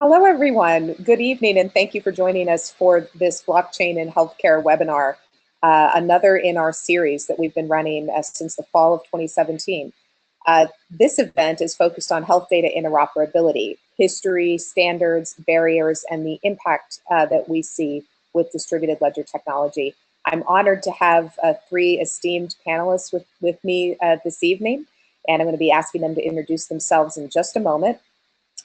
Hello, everyone. Good evening, and thank you for joining us for this Blockchain in Healthcare webinar, another in our series that we've been running since the fall of 2017. This event is focused on health data interoperability, history, standards, barriers, and the impact that we see with distributed ledger technology. I'm honored to have three esteemed panelists with me this evening, and I'm going to be asking them to introduce themselves in just a moment.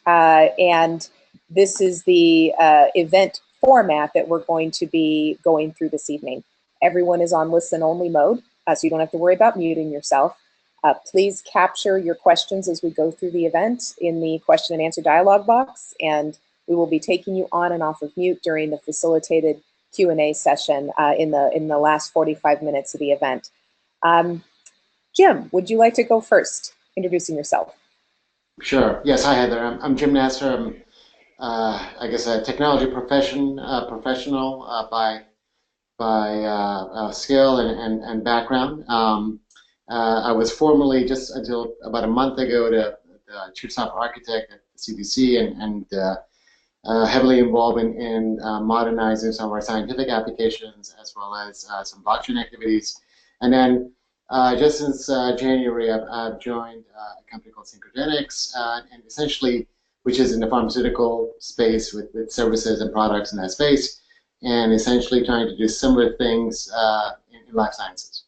And this is the event format that we're going to be going through this evening. Everyone is on listen-only mode, so you don't have to worry about muting yourself. Please capture your questions as we go through the event in the question and answer dialog box, and we will be taking you on and off of mute during the facilitated Q&A session in the last 45 minutes of the event. Jim, would you like to go first, introducing yourself? Sure. Yes. Hi, Heather. I'm Jim Nasr. I'm, I guess, a technology professional by skill and background. I was formerly, just until about a month ago, the chief software architect at CDC and heavily involved in modernizing some of our scientific applications as well as some blockchain activities. And then just since January, I've joined a company called Synchrogenix, and essentially, which is in the pharmaceutical space with services and products in that space, and essentially trying to do similar things in life sciences.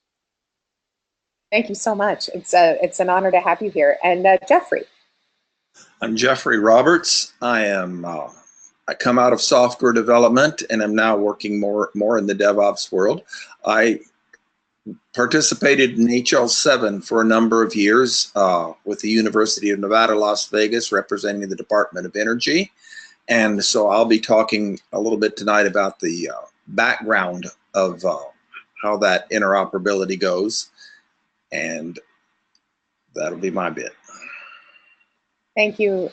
Thank you so much. It's an honor to have you here. And Geoffrey. I'm Geoffry Roberts. I come out of software development, and I'm now working more in the DevOps world. I participated in Hl7 for a number of years with the University of Nevada, Las Vegas, representing the Department of Energy. And so I'll be talking a little bit tonight about the background of how that interoperability goes. And that'll be my bit. Thank you,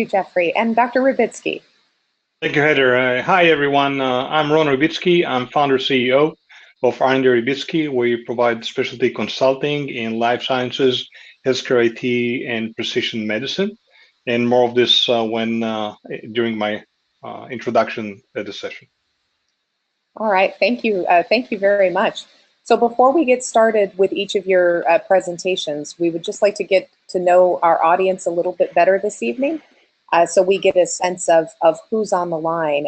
Geoffrey. And Dr. Ribitzky. Thank you, Heather. Hi, everyone. I'm Ron Ribitzky. I'm founder CEO of R&D Ribitzky. We provide specialty consulting in life sciences, healthcare IT, and precision medicine. And more of this during my introduction at the session. All right, thank you very much. So before we get started with each of your presentations, we would just like to get to know our audience a little bit better this evening, so we get a sense of who's on the line.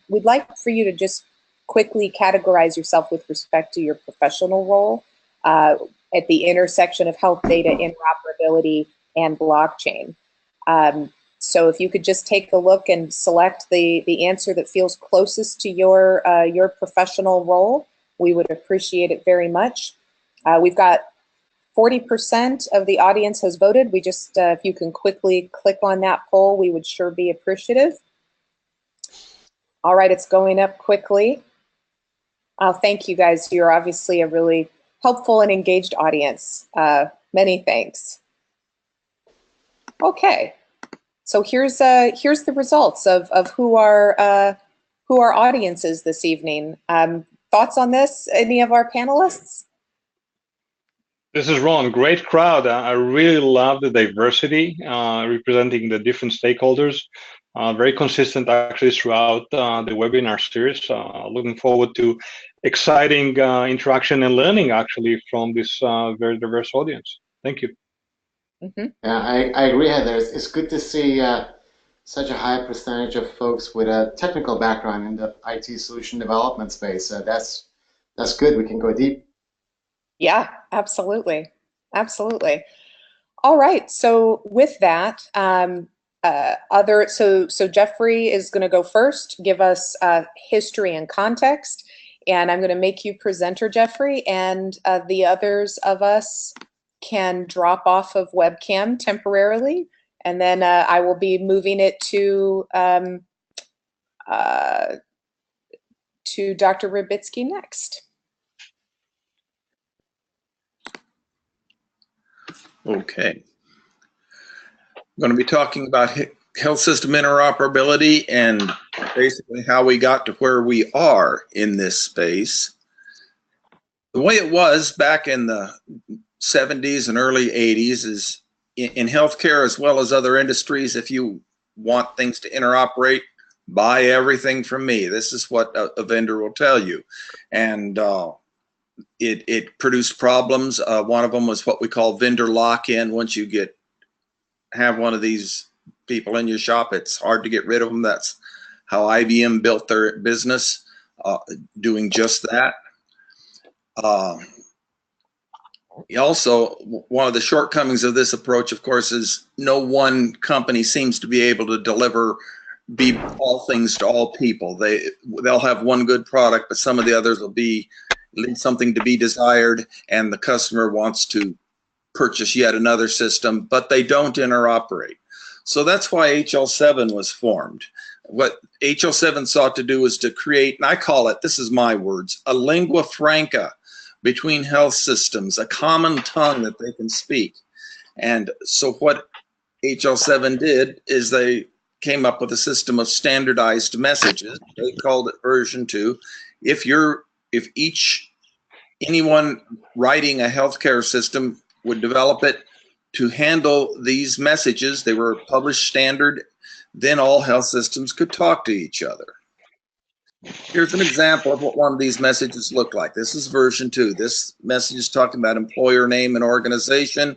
We'd like for you to just quickly categorize yourself with respect to your professional role at the intersection of health data interoperability and blockchain. So if you could just take a look and select the answer that feels closest to your professional role, we would appreciate it very much. We've got 40% of the audience has voted. We just, if you can quickly click on that poll, we would sure be appreciative. All right, it's going up quickly. Thank you guys. You're obviously a really helpful and engaged audience. Many thanks. Okay, so here's the results of who our audience is this evening. Thoughts on this, any of our panelists? This is Ron. Great crowd. I really love the diversity representing the different stakeholders. Very consistent actually throughout the webinar series. Looking forward to exciting interaction and learning actually from this very diverse audience. Thank you. Mm-hmm. I agree, Heather. It's good to see such a high percentage of folks with a technical background in the IT solution development space. That's good. We can go deep. Yeah, absolutely. Absolutely. All right. So with that, so Geoffrey is going to go first, give us history and context, and I'm going to make you presenter, Geoffrey, and the others of us can drop off of webcam temporarily, and then I will be moving it to Dr. Ribitzky next. Okay. I'm going to be talking about health system interoperability and basically how we got to where we are in this space. The way it was back in the 70s and early 80s is in healthcare as well as other industries, if you want things to interoperate, buy everything from me. This is what a vendor will tell you. And it produced problems. One of them was what we call vendor lock-in. Once you have one of these people in your shop, it's hard to get rid of them. That's how IBM built their business, doing just that. Also, one of the shortcomings of this approach, of course, is no one company seems to be able to be all things to all people. They'll have one good product, but some of the others will leave something to be desired, and the customer wants to purchase yet another system, but they don't interoperate. So that's why HL7 was formed. What HL7 sought to do was to create, and I call it, this is my words, a lingua franca between health systems, a common tongue that they can speak. And so what HL7 did is they came up with a system of standardized messages. They called it version 2. If anyone writing a healthcare system would develop it to handle these messages, they were published standard, then all health systems could talk to each other. Here's an example of what one of these messages looked like. This is version 2. This message is talking about employer name and organization.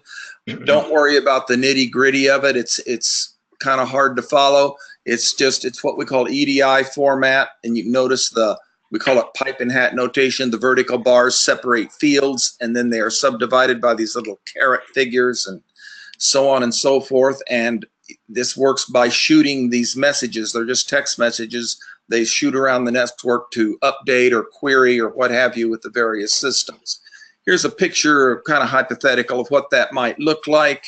Don't worry about the nitty-gritty of it. It's kind of hard to follow. It's what we call EDI format, and you notice we call it pipe and hat notation. The vertical bars separate fields, and then they are subdivided by these little caret figures and so on and so forth. And this works by shooting these messages. They're just text messages. They shoot around the network to update or query or what have you with the various systems. Here's a picture, kind of hypothetical, of what that might look like.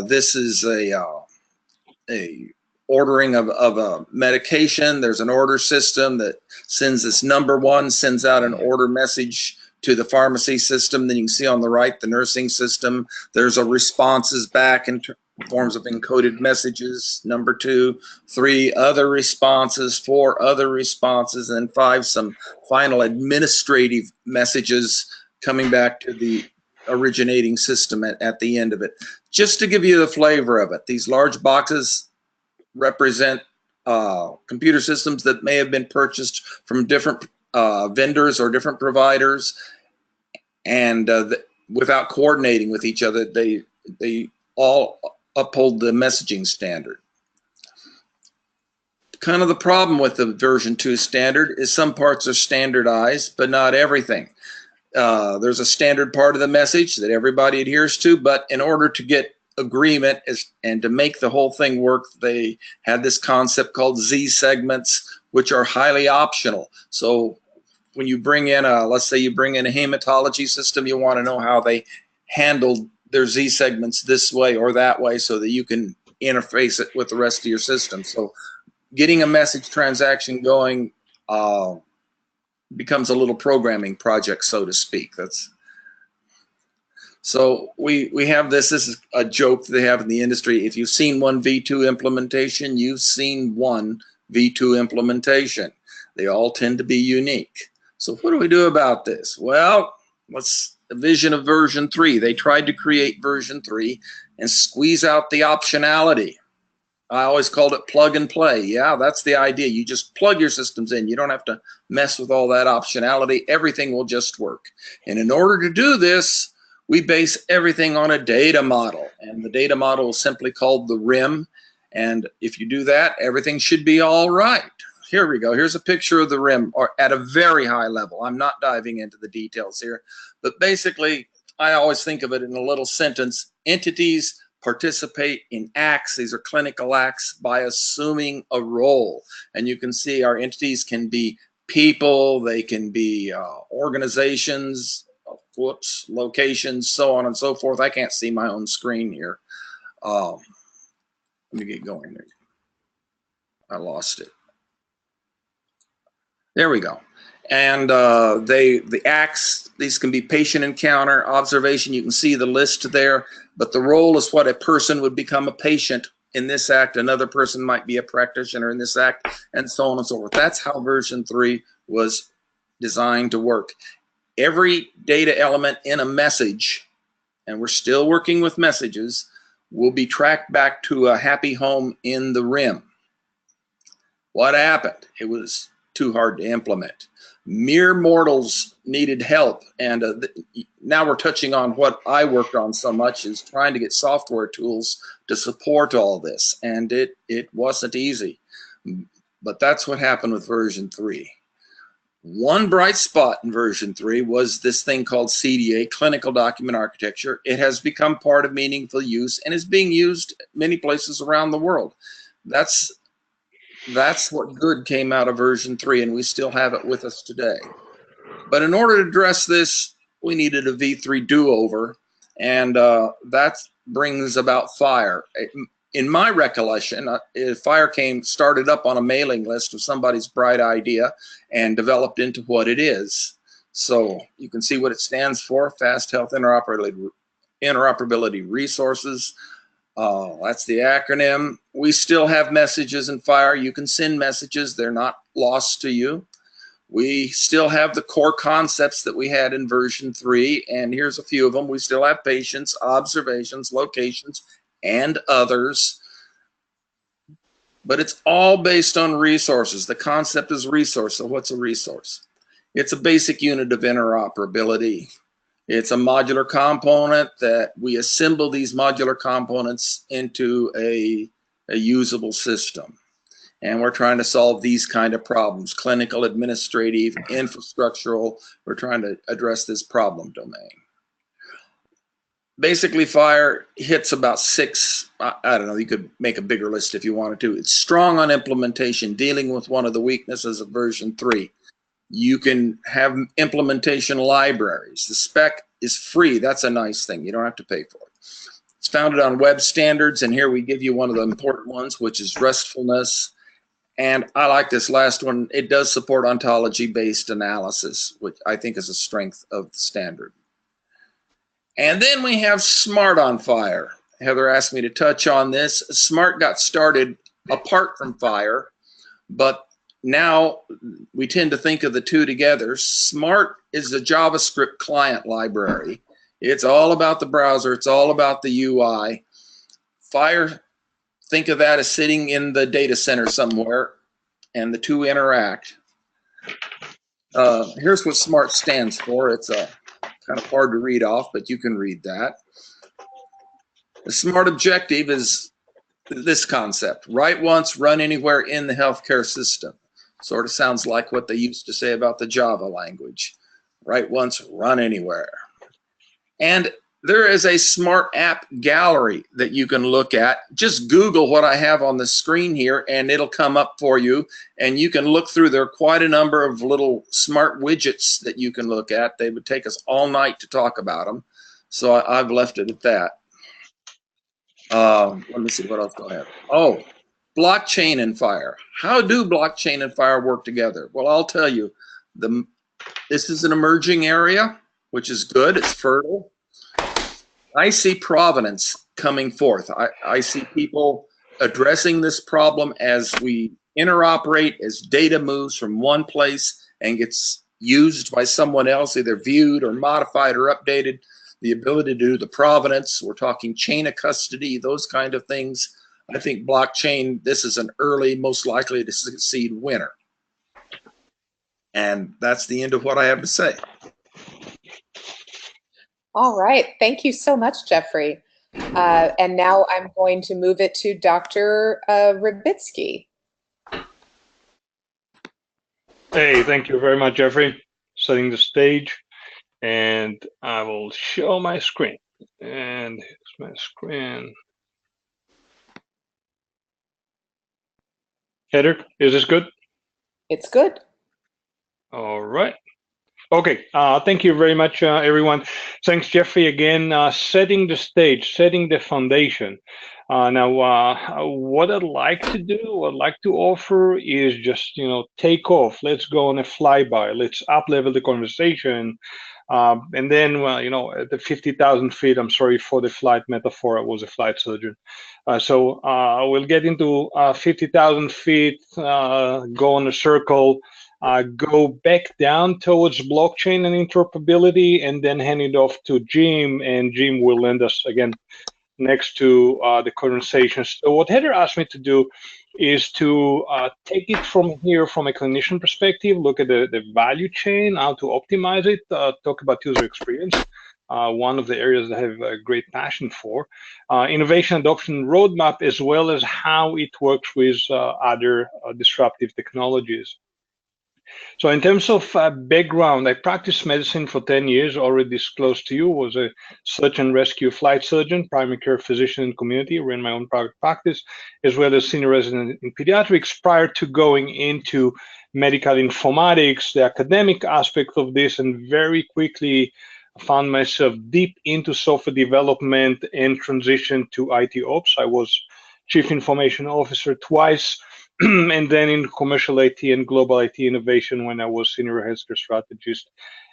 This is a ordering of a medication. There's an order system that sends this number 1, sends out an order message to the pharmacy system. Then you can see on the right the nursing system. There's a responses back in forms of encoded messages, number 2, 3 other responses, 4 other responses, and 5 some final administrative messages coming back to the originating system at the end of it. Just to give you the flavor of it, these large boxes represent computer systems that may have been purchased from different vendors or different providers, and without coordinating with each other, they all uphold the messaging standard. Kind of the problem with the version 2 standard is some parts are standardized, but not everything. There's a standard part of the message that everybody adheres to, but in order to get agreement and to make the whole thing work, they had this concept called Z segments, which are highly optional. So when you bring in let's say you bring in a hematology system, you want to know how they handled their Z segments this way or that way so that you can interface it with the rest of your system. So getting a message transaction going becomes a little programming project, so to speak. So we have this is a joke they have in the industry. If you've seen one V2 implementation, you've seen one V2 implementation. They all tend to be unique. So what do we do about this? Well, a vision of version 3. They tried to create version 3 and squeeze out the optionality. I always called it plug and play. Yeah, that's the idea. You just plug your systems in. You don't have to mess with all that optionality. Everything will just work. And in order to do this, we base everything on a data model. And the data model is simply called the RIM. And if you do that, everything should be all right. Here we go. Here's a picture of the RIM, or at a very high level. I'm not diving into the details here. But basically, I always think of it in a little sentence. Entities participate in acts. These are clinical acts by assuming a role. And you can see our entities can be people, they can be organizations, locations, so on and so forth. I can't see my own screen here. Let me get going there. I lost it. There we go. And the acts, these can be patient encounter, observation. You can see the list there, but the role is what a person would become a patient in this act. Another person might be a practitioner in this act, and so on and so forth. That's how version 3 was designed to work. Every data element in a message, and we're still working with messages, will be tracked back to a happy home in the RIM. What happened? It was too hard to implement. Mere mortals needed help, and now we're touching on what I worked on so much, is trying to get software tools to support all this, and it wasn't easy. But that's what happened with version 3. One bright spot in version 3 was this thing called CDA, Clinical Document Architecture. It has become part of meaningful use and is being used many places around the world. That's what good came out of version 3, and we still have it with us today. But in order to address this, we needed a V3 do-over, and that brings about FHIR. In my recollection, FHIR started up on a mailing list of somebody's bright idea and developed into what it is. So you can see what it stands for: Fast Health Interoperability Resources. That's the acronym. We still have messages in FHIR. You can send messages. They're not lost to you. We still have the core concepts that we had in version 3, and here's a few of them. We still have patients, observations, locations, and others. But it's all based on resources. The concept is resource. So what's a resource? It's a basic unit of interoperability. It's a modular component that we assemble these modular components into a usable system. And we're trying to solve these kind of problems: clinical, administrative, infrastructural. We're trying to address this problem domain. Basically, FHIR hits about 6, I don't know, you could make a bigger list if you wanted to. It's strong on implementation, dealing with one of the weaknesses of version 3. You can have implementation libraries. The spec is free. That's a nice thing. You don't have to pay for it. It's founded on web standards, and here we give you one of the important ones, which is restfulness. And I like this last one. It does support ontology-based analysis, which I think is a strength of the standard. And then we have SMART on FHIR. Heather asked me to touch on this. SMART got started apart from FHIR, but now we tend to think of the two together. SMART is a JavaScript client library. It's all about the browser. It's all about the UI. FHIR, think of that as sitting in the data center somewhere, and the two interact. Here's what SMART stands for. It's a kind of hard to read off, but you can read that. The SMART objective is this concept: write once, run anywhere in the healthcare system. Sort of sounds like what they used to say about the Java language. Write once, run anywhere. And there is a SMART app gallery that you can look at. Just Google what I have on the screen here, and it'll come up for you. And you can look through. There are quite a number of little SMART widgets that you can look at. They would take us all night to talk about them. So I've left it at that. Let me see, what else do I have? Oh, blockchain and FHIR. How do blockchain and FHIR work together? Well, I'll tell you. This is an emerging area, which is good. It's fertile. I see provenance coming forth. I see people addressing this problem as we interoperate, as data moves from one place and gets used by someone else, either viewed or modified or updated. The ability to do the provenance, we're talking chain of custody, those kind of things. I think blockchain, this is an early, most likely to succeed winner. And that's the end of what I have to say. All right, thank you so much, Geoffrey. And now I'm going to move it to Dr. Ribitzky. Hey, thank you very much, Geoffrey. Setting the stage, and I will show my screen. And here's my screen. Heather, is this good? It's good. All right. Okay, thank you very much, everyone. Thanks, Geoffrey, again, setting the stage, setting the foundation. Now, what I'd like to do, what I'd like to offer is just, take off. Let's go on a flyby. Let's up-level the conversation. And then, well, at the 50,000 feet, I'm sorry for the flight metaphor. I was a flight surgeon. So we'll get into 50,000 feet, go on a circle, go back down towards blockchain and interoperability, and then hand it off to Jim, and Jim will lend us again next to the conversation. So what Heather asked me to do is to take it from here from a clinician perspective, look at the value chain, how to optimize it, talk about user experience, one of the areas that I have a great passion for, innovation adoption roadmap, as well as how it works with other disruptive technologies. So in terms of background, I practiced medicine for 10 years, already disclosed to you, was a search and rescue flight surgeon, primary care physician in community, ran my own private practice, as well as senior resident in pediatrics prior to going into medical informatics, the academic aspect of this, and very quickly found myself deep into software development and transitioned to IT ops. I was chief information officer twice, and then in commercial IT and global IT innovation when I was senior healthcare strategist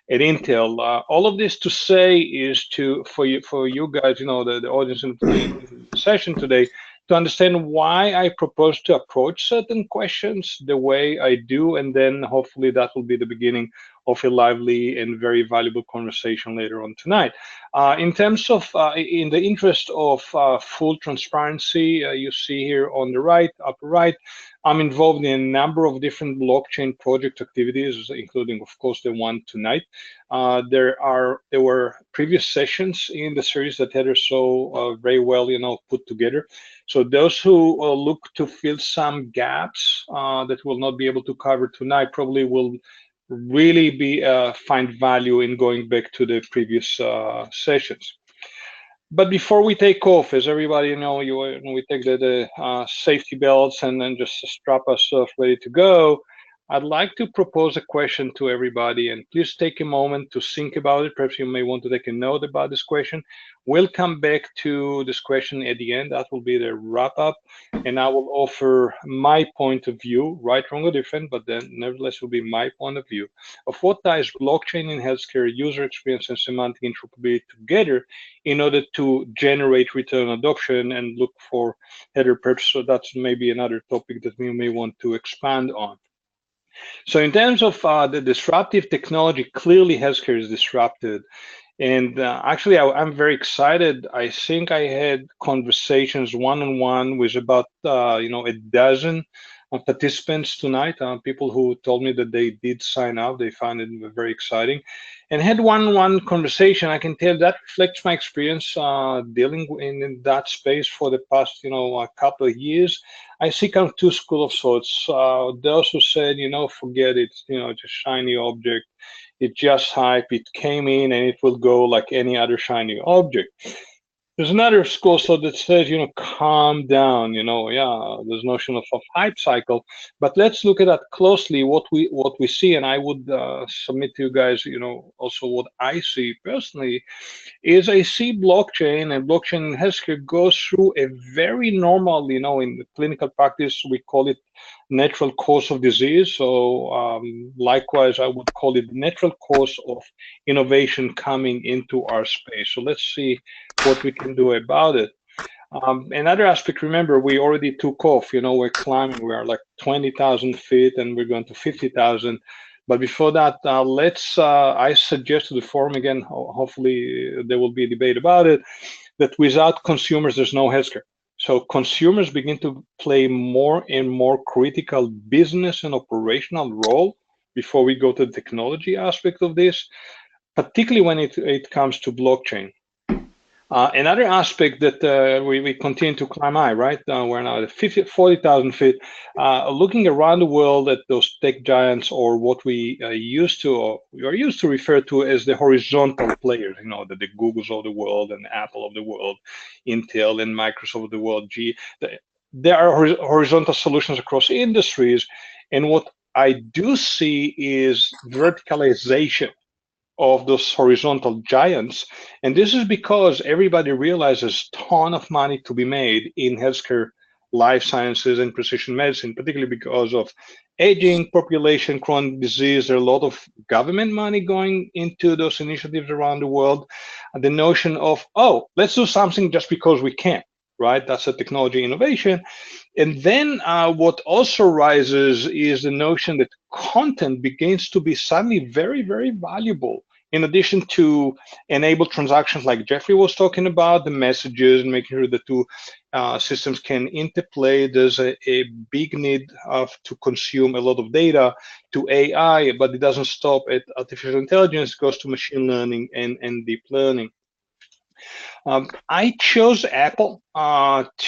at Intel. All of this to say is for you guys, the audience in the session today, to understand why I propose to approach certain questions the way I do, and then hopefully that will be the beginning of a lively and very valuable conversation later on tonight. In terms of, in the interest of full transparency, you see here on the right, upper right, I'm involved in a number of different blockchain project activities, including, of course, the one tonight. There were previous sessions in the series that Heather so very well, put together. So those who look to fill some gaps that we'll not be able to cover tonight probably will really find value in going back to the previous sessions. But before we take off, as everybody we take the safety belts and then just strap ourselves ready to go. I'd like to propose a question to everybody, and please take a moment to think about it. Perhaps you may want to take a note about this question. We'll come back to this question at the end. That will be the wrap up, and I will offer my point of view, right, wrong, or different, but then nevertheless will be my point of view of what ties blockchain in healthcare, user experience, and semantic interoperability together in order to generate return adoption and look for Heather. Perhaps so that's maybe another topic that we may want to expand on. So in terms of the disruptive technology, clearly healthcare is disrupted. And actually, I'm very excited. I think I had conversations one-on-one with about, a dozen participants tonight, people who told me that they did sign up. They found it very exciting. And had one-on-one conversation. I can tell that reflects my experience dealing in that space for the past, a couple of years. I see kind of two schools of thoughts. Those who said, forget it, it's a shiny object. It just hype. It came in and it will go like any other shiny object. There's another school so that says, calm down, there's notion of hype cycle, but let's look at that closely, what we see, and I would submit to you guys, also what I see personally, is I see blockchain and blockchain in healthcare goes through a very normal, in the clinical practice, we call it natural course of disease. So likewise, I would call it natural course of innovation coming into our space. So let's see what we can do about it. Another aspect, remember, we already took off, we're climbing, we are like 20,000 feet and we're going to 50,000. But before that, I suggest to the forum again, hopefully there will be a debate about it, that without consumers, there's no healthcare. So consumers begin to play more and more critical business and operational role before we go to the technology aspect of this, particularly when it comes to blockchain. Another aspect that we continue to climb high, right? We're now at 40,000 feet. Looking around the world at those tech giants, or what we are used to refer to as the horizontal players, the Googles of the world and Apple of the world, Intel and Microsoft of the world, there are horizontal solutions across industries. And what I do see is verticalization of those horizontal giants. And this is because everybody realizes a ton of money to be made in healthcare, life sciences, and precision medicine, particularly because of aging population, chronic disease. There are a lot of government money going into those initiatives around the world. And the notion of, let's do something just because we can, right? That's a technology innovation. And then what also rises is the notion that content begins to be suddenly very, very valuable in addition to enable transactions like Geoffrey was talking about, the messages and making sure the two systems can interplay, there's a big need to consume a lot of data to AI, but it doesn't stop at artificial intelligence, it goes to machine learning and deep learning. I chose Apple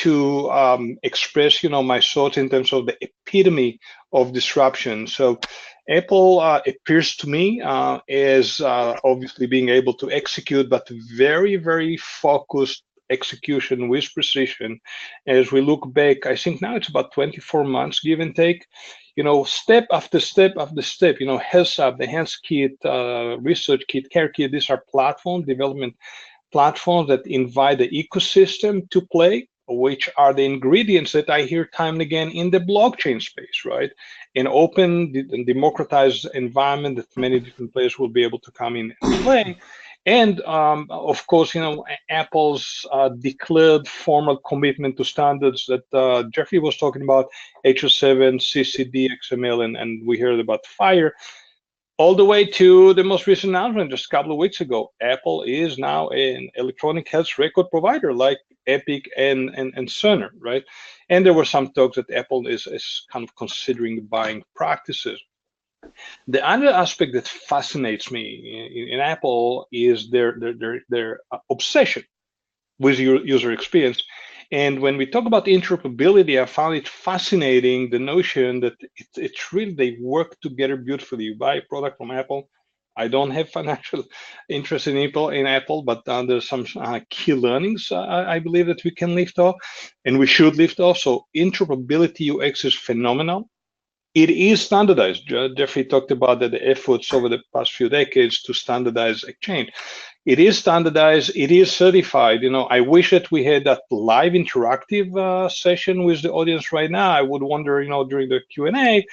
to express, my thoughts in terms of the epitome of disruption. So Apple appears to me as obviously being able to execute, but very, very focused execution with precision. As we look back, I think now it's about 24 months, give and take. Step after step after step, Health Hub, the HIMSS kit, Research Kit, Care Kit, these are platform development platforms that invite the ecosystem to play, which are the ingredients that I hear time and again in the blockchain space, right? An open and democratized environment that many different players will be able to come in and play. And of course, Apple's declared formal commitment to standards that Geoffrey was talking about, Hl7, CCD, XML, and we heard about FHIR. All the way to the most recent announcement just a couple of weeks ago, Apple is now an electronic health record provider like Epic and Cerner, right? And there were some talks that Apple is kind of considering buying practices. The other aspect that fascinates me in Apple is their obsession with user experience. And when we talk about interoperability, I found it fascinating, the notion that it's really, they work together beautifully. You buy a product from Apple. I don't have financial interest in Apple, but there's some key learnings I believe that we can lift off, and we should lift off. So interoperability UX is phenomenal. It is standardized. Geoffrey talked about the efforts over the past few decades to standardize Exchange. It is standardized. It is certified. I wish that we had that live interactive session with the audience right now. I would wonder, during the Q&A,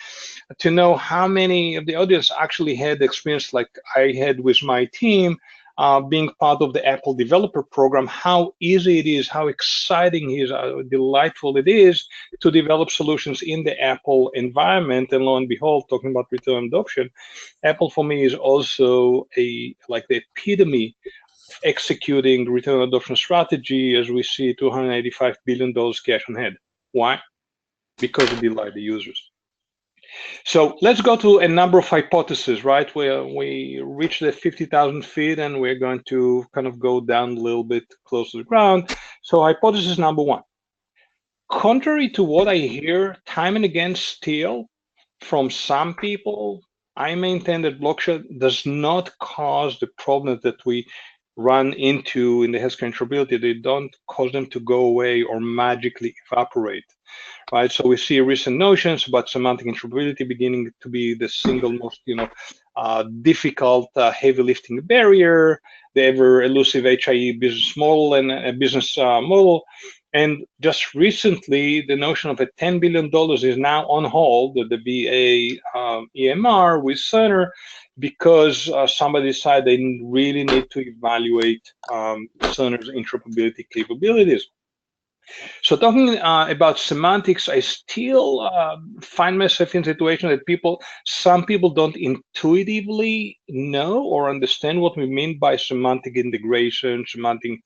to know how many of the audience actually had the experience like I had with my team, being part of the Apple developer program, how easy it is, how exciting it is, how delightful it is to develop solutions in the Apple environment. And lo and behold, talking about return adoption, Apple for me is also like the epitome of executing the return adoption strategy, as we see $285 billion cash on hand. Why? Because it delights the users. So let's go to a number of hypotheses, right? We reached the 50,000 feet and we're going to kind of go down a little bit close to the ground. So hypothesis number one, contrary to what I hear time and again still from some people, I maintain that blockchain does not cause the problems that we run into in the healthcare interoperability. They don't cause them to go away or magically evaporate. Right, so we see recent notions about semantic interoperability beginning to be the single most, difficult heavy lifting barrier, the ever elusive HIE business model and business model. And just recently, the notion of a $10 billion is now on hold, the BA EMR with Cerner, because somebody decided they really need to evaluate Cerner's interoperability capabilities. So talking about semantics, I still find myself in a situation that some people don't intuitively know or understand what we mean by semantic integration, semantic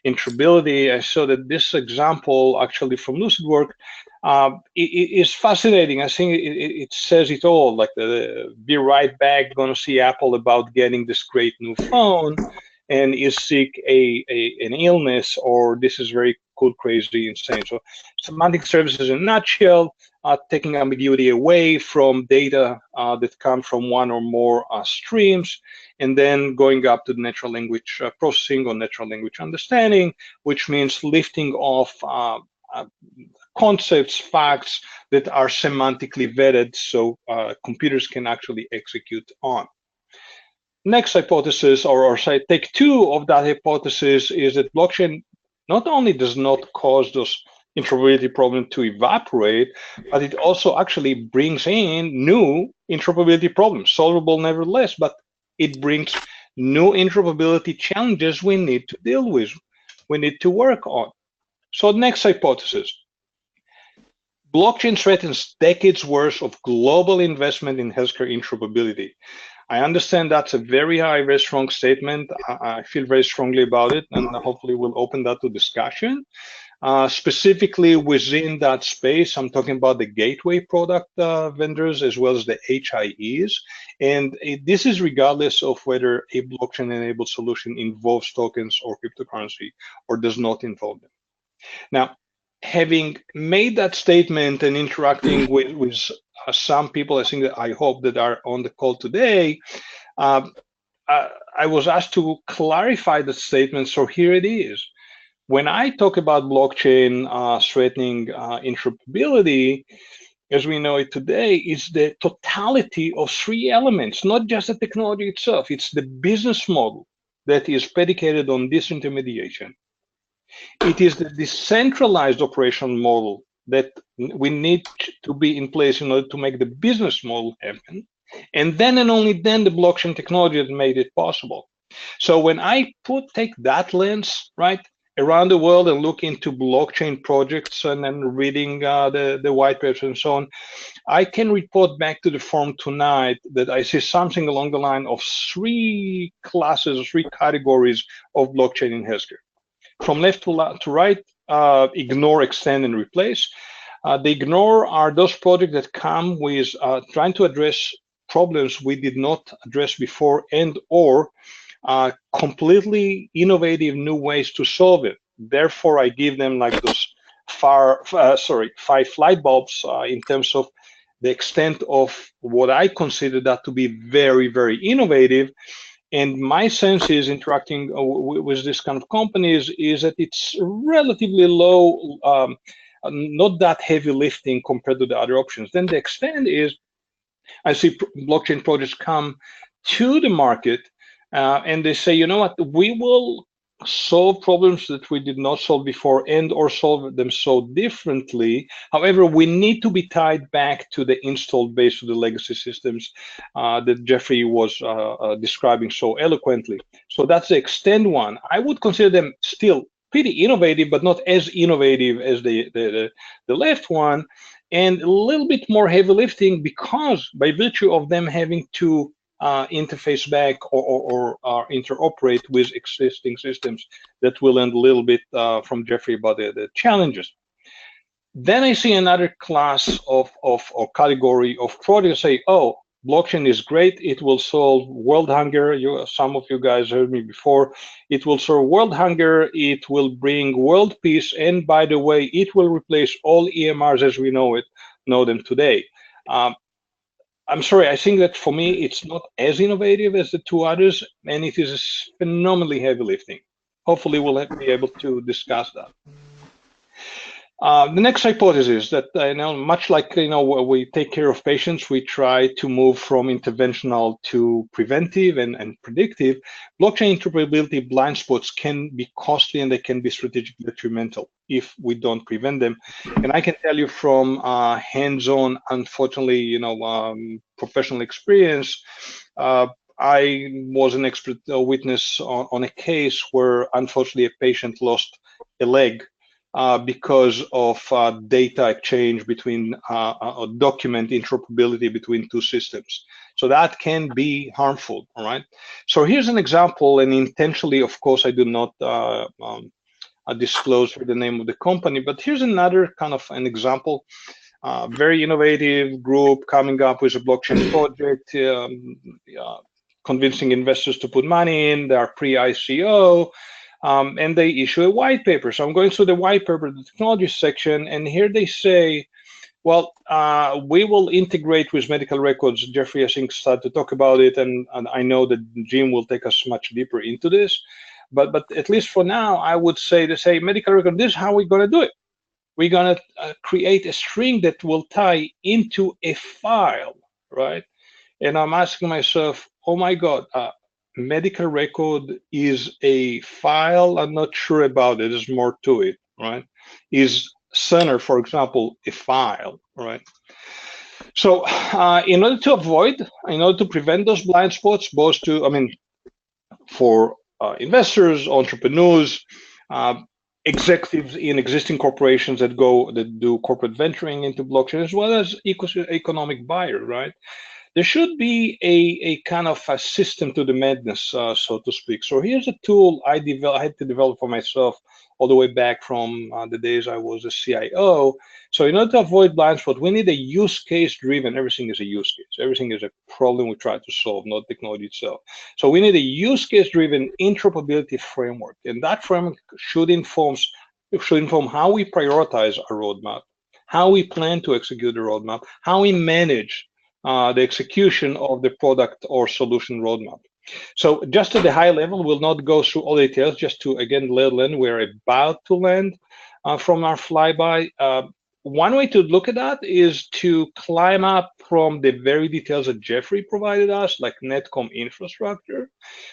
interoperability. I saw that this example actually from Lucidwork is fascinating. I think it says it all, like be right back, gonna see Apple about getting this great new phone, and is sick an illness, or this is very cool, crazy, insane. So semantic services in a nutshell, taking ambiguity away from data that come from one or more streams, and then going up to the natural language processing or natural language understanding, which means lifting off concepts, facts that are semantically vetted so computers can actually execute on. Next hypothesis, or take two of that hypothesis, is that blockchain not only does not cause those interoperability problems to evaporate, but it also actually brings in new interoperability problems, solvable nevertheless, but it brings new interoperability challenges we need to deal with, we need to work on. So next hypothesis, blockchain threatens decades worth of global investment in healthcare interoperability. I understand that's a very high, very strong statement. I feel very strongly about it, and hopefully we'll open that to discussion. Specifically within that space, I'm talking about the gateway product vendors as well as the HIEs. And this is regardless of whether a blockchain-enabled solution involves tokens or cryptocurrency or does not involve them. Now, having made that statement and interacting with some people, I hope that are on the call today, I was asked to clarify the statement, so here it is. When I talk about blockchain threatening interoperability, as we know it today, is the totality of three elements, not just the technology itself. It's the business model that is predicated on disintermediation. It is the decentralized operational model that we need to be in place in order to make the business model happen. And then and only then the blockchain technology that made it possible. So when I take that lens, right, around the world and look into blockchain projects and then reading the white papers and so on, I can report back to the forum tonight that I see something along the line of three classes, three categories of blockchain in healthcare. From left to right, ignore, extend, and replace. The ignore are those projects that come with trying to address problems we did not address before and or completely innovative new ways to solve it. Therefore, I give them like those 5 light bulbs in terms of the extent of what I consider that to be very, very innovative. And my sense is interacting with this kind of companies is that it's relatively low, not that heavy lifting compared to the other options. Then the extent is I see blockchain projects come to the market and they say, you know what, we will solve problems that we did not solve before and or solve them so differently. However, we need to be tied back to the installed base of the legacy systems that Geoffrey was describing so eloquently. So that's the extend one. I would consider them still pretty innovative, but not as innovative as the left one, and a little bit more heavy lifting because by virtue of them having to interface back or interoperate with existing systems that will learn a little bit from Geoffrey about the challenges. Then I see another class or category of projects say, oh, blockchain is great. It will solve world hunger. Some of you guys heard me before. It will solve world hunger. It will bring world peace. And by the way, it will replace all EMRs as we know them today. I'm sorry, I think that for me, it's not as innovative as the two others, and it is phenomenally heavy lifting. Hopefully, we'll be able to discuss that. The next hypothesis that, much like, we take care of patients, we try to move from interventional to preventive and predictive. Blockchain interoperability blind spots can be costly and they can be strategically detrimental if we don't prevent them. And I can tell you from hands-on, unfortunately, professional experience, I was an expert witness on a case where, unfortunately, a patient lost a leg because of data exchange between document interoperability between two systems. So that can be harmful, all right? So here's an example, and intentionally, of course, I do not disclose the name of the company, but here's another kind of an example. Very innovative group coming up with a blockchain project, convincing investors to put money in. They are pre-ICO. And they issue a white paper. So I'm going through the white paper, the technology section, and here they say, well, we will integrate with medical records. Geoffrey, I think, started to talk about it, and I know that Jim will take us much deeper into this. But at least for now, I would say to say medical record, this is how we're going to do it. We're going to create a string that will tie into a file, right? And I'm asking myself, oh my God, medical record is a file. I'm not sure about it. There's more to it, right? Is Cerner, for example, a file, right? So in order to prevent those blind spots, for investors, entrepreneurs, executives in existing corporations that do corporate venturing into blockchain, as well as economic buyers, right? there should be a kind of a system to the madness, so to speak. So here's a tool I had to develop for myself all the way back from the days I was a CIO. So in order to avoid blind spot, we need a use case driven. Everything is a use case. Everything is a problem we try to solve, not technology itself. So we need a use case driven interoperability framework, and that framework should inform how we prioritize our roadmap, how we plan to execute the roadmap, how we manage the execution of the product or solution roadmap. So just at the high level, we'll not go through all the details, just to, again, land. We're about to land from our flyby. One way to look at that is to climb up from the very details that Geoffrey provided us, like Netcom infrastructure.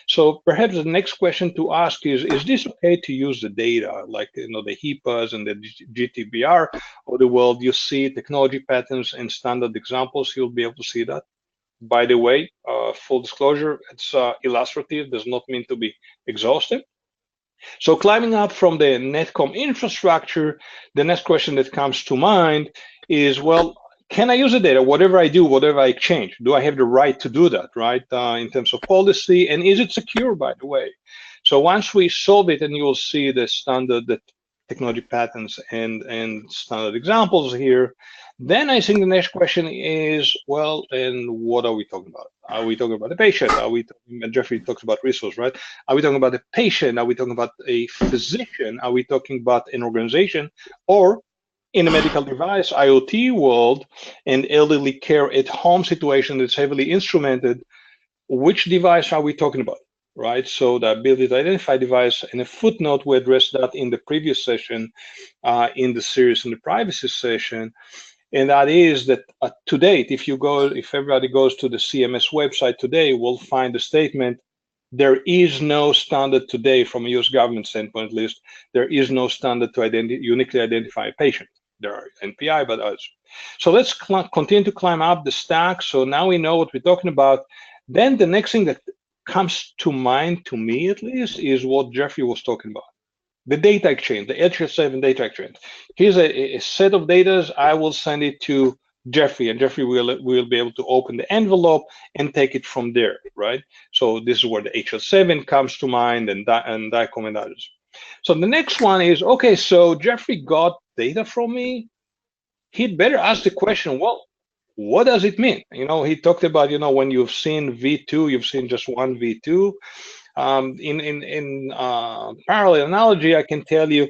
So perhaps the next question to ask is this okay to use the data, like the HIPAAs and the GDPR of the world? You see technology patterns and standard examples. You'll be able to see that. By the way, full disclosure, it's illustrative, does not mean to be exhaustive. So climbing up from the Netcom infrastructure, the next question that comes to mind is, well, can I use the data? Whatever I do, whatever I change, do I have the right to do that, right? In terms of policy, and is it secure, by the way? So once we solve it, and you will see the standard technology patterns and standard examples here, then I think the next question is, well, and what are we talking about? Are we talking about the patient? Are we talking, Geoffrey talks about resource, right? Are we talking about a patient? Are we talking about a physician? Are we talking about an organization? Or in a medical device, IoT world, and elderly care at home situation that's heavily instrumented, which device are we talking about, right? So the ability to identify device, in a footnote, we addressed that in the previous session, in the series, in the privacy session. And that is that to date, if everybody goes to the CMS website today, we'll find a statement: there is no standard today, from a US government standpoint at least, there is no standard to uniquely identify a patient. There are NPI, but others. So let's continue to climb up the stack. So now we know what we're talking about. Then the next thing that comes to mind, to me at least, is what Geoffrey was talking about. The data exchange, the Hl7 data exchange. Here's a set of data. I will send it to Geoffrey, and Geoffrey will be able to open the envelope and take it from there, right? So this is where the Hl7 comes to mind, and DICOM and others. So the next one is, okay, so Geoffrey got data from me. He'd better ask the question, well, what does it mean? He talked about, when you've seen V2, you've seen just one V2. In parallel analogy, I can tell you,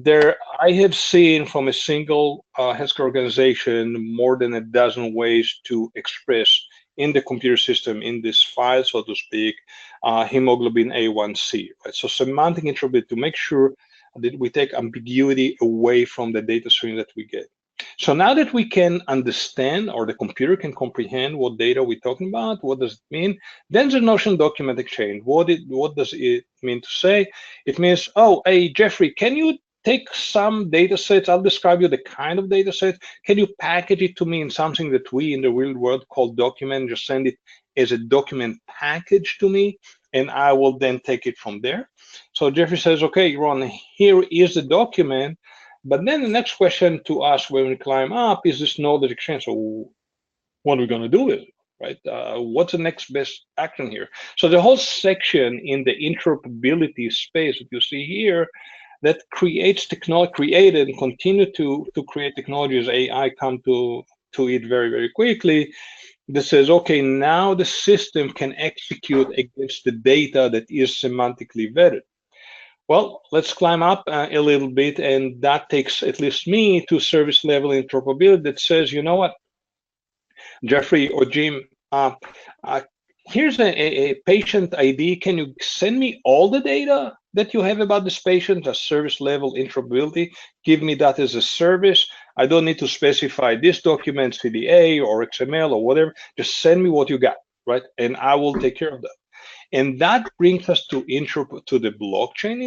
I have seen from a single healthcare organization more than a dozen ways to express in the computer system, in this file, so to speak, hemoglobin A1C. Right? So semantic interoperability, to make sure that we take ambiguity away from the data stream that we get. So now that we can understand, or the computer can comprehend, what data we're talking about, what does it mean, then the notion of document exchange. What does it mean to say? It means, oh, hey, Geoffrey, can you take some data sets? I'll describe you the kind of data set. Can you package it to me in something that we in the real world call document? Just send it as a document package to me, and I will then take it from there. So Geoffrey says, okay, Ron, here is the document. But then the next question to ask when we climb up is this knowledge exchange. So what are we going to do with it, right? What's the next best action here? So the whole section in the interoperability space that you see here, that creates technology, created and continue to create technology as AI come to it very, very quickly. That says, okay, now the system can execute against the data that is semantically vetted. Well, let's climb up a little bit, and that takes at least me to service level interoperability that says, you know what, Geoffrey or Jim, here's a patient ID. Can you send me all the data that you have about this patient, a service level interoperability? Give me that as a service. I don't need to specify this document, CDA or XML or whatever. Just send me what you got, right? And I will take care of that. And that brings us to the blockchain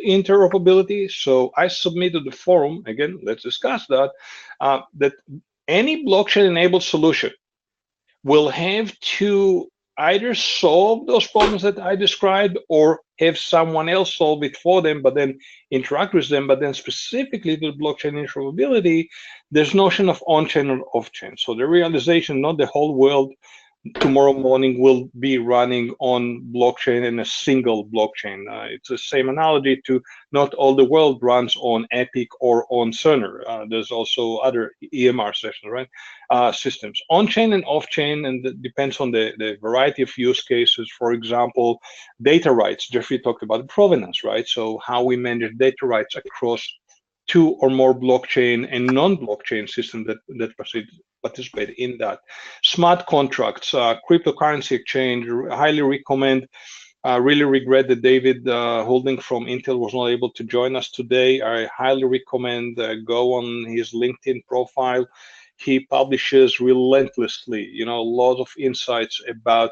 interoperability. So I submitted the forum, again, let's discuss that, that any blockchain-enabled solution will have to either solve those problems that I described or have someone else solve it for them, but then interact with them. But then specifically to blockchain interoperability, there's notion of on-chain or off-chain. So the realization, not the whole world tomorrow morning will be running on blockchain in a single blockchain. It's the same analogy to not all the world runs on Epic or on Cerner. There's also other EMR sessions, right? Systems. On-chain and off-chain, and it depends on the variety of use cases. For example, data rights. Geoffrey talked about provenance, right? So how we manage data rights across two or more blockchain and non-blockchain systems that participate in that. Smart contracts, cryptocurrency exchange, highly recommend. Really regret that David Holding from Intel was not able to join us today. I highly recommend go on his LinkedIn profile. He publishes relentlessly, a lot of insights about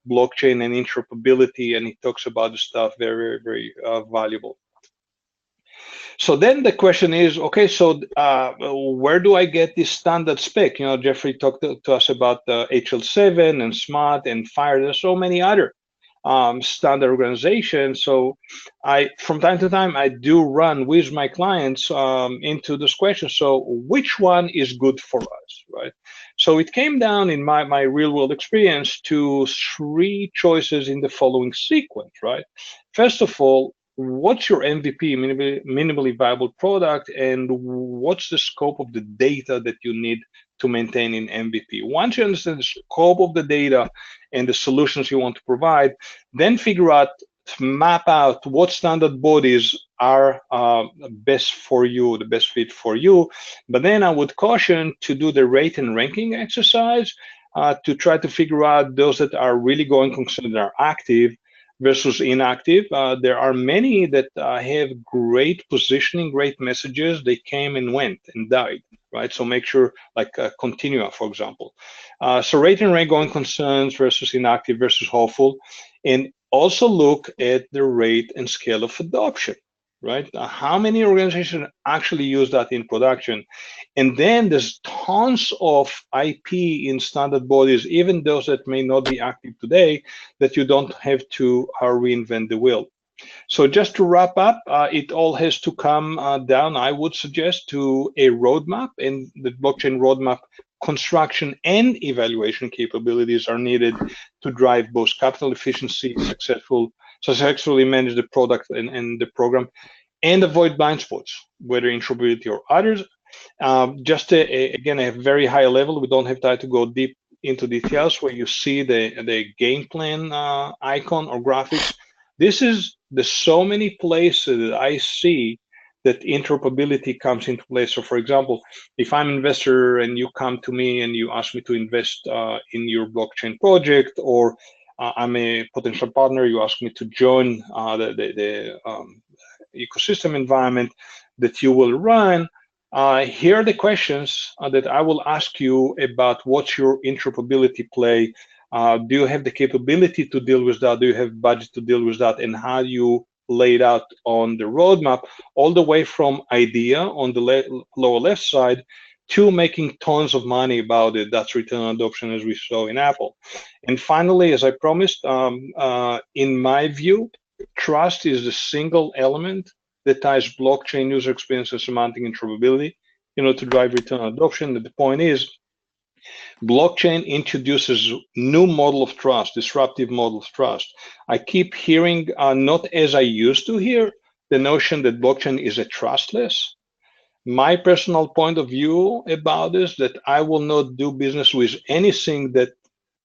blockchain and interoperability, and he talks about the stuff very, very valuable. So then the question is, okay, so where do I get this standard spec? Geoffrey talked to us about the Hl7 and Smart and Fire. There's so many other standard organizations. So from time to time, I do run with my clients into this question. So which one is good for us, right? So it came down in my real world experience to 3 choices in the following sequence, right? First of all, what's your MVP, minimally viable product, and what's the scope of the data that you need to maintain in MVP? Once you understand the scope of the data and the solutions you want to provide, then figure out, map out what standard bodies are best for you, the best fit for you. But then I would caution to do the rate and ranking exercise to try to figure out those that are really going concern that are active versus inactive. There are many that have great positioning, great messages. They came and went and died, right? So make sure, like Continua, for example. So rate and rank going concerns versus inactive versus hopeful. And also look at the rate and scale of adoption, right? How many organizations actually use that in production? And then there's tons of IP in standard bodies, even those that may not be active today, that you don't have to reinvent the wheel. So just to wrap up, it all has to come down, I would suggest, to a roadmap, and the blockchain roadmap construction and evaluation capabilities are needed to drive both capital efficiency, successfully manage the product and the program, and avoid blind spots, whether interoperability or others. Again, at a very high level, we don't have time to go deep into details where you see the game plan icon or graphics. There's so many places that I see that interoperability comes into place. So for example, if I'm an investor and you come to me and you ask me to invest in your blockchain project, or I'm a potential partner, you ask me to join the ecosystem environment that you will run, here are the questions that I will ask you about what's your interoperability play. Do you have the capability to deal with that? Do you have budget to deal with that? And how you lay it out on the roadmap, all the way from idea on the lower left side to making tons of money about it. That's return on adoption, as we saw in Apple. And finally, as I promised, in my view, trust is the single element that ties blockchain user experience and semantic interoperability, to drive return on adoption. And the point is, blockchain introduces new model of trust, disruptive model of trust. I keep hearing, not as I used to hear, the notion that blockchain is a trustless. My personal point of view about this, that I will not do business with anything that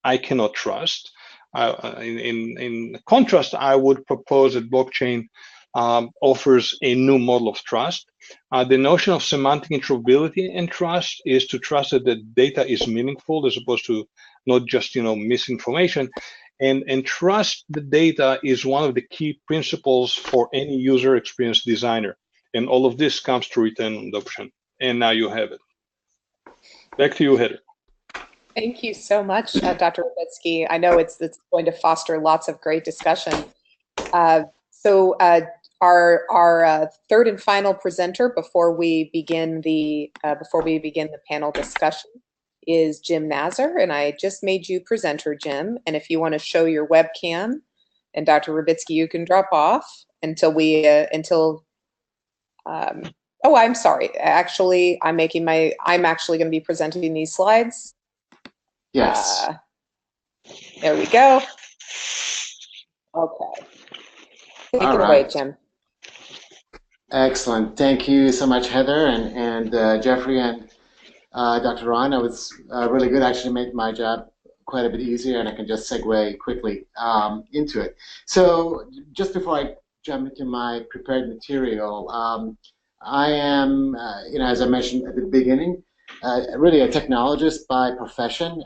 I cannot trust. In contrast, I would propose that blockchain offers a new model of trust. The notion of semantic interoperability and trust is to trust that the data is meaningful as opposed to not just misinformation. And trust the data is one of the key principles for any user experience designer. And all of this comes to return on adoption. And now you have it. Back to you, Heather. Thank you so much, Dr. Ribitzky. I know it's going to foster lots of great discussion. So our third and final presenter before we begin the panel discussion is Jim Nasr, and I just made you presenter, Jim. And if you want to show your webcam, And Dr. Ribitzky, you can drop off until we, oh, I'm sorry. Actually, I'm actually going to be presenting these slides. Yes. There we go. Okay. Take it away, Jim. Excellent. Thank you so much, Heather and Geoffrey and Dr. Ron. That was really good. Actually made my job quite a bit easier, and I can just segue quickly into it. So just before I jump into my prepared material, I am, as I mentioned at the beginning, really a technologist by profession.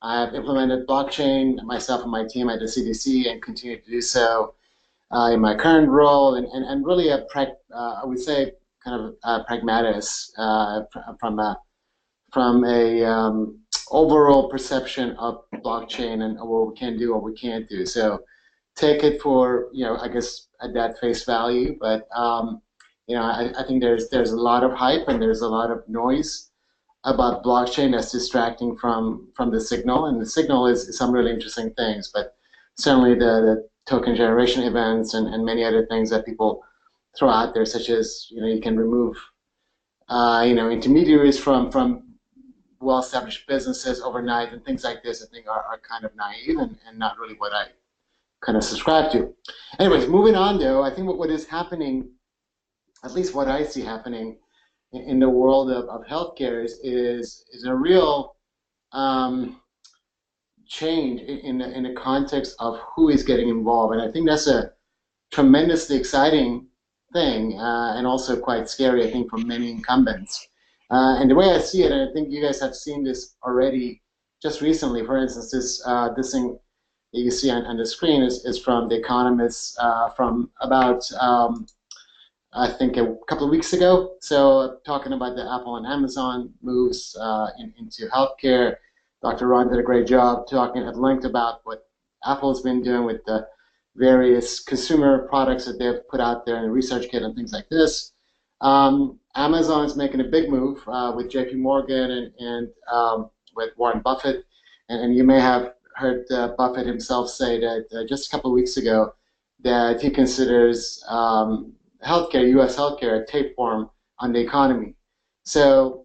I've implemented blockchain myself and my team at the CDC and continue to do so in my current role, and really I would say kind of a pragmatist from a overall perception of blockchain and what we can do, what we can't do. So take it for, I guess at that face value, but I think there's a lot of hype and there's a lot of noise about blockchain that's distracting from the signal, and the signal is some really interesting things, but certainly the token generation events and many other things that people throw out there, such as you can remove intermediaries from well-established businesses overnight and things like this, I think are kind of naive and not really what I kind of subscribe to. Anyways, moving on though, I think what is happening, at least what I see happening in the world of healthcare is a real change in the context of who is getting involved, and I think that's a tremendously exciting thing, and also quite scary, I think, for many incumbents. And the way I see it, and I think you guys have seen this already just recently. For instance, this thing that you see on the screen is from The Economist from about I think a couple of weeks ago. So talking about the Apple and Amazon moves into healthcare. Dr. Ron did a great job talking at length about what Apple's been doing with the various consumer products that they've put out there in ResearchKit and things like this. Amazon's making a big move with JP Morgan and with Warren Buffett. And you may have heard Buffett himself say that just a couple of weeks ago that he considers healthcare, U.S. healthcare, a tapeworm on the economy. So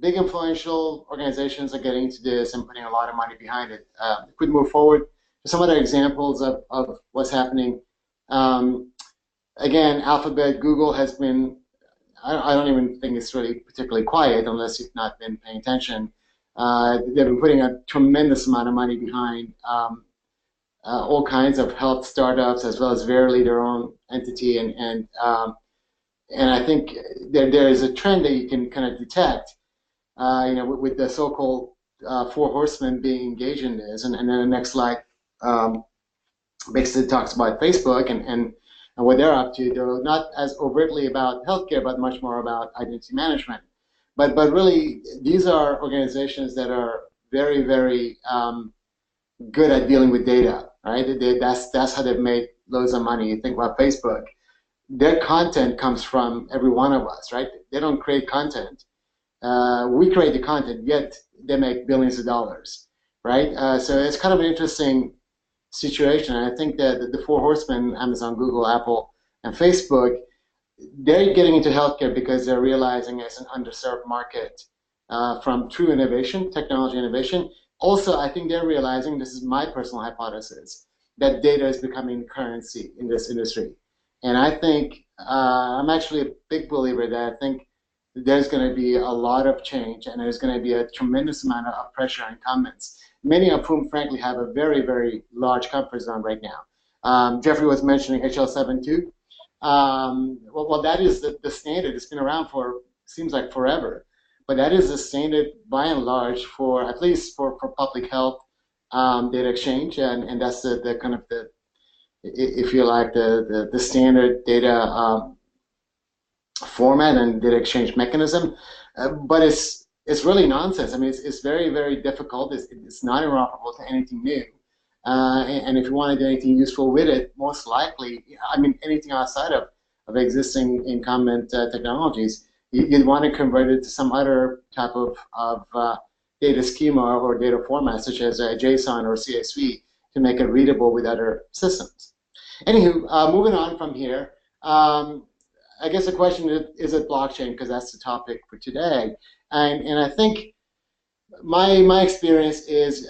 big influential organizations are getting into this and putting a lot of money behind it. If we move forward, some other examples of what's happening. Again, Alphabet, Google has been, I don't even think it's really particularly quiet unless you've not been paying attention. They've been putting a tremendous amount of money behind all kinds of health startups, as well as Verily, their own entity, and I think there is a trend that you can kind of detect, with the so-called four horsemen being engaged in this, and then the next slide basically talks about Facebook and what they're up to, though not as overtly about healthcare, but much more about identity management. But really, these are organizations that are very, very good at dealing with data, right? That's how they've made loads of money. You think about Facebook, their content comes from every one of us, right? They don't create content. We create the content, yet they make billions of dollars, right? So it's kind of an interesting situation. And I think that the four horsemen, Amazon, Google, Apple, and Facebook, they're getting into healthcare because they're realizing it's an underserved market from true innovation, technology innovation. Also, I think they're realizing, this is my personal hypothesis, that data is becoming currency in this industry. And I think, I'm actually a big believer that I think there's going to be a lot of change, and there's going to be a tremendous amount of pressure on incumbents, many of whom, frankly, have a very, very large comfort zone right now. Geoffrey was mentioning Hl7 too. Well, that is the standard. It's been around for, seems like forever. But that is the standard, by and large, for at least for public health data exchange, and that's the kind of the, if you like, the standard data format and data exchange mechanism. But it's really nonsense. I mean, it's very, very difficult. It's not interoperable to anything new. And if you want to do anything useful with it, most likely, I mean, anything outside of existing incumbent technologies, you'd want to convert it to some other type of data schema or data format, such as JSON or CSV, to make it readable with other systems. Anywho, moving on from here, I guess the question is it blockchain, because that's the topic for today. And I think my experience is,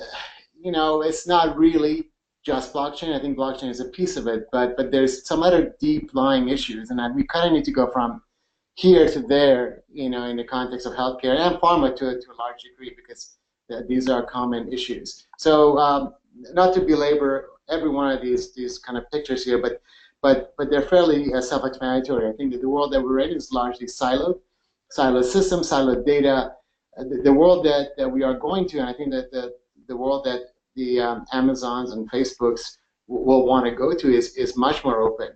it's not really just blockchain. I think blockchain is a piece of it, but there's some other deep lying issues, and we kind of need to go from here to there, in the context of healthcare and pharma to a large degree, because these are common issues. So not to belabor every one of these kind of pictures here, but they're fairly self-explanatory. I think that the world that we're in is largely siloed systems, siloed data. The world that we are going to, and I think that the world that the Amazons and Facebooks will want to go to is much more open,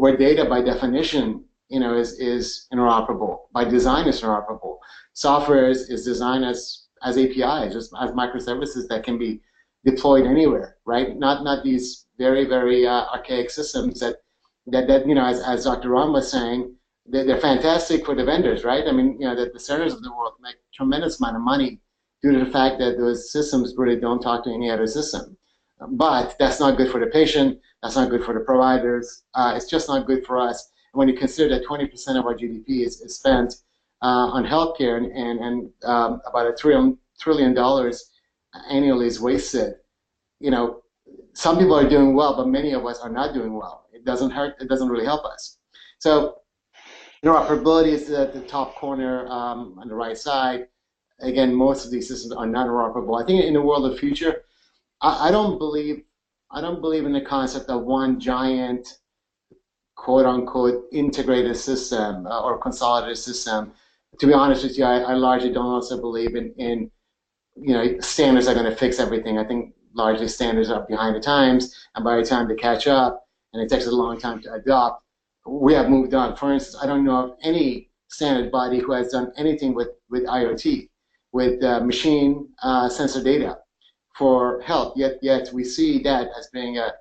where data by definition, is interoperable. By design, is interoperable. Software is designed as APIs, just as microservices that can be deployed anywhere, right? Not these very, very archaic systems that as Dr. Ron was saying, they're fantastic for the vendors, right? I mean, the Cernas of the world make tremendous amount of money due to the fact that those systems really don't talk to any other system. But that's not good for the patient. That's not good for the providers. It's just not good for us. When you consider that 20% of our GDP is spent on healthcare, and about $1 trillion annually is wasted, some people are doing well, but many of us are not doing well. It doesn't hurt. It doesn't really help us. So interoperability is at the top corner on the right side. Again, most of these systems are not interoperable. I think in the world of the future, I don't believe in the concept of one giant, quote unquote, integrated system or consolidated system. To be honest with you, I largely don't also believe in standards are going to fix everything. I think largely standards are behind the times, and by the time they catch up, and it takes a long time to adopt, we have moved on. For instance, I don't know of any standard body who has done anything with IoT, with machine sensor data for health. Yet we see that as being a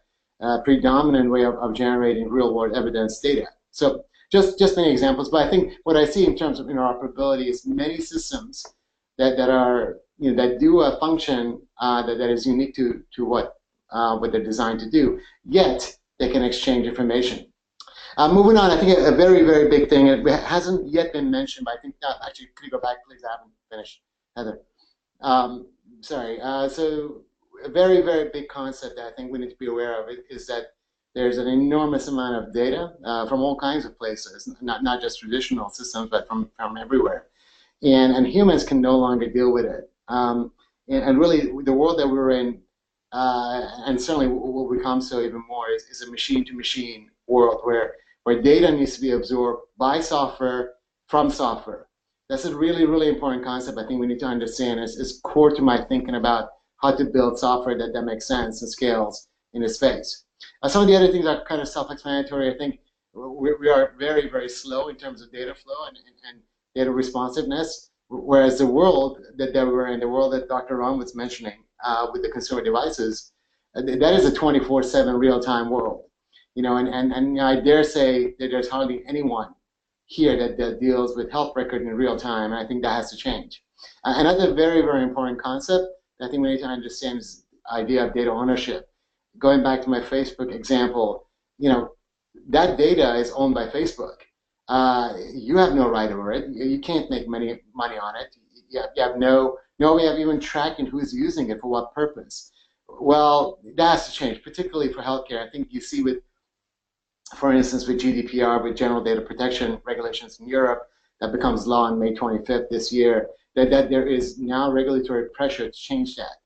predominant way of generating real-world evidence data. So just many examples. But I think what I see in terms of interoperability is many systems that are that do a function that is unique to what they're designed to do. Yet they can exchange information. Moving on, I think a very, very big thing, it hasn't yet been mentioned, but I think, actually, could you go back, please? I haven't finished, Heather. Sorry. So a very, very big concept that I think we need to be aware of is that there's an enormous amount of data from all kinds of places, not just traditional systems, but from everywhere. And humans can no longer deal with it. And really, the world that we're in, and certainly will become so even more, is a machine-to-machine world where data needs to be absorbed by software from software. That's a really, really important concept I think we need to understand. It's core to my thinking about how to build software that makes sense and scales in this space. Some of the other things are kind of self-explanatory. I think we are very, very slow in terms of data flow and data responsiveness, whereas the world that we're in, the world that Dr. Ron was mentioning with the consumer devices, that is a 24/7 real-time world. And I dare say that there's hardly anyone here that deals with health record in real time, and I think that has to change. Another very, very important concept that I think we need to understand is the idea of data ownership. Going back to my Facebook example, that data is owned by Facebook. You have no right over it. You can't make money on it. You have no way of even tracking who's using it for what purpose. Well, that has to change, particularly for healthcare. I think you see for instance, with GDPR, with General Data Protection Regulations in Europe, that becomes law on May 25th this year, that there is now regulatory pressure to change that.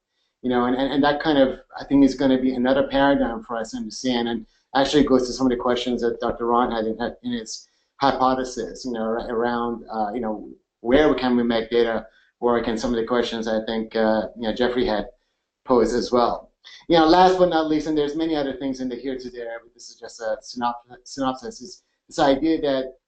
And that kind of, I think, is going to be another paradigm for us to understand, and actually goes to some of the questions that Dr. Ron had in his hypothesis, around, where can we make data work, and some of the questions I think, Geoffrey had posed as well. Last but not least, and there's many other things in the here to there, but this is just a synopsis, is this idea that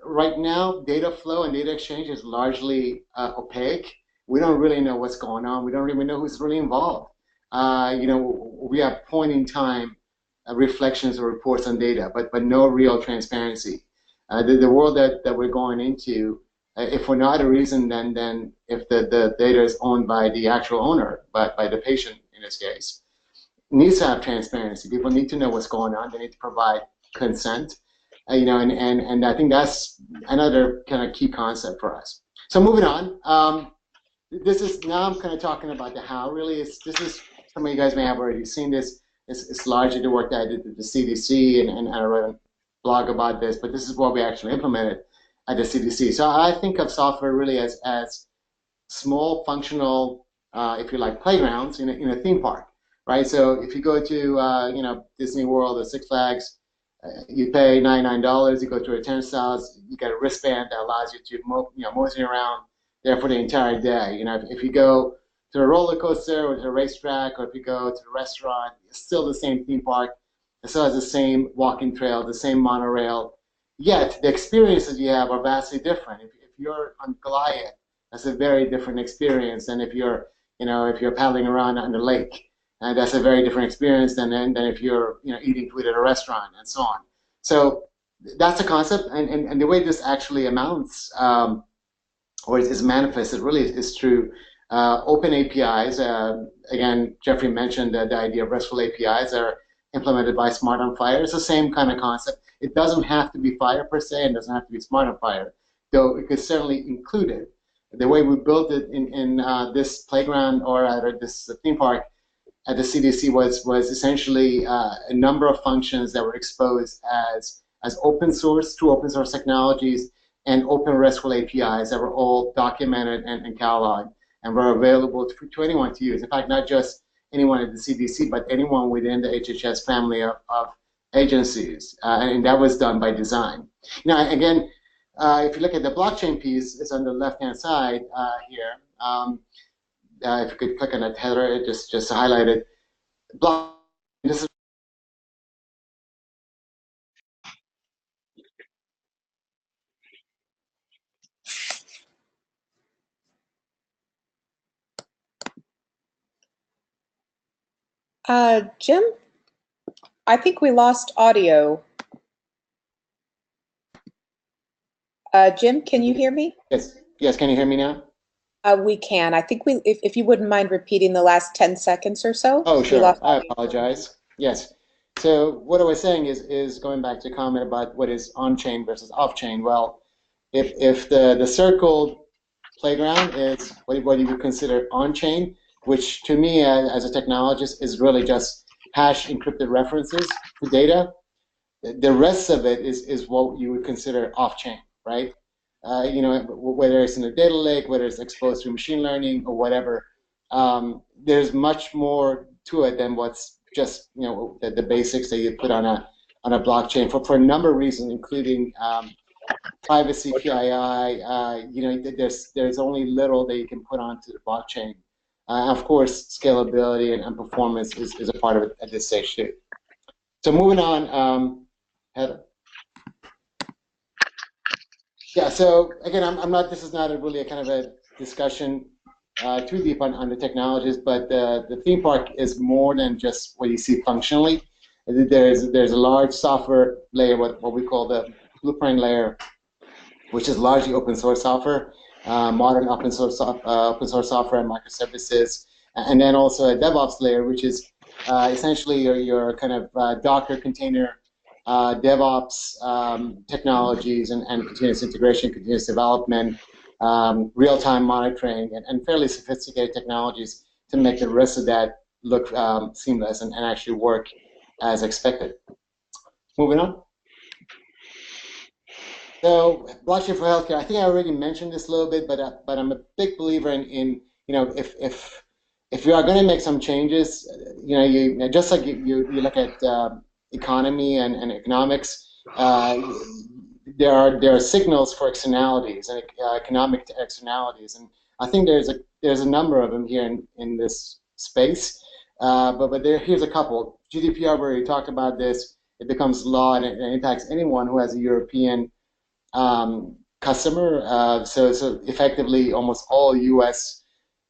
right now data flow and data exchange is largely opaque. We don't really know what's going on. We don't even know who's really involved. We have point in time reflections or reports on data, but no real transparency. The world that we're going into, if for no other reason than if the data is owned by the actual owner, by the patient in this case, needs to have transparency. People need to know what's going on. They need to provide consent. And I think that's another kind of key concept for us. So moving on, this is now I'm kind of talking about the how. Really, this is some of you guys may have already seen this. It's largely the work that I did at the CDC, and I wrote a blog about this. But this is what we actually implemented at the CDC. So I think of software really as small functional, if you like, playgrounds in a theme park, right? So if you go to Disney World or Six Flags, you pay $99. You go to a turnstiles. You get a wristband that allows you to mosey around there for the entire day. If you go to a roller coaster or to a racetrack, or if you go to the restaurant, it's still the same theme park. It still has the same walking trail, the same monorail. Yet the experiences you have are vastly different. If you're on Goliath, that's a very different experience than if you're paddling around on the lake. And that's a very different experience than if you're eating food at a restaurant and so on. So that's a concept, and the way this actually amounts or is manifested really is through open APIs. Again, Geoffrey mentioned the idea of RESTful APIs that are implemented by Smart on Fire. It's the same kind of concept. It doesn't have to be Fire per se, and doesn't have to be Smart on Fire, though it could certainly include it. The way we built it in this playground, or rather this theme park at the CDC, was essentially a number of functions that were exposed as open source through open source technologies and open RESTful APIs that were all documented and cataloged and were available to anyone to use. In fact, not just anyone at the CDC, but anyone within the HHS family of agencies, and that was done by design. Now, again, if you look at the blockchain piece, it's on the left-hand side here. If you could click on that header, just to highlight it. This is Jim, I think we lost audio. Jim, can you hear me? Yes, can you hear me now? We can. I think if you wouldn't mind repeating the last 10 seconds or so. Oh, sure. I apologize. Yes. So what I was saying is going back to comment about what is on-chain versus off-chain. Well, if the circled playground is what you would consider on-chain, which to me as a technologist is really just hash encrypted references to data, the rest of it is what you would consider off-chain, right? Whether it's in a data lake, whether it's exposed to machine learning or whatever, there's much more to it than what's just the basics that you put on a blockchain for a number of reasons, including privacy, PII. There's only little that you can put onto the blockchain. Of course, scalability and performance is a part of it at this stage too. So moving on, Heather. Yeah, so again, this is not really a kind of a discussion too deep on the technologies, but the theme park is more than just what you see functionally. There's a large software layer, what we call the blueprint layer, which is largely open source software, modern open source software and microservices, and then also a DevOps layer, which is essentially your kind of Docker container DevOps technologies and continuous integration, continuous development, real-time monitoring, and fairly sophisticated technologies to make the rest of that look seamless and actually work as expected. Moving on. So blockchain for healthcare. I think I already mentioned this a little bit, but I'm a big believer in if you are going to make some changes, just like you look at economy and economics, there are signals for externalities and economic externalities, and I think there's a number of them here in this space. But here's a couple. GDPR, where we talked about this, it becomes law and it impacts anyone who has a European customer. So effectively, almost all U.S.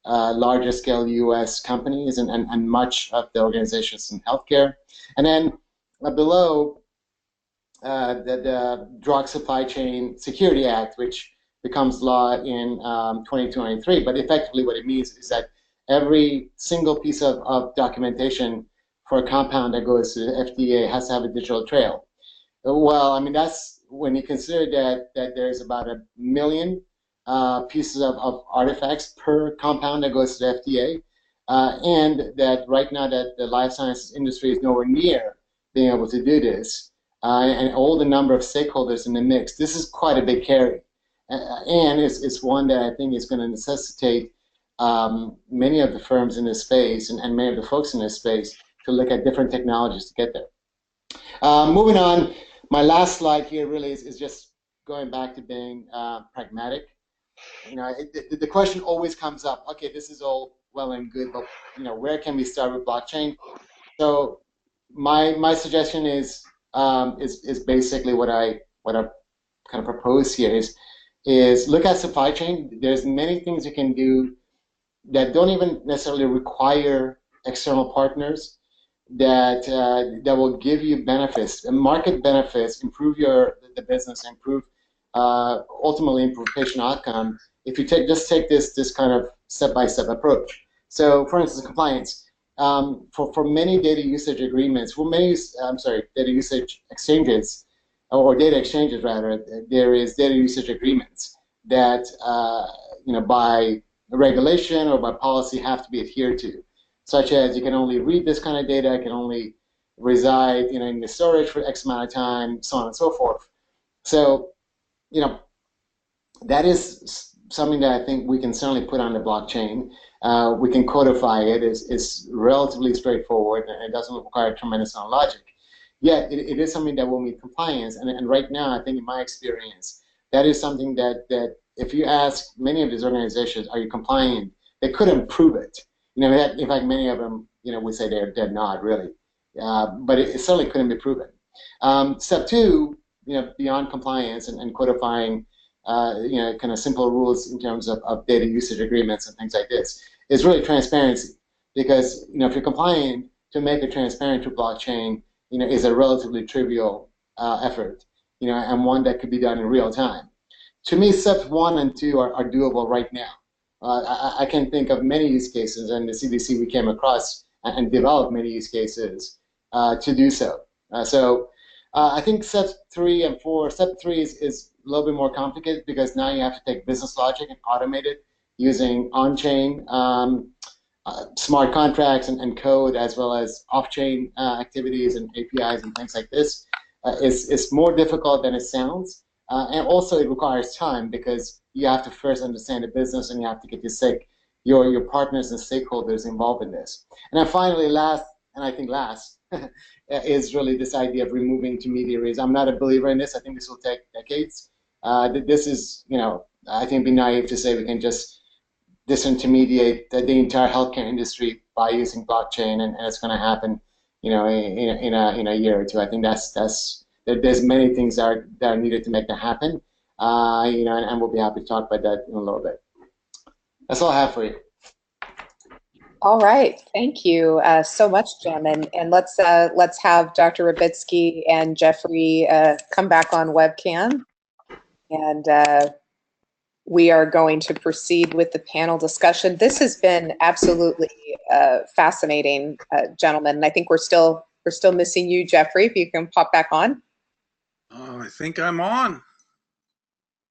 Larger scale U.S. companies and much of the organizations in healthcare, and then below the Drug Supply Chain Security Act, which becomes law in 2023. But effectively, what it means is that every single piece of documentation for a compound that goes to the FDA has to have a digital trail. Well, I mean, that's when you consider that there's about 1 million pieces of artifacts per compound that goes to the FDA, and that right now that the life sciences industry is nowhere near being able to do this, and all the number of stakeholders in the mix, this is quite a big carry. And it's one that I think is going to necessitate many of the firms in this space and many of the folks in this space to look at different technologies to get there. Moving on, my last slide here really is just going back to being pragmatic. You know, the question always comes up, okay, this is all well and good, but you know, where can we start with blockchain? So my suggestion is basically what I kind of propose here is look at supply chain. There's many things you can do that don't even necessarily require external partners that will give you benefits, market benefits, improve the business, improve ultimately improve patient outcome. If you just take this kind of step-by-step approach. So, for instance, compliance. For many data usage agreements, data usage exchanges, or data exchanges rather, there is data usage agreements that you know, by regulation or by policy have to be adhered to, such as you can only read this kind of data, it can only reside, you know, in the storage for X amount of time, so on and so forth. So, you know, that is something that I think we can certainly put on the blockchain. We can codify it. It's relatively straightforward and it doesn't require a tremendous amount of logic. Yet it is something that will meet compliance. And right now, I think in my experience, that is something that if you ask many of these organizations, are you compliant? They couldn't prove it. You know, in fact, many of them, you know, would say they're not really. But it certainly couldn't be proven. Step two, you know, beyond compliance and codifying, you know, kind of simple rules in terms of data usage agreements and things like this, is really transparency. Because, you know, if you're compliant, to make it transparent to blockchain, you know, is a relatively trivial effort, you know, and one that could be done in real time. To me, steps 1 and 2 are doable right now. I can think of many use cases, and the CDC we came across and developed many use cases to do so. I think steps 3 and 4, step 3 is a little bit more complicated because now you have to take business logic and automate it using on-chain smart contracts and code, as well as off-chain activities and APIs and things like this. It's more difficult than it sounds, and also it requires time because you have to first understand the business and you have to get your partners and stakeholders involved in this. And then finally, last, is really this idea of removing intermediaries. I'm not a believer in this. I think this will take decades. This is, you know, I think it'd be naive to say we can just disintermediate the entire healthcare industry by using blockchain, and it's going to happen, you know, in a year or two. I think there's many things that are needed to make that happen, you know, and we'll be happy to talk about that in a little bit. That's all I have for you. All right, thank you so much, Jim, and let's have Dr. Ribitzky and Geoffrey come back on webcam, and we are going to proceed with the panel discussion. This has been absolutely fascinating, gentlemen. And I think we're still missing you, Geoffrey. If you can pop back on. Oh, I think I'm on.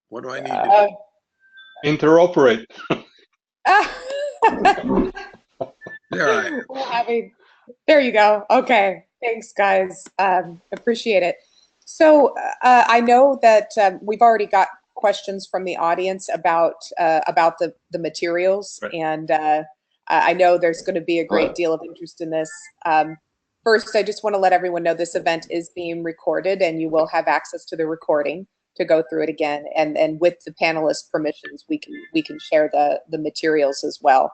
What do I need to do? Interoperate. There you go. Okay, thanks, guys. Appreciate it. So I know that we've already got questions from the audience about the materials, right. And I know there's going to be a great deal of interest in this. First, I just want to let everyone know this event is being recorded, and you will have access to the recording to go through it again. And with the panelists' permissions, we can share the materials as well.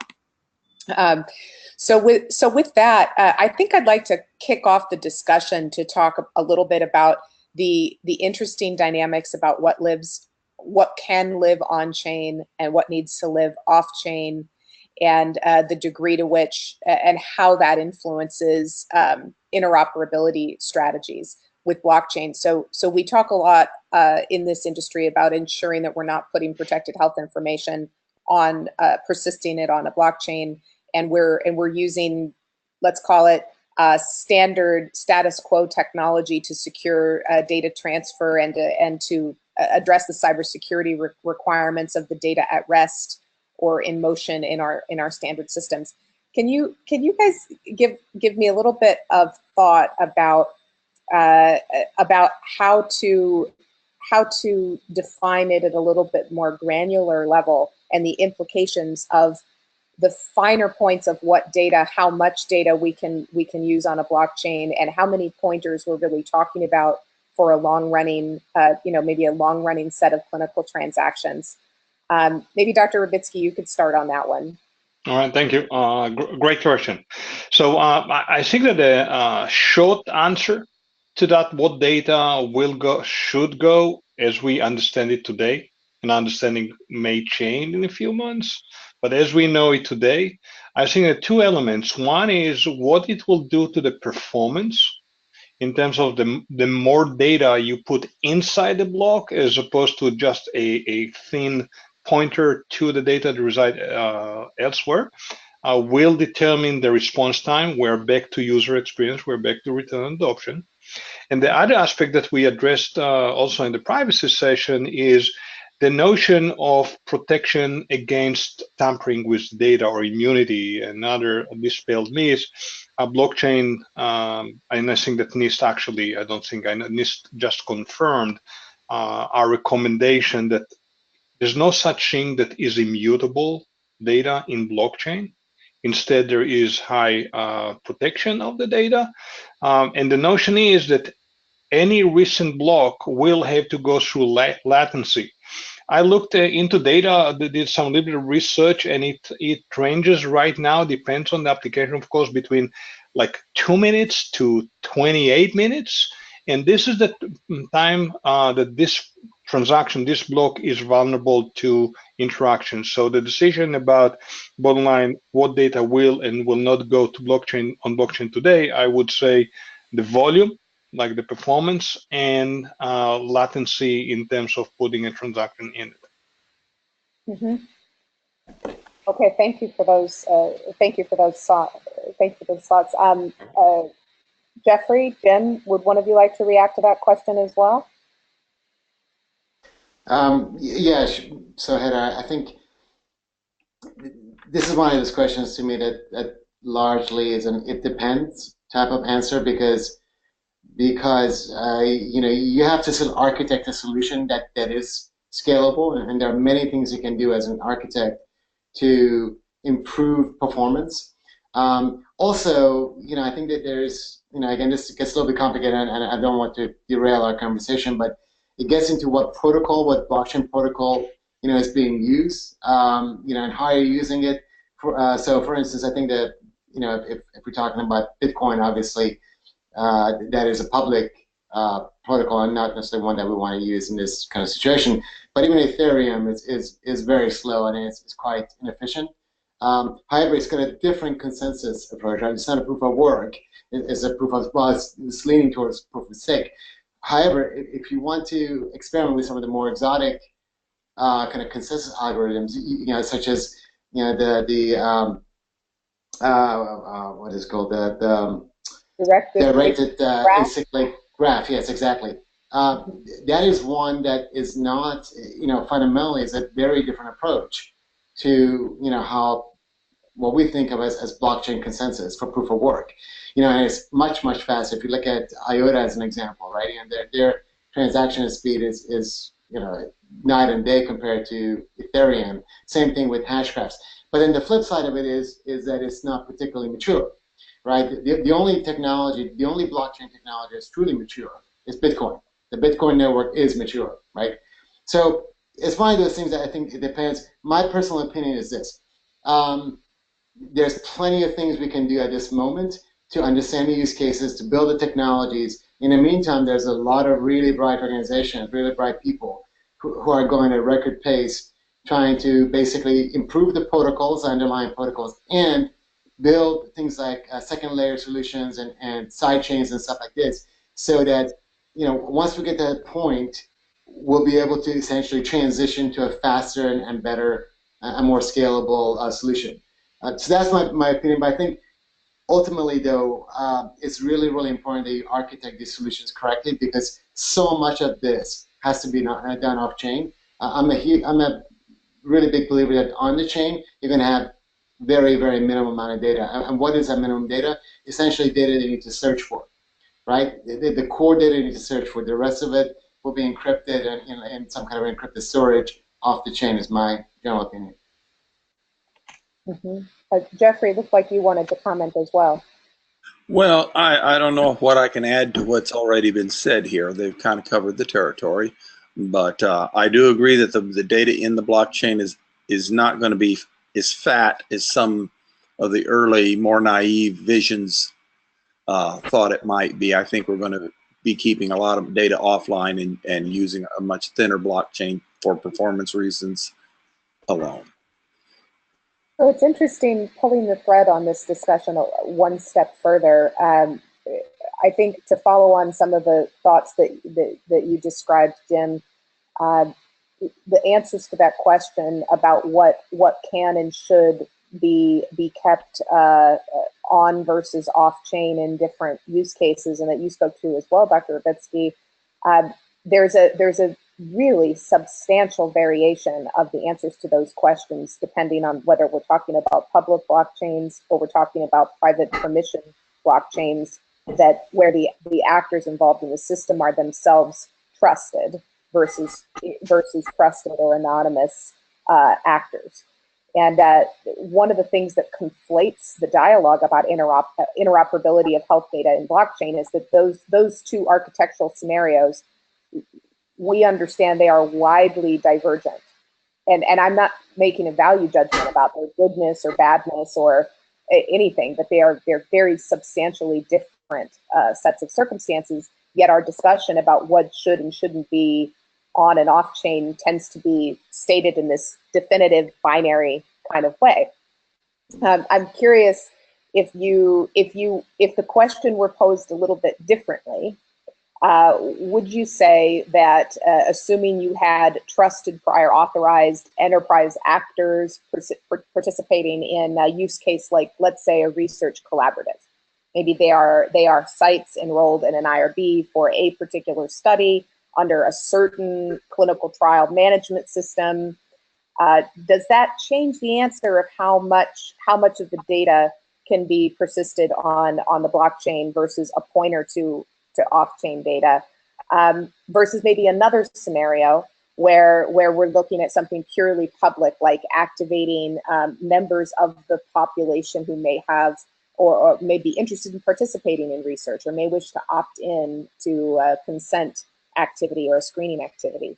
So with that, I think I'd like to kick off the discussion to talk a little bit about the interesting dynamics about what can live on chain and what needs to live off chain, and the degree to which and how that influences interoperability strategies with blockchain. So we talk a lot in this industry about ensuring that we're not putting protected health information on persisting it on a blockchain, and we're using, let's call it, standard status quo technology to secure data transfer and to address the cybersecurity requirements of the data at rest or in motion in our standard systems. Can you guys give me a little bit of thought about how to define it at a little bit more granular level and the implications of the finer points of what data, how much data we can use on a blockchain, and how many pointers we're really talking about for a long-running, maybe a long-running set of clinical transactions. Maybe Dr. Ribitzky, you could start on that one. All right, thank you. Great question. So I think that the short answer to that, what data should go as we understand it today, and understanding may change in a few months, but as we know it today, I think there are two elements. One is what it will do to the performance in terms of the more data you put inside the block as opposed to just a thin pointer to the data that reside elsewhere, will determine the response time. We're back to user experience. We're back to return adoption. And the other aspect that we addressed also in the privacy session is the notion of protection against tampering with data or immunity and other dispelled myths. A blockchain, and I think that NIST actually, I don't think NIST just confirmed our recommendation that there's no such thing that is immutable data in blockchain. Instead, there is high protection of the data. And the notion is that any recent block will have to go through latency. I looked into data, did some little bit of research, and it ranges right now, depends on the application, of course, between like 2 minutes to 28 minutes. And this is the time that this transaction, this block is vulnerable to interaction. So the decision about, bottom line, what data will and will not go to blockchain on blockchain today, I would say the volume, like the performance, and latency in terms of putting a transaction in it. Mm-hmm. Okay, thank you for those. Thank you for those thoughts. Geoffrey, Jim, would one of you like to react to that question as well? Yeah. So, Hedron, I think this is one of those questions to me that largely is an "it depends" type of answer because you have to sort of architect a solution that is scalable, and there are many things you can do as an architect to improve performance. Also, I think that there's, again, this gets a little bit complicated, and I don't want to derail our conversation, but it gets into what blockchain protocol, is being used, and how you're using it. So, for instance, I think that, if we're talking about Bitcoin, obviously, that is a public protocol and not necessarily one that we want to use in this kind of situation. But even Ethereum is very slow and it's quite inefficient. However, it's got a different consensus approach. Right? It's not a proof of work. It's a proof of, well, it's leaning towards proof of stake. However, if you want to experiment with some of the more exotic kind of consensus algorithms, such as what is called the directed acyclic graph. Yes, exactly. That is one that is not, fundamentally is a very different approach to, how what we think of as blockchain consensus for proof of work. And it's much, much faster. If you look at IOTA as an example, right? And their transaction speed is night and day compared to Ethereum. Same thing with hashgraphs. But then the flip side of it is that it's not particularly mature, right? The only technology, the only blockchain technology that's truly mature is Bitcoin. The Bitcoin network is mature, right? So it's one of those things that I think it depends. My personal opinion is this. There's plenty of things we can do at this moment to understand the use cases, to build the technologies. In the meantime, there's a lot of really bright organizations, really bright people who are going at a record pace, trying to basically improve the protocols, the underlying protocols, and build things like second layer solutions and side chains and stuff like this, so that once we get to that point, we'll be able to essentially transition to a faster and better, a more scalable solution. So that's my opinion. But I think ultimately, though, it's really, really important that you architect these solutions correctly, because so much of this has to be done off-chain. I'm a really big believer that on the chain, you're going to have very, very minimum amount of data. And what is that minimum data? Essentially, data that you need to search for, right? The core data you need to search for. The rest of it will be encrypted and in some kind of encrypted storage off the chain, is my general opinion. Geoffrey, it looked like you wanted to comment as well. Well, I don't know what I can add to what's already been said here. They've kind of covered the territory. But I do agree that the data in the blockchain is not going to be as fat as some of the early, more naive visions thought it might be. I think we're going to be keeping a lot of data offline and using a much thinner blockchain for performance reasons alone. So it's interesting pulling the thread on this discussion one step further. I think to follow on some of the thoughts that you described, Jim, the answers to that question about what can and should be kept on versus off chain in different use cases, and that you spoke to as well, Dr. Ribitzky. There's a really substantial variation of the answers to those questions, depending on whether we're talking about public blockchains or we're talking about private permission blockchains, that where the actors involved in the system are themselves trusted versus trusted or anonymous actors. And one of the things that conflates the dialogue about interoperability of health data in blockchain is that those two architectural scenarios, we understand they are widely divergent. And I'm not making a value judgment about their goodness or badness or anything, but they're very substantially different sets of circumstances, yet our discussion about what should and shouldn't be on and off chain tends to be stated in this definitive binary kind of way. I'm curious if the question were posed a little bit differently, would you say that assuming you had trusted prior authorized enterprise actors participating in a use case like, let's say, a research collaborative, maybe they are sites enrolled in an IRB for a particular study under a certain clinical trial management system, does that change the answer of how much of the data can be persisted on the blockchain versus a pointer to off-chain data, versus maybe another scenario where we're looking at something purely public, like activating members of the population who may have or may be interested in participating in research or may wish to opt in to consent activity or a screening activity.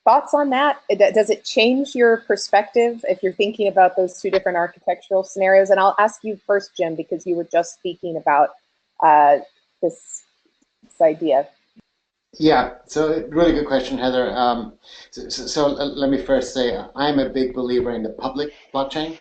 Thoughts on that? Does it change your perspective if you're thinking about those two different architectural scenarios? And I'll ask you first, Jim, because you were just speaking about this idea. Yeah, so really good question, Heather. So let me first say I'm a big believer in the public blockchain.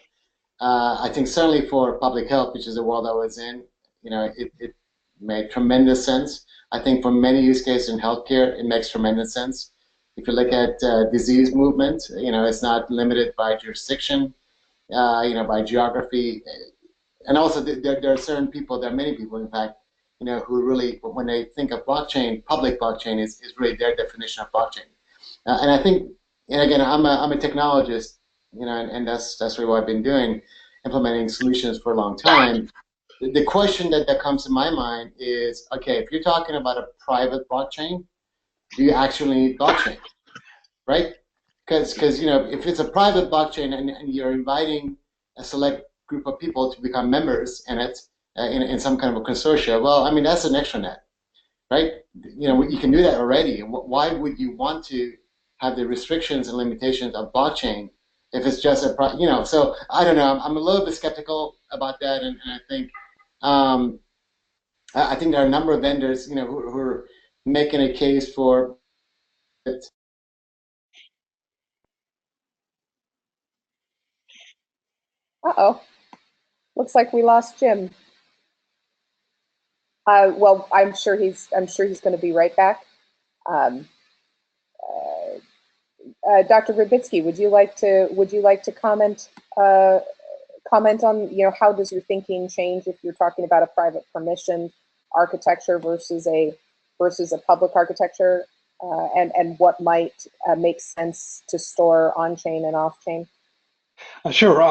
I think certainly for public health, which is the world I was in, it made tremendous sense. I think for many use cases in healthcare, it makes tremendous sense. If you look at disease movement, it's not limited by jurisdiction, by geography, and also there are certain people, there are many people, in fact, who really, when they think of blockchain, public blockchain is really their definition of blockchain. And I think, and again, I'm a technologist, and that's really what I've been doing, implementing solutions for a long time. The question that comes to my mind is, okay, if you're talking about a private blockchain, do you actually need blockchain, right? Because if it's a private blockchain and you're inviting a select group of people to become members in it, in some kind of a consortia, well, I mean, that's an extranet, right? You can do that already. Why would you want to have the restrictions and limitations of blockchain if it's just a, so I don't know. I'm a little bit skeptical about that, and I think there are a number of vendors, who are making a case for it. Uh-oh, looks like we lost Jim. Well, I'm sure he's going to be right back. Dr. Ribitzky, would you like to comment comment on, how does your thinking change if you're talking about a private permission architecture versus a public architecture, and what might make sense to store on-chain and off-chain? Sure.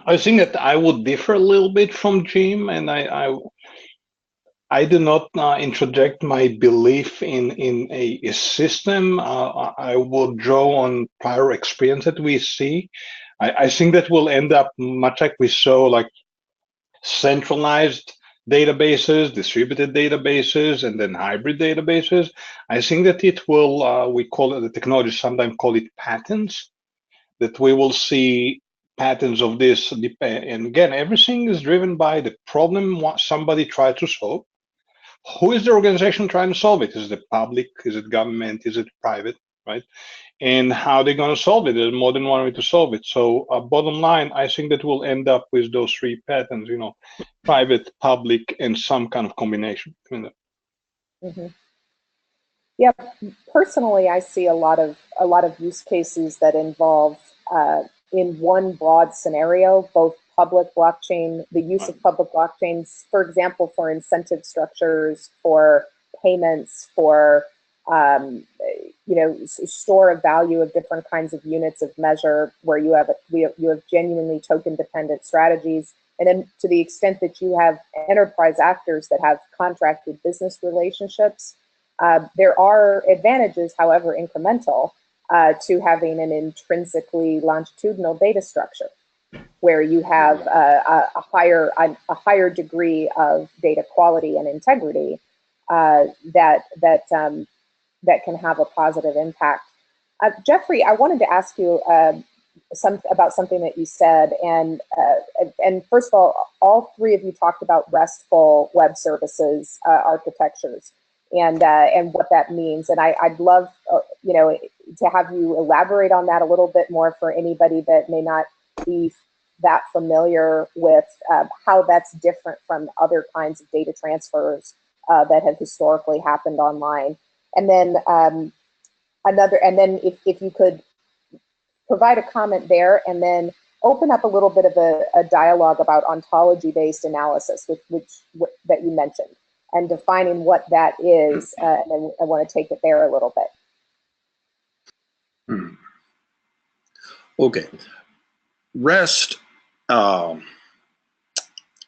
I think that I would differ a little bit from Jim, and I do not interject my belief in a system. I will draw on prior experience that we see. I think that will end up much like we saw, like centralized databases, distributed databases, and then hybrid databases. I think that it will, we call it, the technology sometimes call it patterns, that we will see patterns of this. And again, everything is driven by the problem somebody tried to solve. Who is the organization trying to solve it? Is it public? Is it government? Is it private? Right? And how they're going to solve it? There's more than one way to solve it. So bottom line, I think that we'll end up with those three patterns, private, public, and some kind of combination between them. Mm-hmm. Yeah, personally, I see a lot of use cases that involve, in one broad scenario, both public blockchain, the use of public blockchains, for example, for incentive structures, for payments, for store of value of different kinds of units of measure, where you have genuinely token dependent strategies. And then to the extent that you have enterprise actors that have contracted business relationships, there are advantages, however incremental, to having an intrinsically longitudinal data structure, where you have a higher degree of data quality and integrity that can have a positive impact. Geoffrey, I wanted to ask you about something that you said, and first of all three of you talked about RESTful web services architectures and what that means, and I'd love to have you elaborate on that a little bit more for anybody that may not be that familiar with how that's different from other kinds of data transfers that have historically happened online. And then if you could provide a comment there, and then open up a little bit of a dialogue about ontology-based analysis, that you mentioned, and defining what that is, and then I want to take it there a little bit. Okay. REST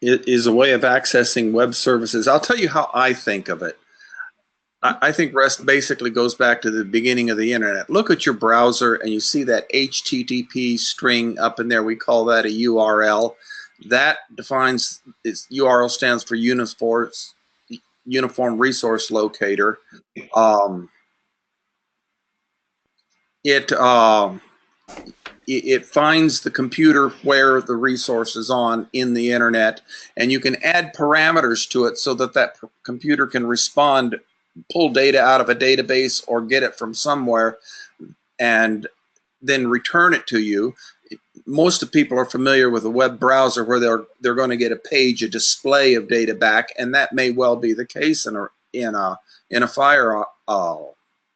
it is a way of accessing web services. I'll tell you how I think of it. I think REST basically goes back to the beginning of the internet. Look at your browser and you see that HTTP string up in there. We call that a URL. That defines, its URL stands for Uniform Resource Locator. It finds the computer where the resource is on in the internet, and you can add parameters to it so that that computer can respond, pull data out of a database or get it from somewhere, and then return it to you. Most of people are familiar with a web browser where they're going to get a page, a display of data back, and that may well be the case in a Fire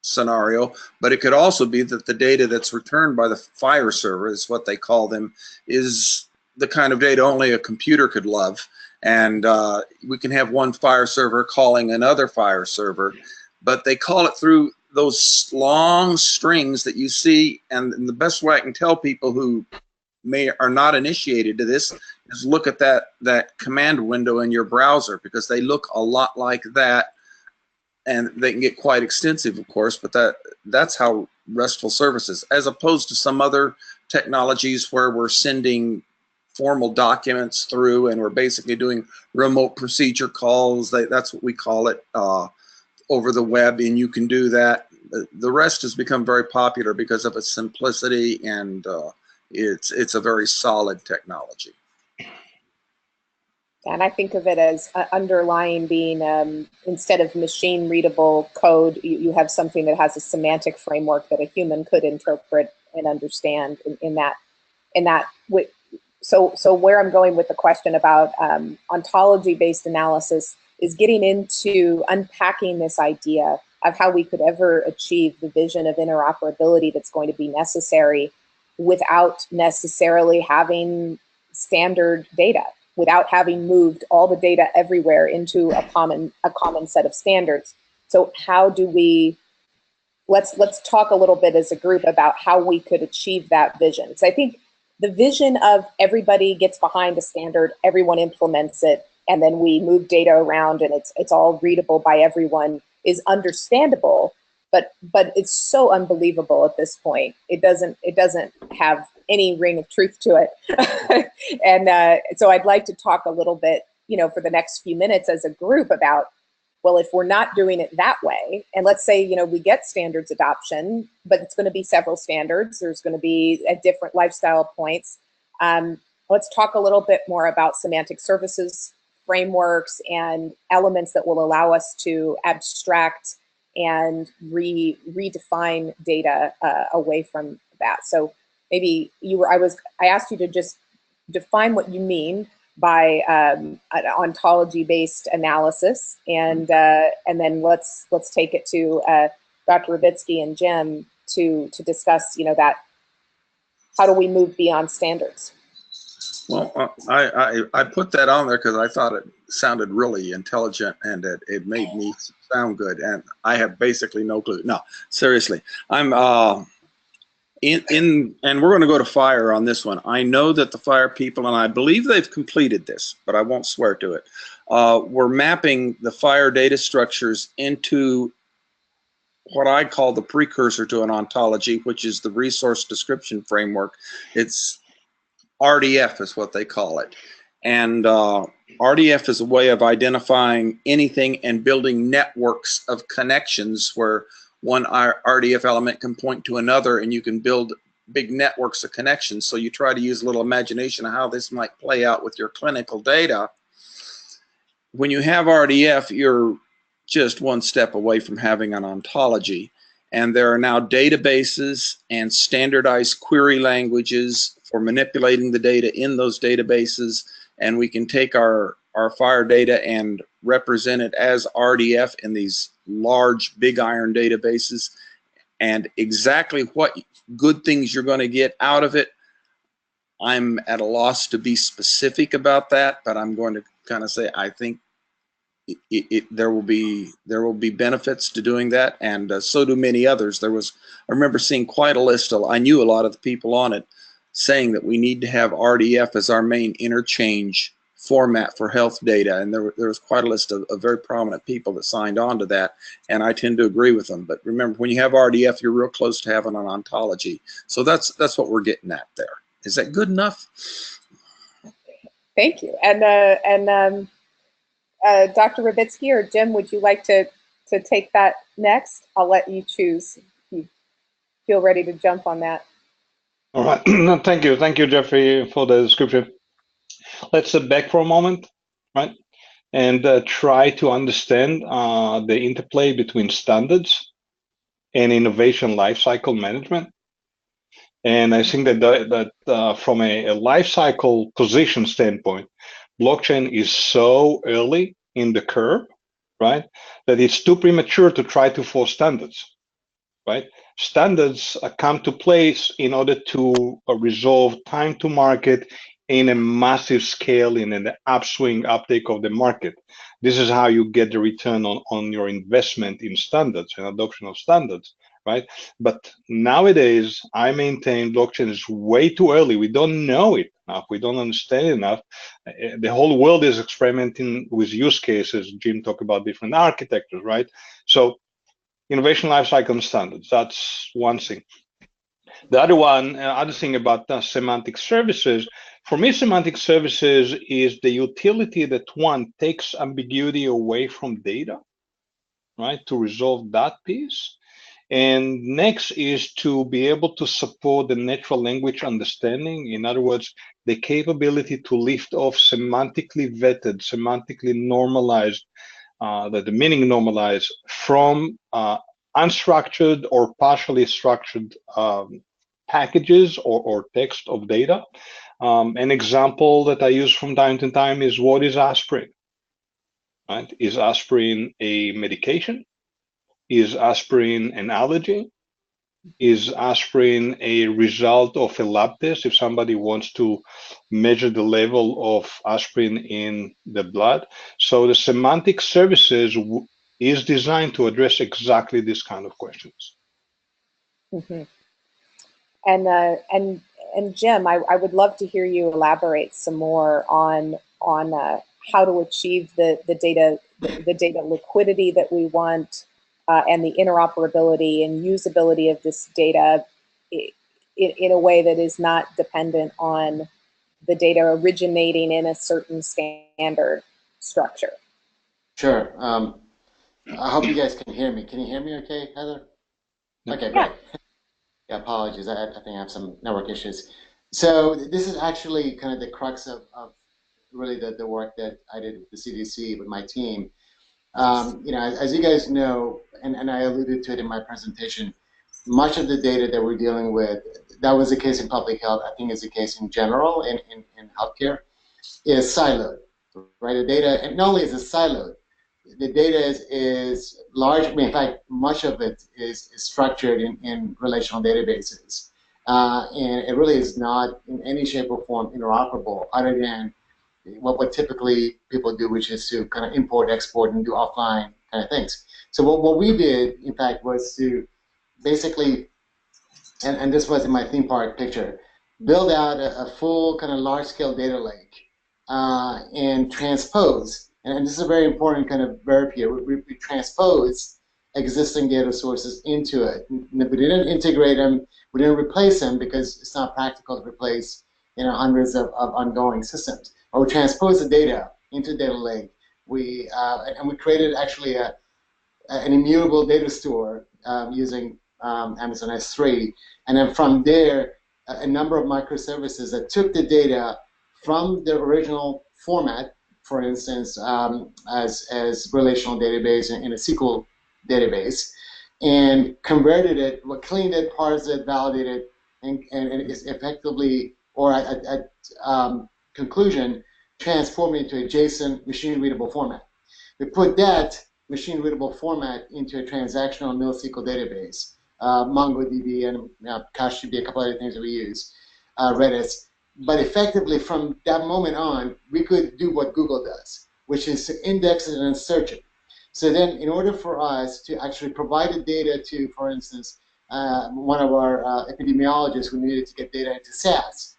scenario, but it could also be that the data that's returned by the Fire server, is what they call them, is the kind of data only a computer could love. And we can have one Fire server calling another Fire server, but they call it through those long strings that you see. And the best way I can tell people who are not initiated to this is look at that command window in your browser, because they look a lot like that. And they can get quite extensive, of course, but that's how RESTful services, as opposed to some other technologies where we're sending formal documents through and we're basically doing remote procedure calls. That's what we call it over the web, and you can do that. The REST has become very popular because of its simplicity, and it's a very solid technology. And I think of it as underlying being, instead of machine readable code, you have something that has a semantic framework that a human could interpret and understand in that. So where I'm going with the question about ontology-based analysis is getting into unpacking this idea of how we could ever achieve the vision of interoperability that's going to be necessary without necessarily having standard data without having moved all the data everywhere into a common set of standards. So how do we, let's talk a little bit as a group about how we could achieve that vision. So I think the vision of everybody gets behind a standard, everyone implements it, and then we move data around and it's all readable by everyone is understandable, but it's so unbelievable at this point. It doesn't have any ring of truth to it. And so I'd like to talk a little bit, for the next few minutes as a group about, well, if we're not doing it that way, and let's say, we get standards adoption, but it's going to be several standards. There's going to be at different lifestyle points. Let's talk a little bit more about semantic services, frameworks, and elements that will allow us to abstract and redefine data away from that. So maybe I asked you to just define what you mean by an ontology-based analysis, and then let's take it to Dr. Ribitzky and Jim to discuss, that how do we move beyond standards? Well, I put that on there because I thought it sounded really intelligent and it made me sound good, and I have basically no clue. No, seriously, I'm and we're going to go to FIRE on this one. I know that the FIRE people, and I believe they've completed this, but I won't swear to it. We're mapping the FIRE data structures into what I call the precursor to an ontology, which is the resource description framework. It's RDF is what they call it. And RDF is a way of identifying anything and building networks of connections where one RDF element can point to another, and you can build big networks of connections. So you try to use a little imagination of how this might play out with your clinical data. When you have RDF, you're just one step away from having an ontology. And there are now databases and standardized query languages for manipulating the data in those databases. And we can take our FIRE data and represent it as RDF in these large big iron databases, and exactly what good things you're going to get out of it, I'm at a loss to be specific about that, but I'm going to kind of say I think there will be benefits to doing that, and so do many others. I remember seeing quite a list I knew a lot of the people on it saying that we need to have RDF as our main interchange format for health data, and there was quite a list of very prominent people that signed on to that, and I tend to agree with them. But remember, when you have RDF, you're real close to having an ontology. So that's what we're getting at there. Is that good enough? Thank you. And Dr. Ribitzky or Jim, would you like to take that next? I'll let you choose. You feel ready to jump on that. All right. Thank you, Geoffrey, for the description. Let's step back for a moment, right, and try to understand the interplay between standards and innovation lifecycle management. And I think that from a lifecycle position standpoint, blockchain is so early in the curve, right, that it's too premature to try to force standards, right? Standards come to place in order to resolve time to market in a massive scale in an upswing uptake of the market. This is how you get the return on your investment in standards and adoption of standards, right? But nowadays, I maintain blockchain is way too early. We don't know it enough. We don't understand it enough. The whole world is experimenting with use cases. Jim talked about different architectures, right? So innovation lifecycle standards, that's one thing. The other thing about semantic services, for me, semantic services is the utility that one takes ambiguity away from data, right, to resolve that piece. And next is to be able to support the natural language understanding. In other words, the capability to lift off semantically vetted, semantically normalized, the meaning normalized from unstructured or partially structured packages or text of data. An example that I use from time to time is, what is aspirin? Right? Is aspirin a medication? Is aspirin an allergy? is aspirin a result of a lab test if somebody wants to measure the level of aspirin in the blood? So the semantic services is designed to address exactly this kind of questions. Mm-hmm. And Jim, I would love to hear you elaborate some more on how to achieve the data liquidity that we want, and the interoperability and usability of this data in a way that is not dependent on the data originating in a certain standard structure. Sure. I hope you guys can hear me. Can you hear me okay, Heather? Okay, great. Yeah, apologies. I think I have some network issues. So this is actually kind of the crux of really the work that I did with the CDC with my team. You know, as you guys know, and I alluded to it in my presentation, much of the data that we're dealing with, that was the case in public health, I think is the case in general in healthcare, is siloed, right? The data, and not only is it siloed, the data is large. I mean, in fact, much of it is structured in relational databases. And it really is not in any shape or form interoperable other than what typically people do, which is to kind of import, export, and do offline kind of things. So what we did, in fact, was to basically, and this was in my theme park picture, build out a full kind of large-scale data lake and transpose. And this is a very important kind of verb here. We transpose existing data sources into it. We didn't integrate them. We didn't replace them because it's not practical to replace, you know, hundreds of ongoing systems. But we transposed the data into data lake. And we created actually an immutable data store using Amazon S3. And then from there, a number of microservices that took the data from the original format, for instance, as relational database in a SQL database, and converted it, cleaned it, parsed it, validated it, and is effectively, or at conclusion, transformed it into a JSON machine-readable format. We put that machine-readable format into a transactional NoSQL database, MongoDB, and CacheDB, a couple other things that we use, Redis. But effectively, from that moment on, we could do what Google does, which is to index it and search it. So then, in order for us to actually provide the data to, for instance, one of our epidemiologists who needed to get data into SAS,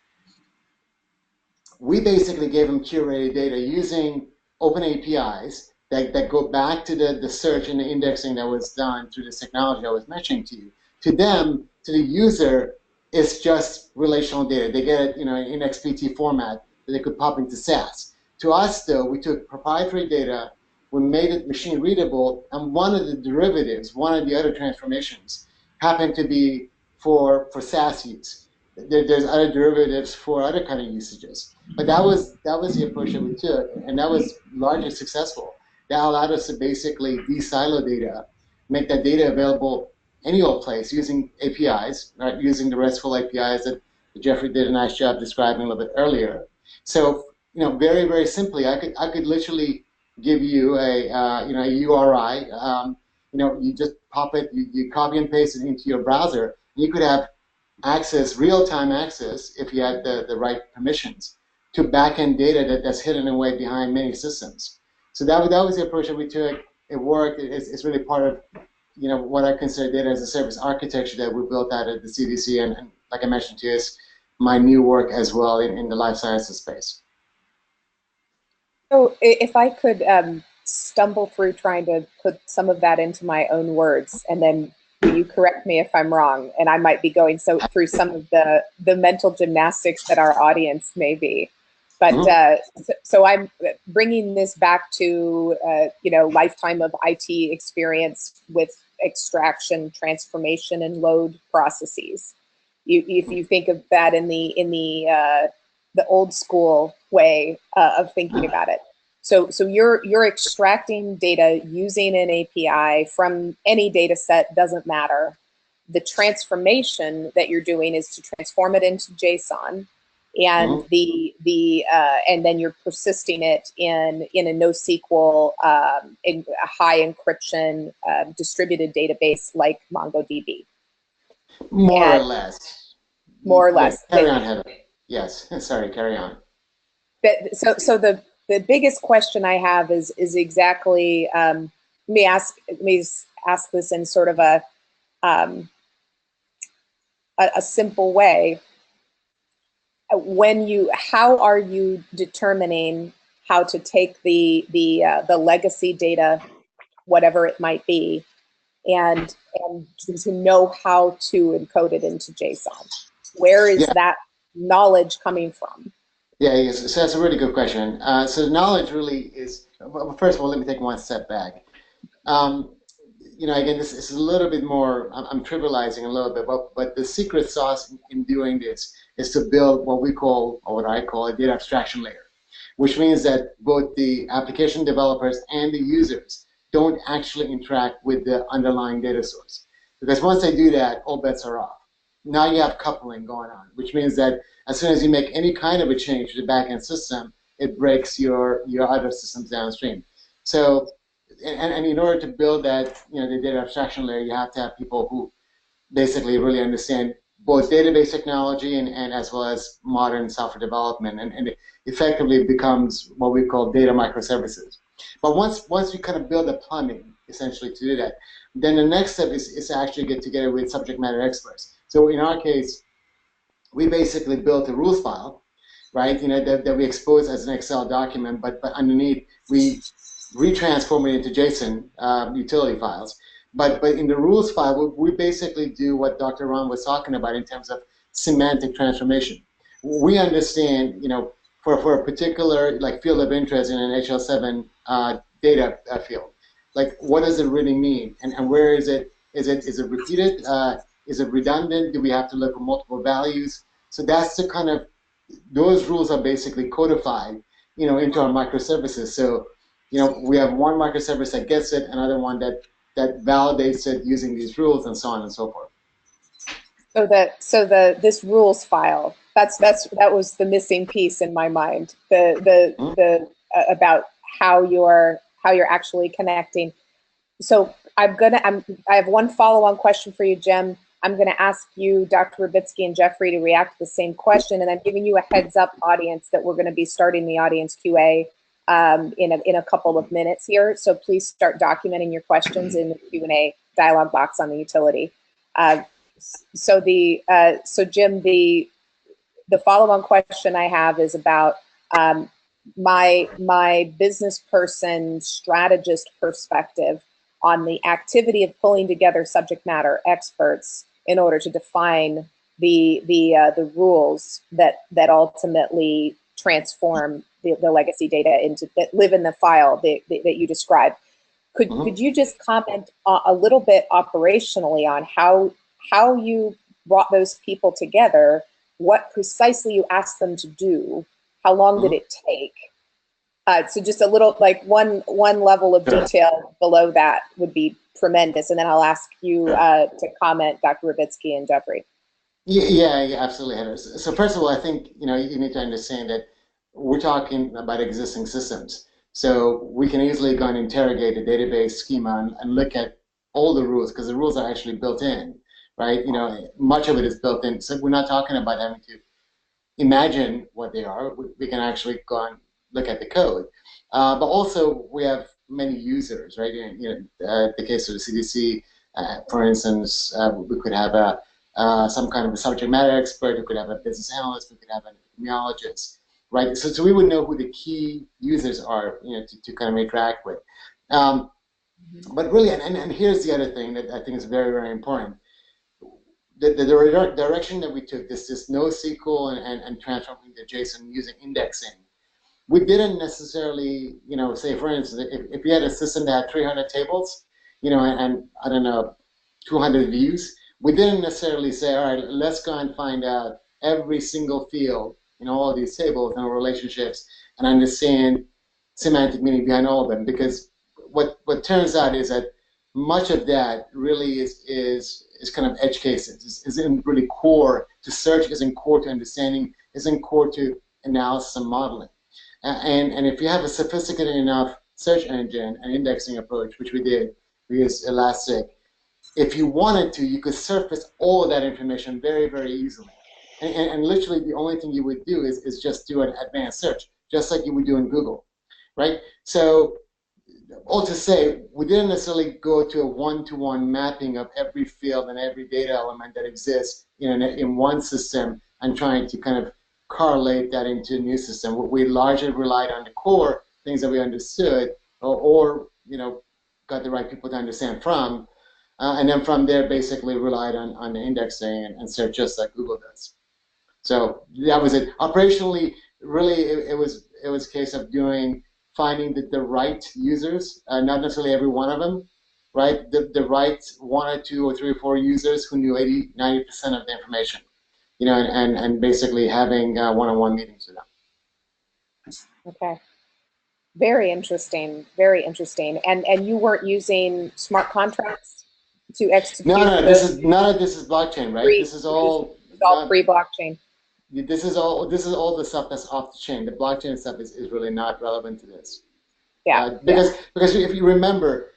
we basically gave them curated data using open APIs that go back to the search and the indexing that was done through this technology I was mentioning to you. To them, to the user, it's just relational data. They get it, you know, in XPT format that they could pop into SAS. To us, though, we took proprietary data, we made it machine readable, and one of the derivatives, one of the other transformations, happened to be for SAS use. There's other derivatives for other kind of usages. But that was the approach that we took, and that was largely successful. That allowed us to basically de-silo data, make that data available any old place using APIs, right? Using the RESTful APIs that Geoffrey did a nice job describing a little bit earlier. So, you know, very, very simply, I could literally give you a URI. You know, you just pop it, you copy and paste it into your browser. You could have access, real-time access, if you had the right permissions, to back-end data that's hidden away behind many systems. So that was the approach that we took. It worked. It's really part of, you know, what I consider data as a service architecture that we built out at the CDC, and like I mentioned to you, is my new work as well in the life sciences space. So if I could stumble through trying to put some of that into my own words, and then you correct me if I'm wrong, and I might be going through some of the mental gymnastics that our audience may be. But so I'm bringing this back to, you know, lifetime of IT experience with extraction, transformation, and load processes. If you think of that in the old school way of thinking about it. So you're extracting data using an API from any data set, doesn't matter. The transformation that you're doing is to transform it into JSON, and and then you're persisting it in a NoSQL, in a high encryption distributed database like MongoDB. More or less. More or less. Yeah, carry on, Heather. Yes, sorry, carry on. So the biggest question I have is exactly, let me ask this in sort of a simple way. How are you determining how to take the legacy data, whatever it might be, and to know how to encode it into JSON? Where is that knowledge coming from? Yeah, yes. So that's a really good question. So the knowledge really is, well, first of all, let me take one step back. Again, this is a little bit more, I'm trivializing a little bit, but the secret sauce in doing this is to build what we call, or what I call, a data abstraction layer, which means that both the application developers and the users don't actually interact with the underlying data source. Because once they do that, all bets are off. Now you have coupling going on, which means that as soon as you make any kind of a change to the backend system, it breaks your other systems downstream. So, and in order to build that, the data abstraction layer, you have to have people who basically really understand both database technology and as well as modern software development, and it effectively becomes what we call data microservices. But once you kind of build the plumbing, essentially, to do that, then the next step is to actually get together with subject matter experts. So in our case, we basically built a rules file, right? That we expose as an Excel document, but underneath we retransform it into JSON utility files. But in the rules file, we basically do what Dr. Ron was talking about in terms of semantic transformation. We understand, for a particular field of interest in an Hl7 data field, what does it really mean, and where is it? Is it repeated? Is it redundant? Do we have to look for multiple values? So that's the kind of, those rules are basically codified, into our microservices. So, we have one microservice that gets it, another one that validates it using these rules, and so on and so forth. So this rules file, that was the missing piece in my mind. About how you're actually connecting. So I have one follow-on question for you, Jim. I'm going to ask you, Dr. Ribitzky and Geoffrey, to react to the same question, and I'm giving you a heads up, audience, that we're going to be starting the audience QA in a couple of minutes here. So please start documenting your questions in the Q&A dialog box on the utility. So Jim, the follow-on question I have is about my business person strategist perspective on the activity of pulling together subject matter experts in order to define the rules that ultimately transform the legacy data that live in the file that you described. Could you just comment a little bit operationally on how you brought those people together, what precisely you asked them to do, how long did it take? So just a little, one level of detail below that would be tremendous, and then I'll ask you to comment, Dr. Ribitzky and Geoffrey. Yeah, absolutely, Heather. So first of all, I think you need to understand that we're talking about existing systems. So we can easily go and interrogate the database schema and look at all the rules, because the rules are actually built in, right? Much of it is built in. So we're not talking about having to imagine what they are. We can actually go and look at the code. But also we have many users, right? The case of the CDC, for instance, we could have some kind of a subject matter expert, we could have a business analyst, we could have an epidemiologist, right? So we would know who the key users are, to kind of interact with. But really, and here's the other thing that I think is very, very important. The direction that we took, this NoSQL and transforming the JSON using indexing, we didn't necessarily, say, for instance, if we had a system that had 300 tables, and I don't know, 200 views, we didn't necessarily say, all right, let's go and find out every single field in all of these tables and relationships and understand semantic meaning behind all of them. Because what turns out is that much of that really is kind of edge cases, isn't really core to search, isn't core to understanding, isn't core to analysis and modeling. And if you have a sophisticated enough search engine and indexing approach, which we did, we used Elastic, if you wanted to, you could surface all of that information very, very easily. And literally the only thing you would do is just do an advanced search, just like you would do in Google, right? So all to say, we didn't necessarily go to a one-to-one mapping of every field and every data element that exists in one system and trying to kind of correlate that into a new system. We largely relied on the core things that we understood or got the right people to understand from, and then from there basically relied on the indexing and search just like Google does. So that was it. Operationally, really, it was a case of finding the right users, not necessarily every one of them, right? The right 1 or 2 or 3 or 4 users who knew 80–90% of the information, and basically having one-on-one meetings with them. Okay. Very interesting. Very interesting. And you weren't using smart contracts to execute? No. None of this is blockchain, right? This is all pre-blockchain. This is all the stuff that's off the chain. The blockchain stuff is really not relevant to this. Yeah. Because if you remember,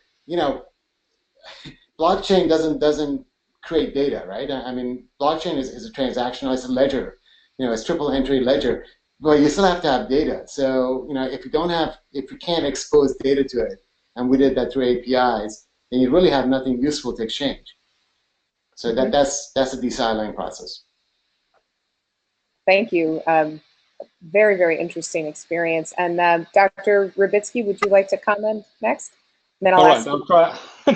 blockchain doesn't create data, right? I mean, blockchain is a transactional, it's a ledger, it's triple entry ledger, but you still have to have data. So, if you can't expose data to it, and we did that through APIs, then you really have nothing useful to exchange. So that's a desiloing process. Thank you. Very, very interesting experience. And Dr. Ribitzky, would you like to comment next? And then I'll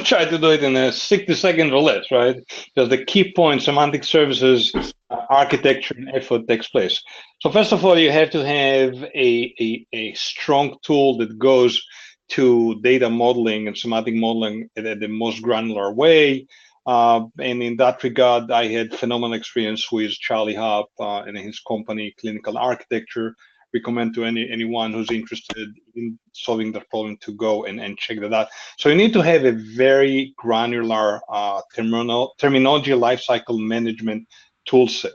try to do it in a 60-second or less, right? Because the key point, semantic services, architecture, and effort takes place. So first of all, you have to have a strong tool that goes to data modeling and semantic modeling in the most granular way. And in that regard, I had phenomenal experience with Charlie Hopp and his company, Clinical Architecture. Recommend to anyone who's interested in solving the problem to go and check that out. So you need to have a very granular terminology lifecycle management tool set.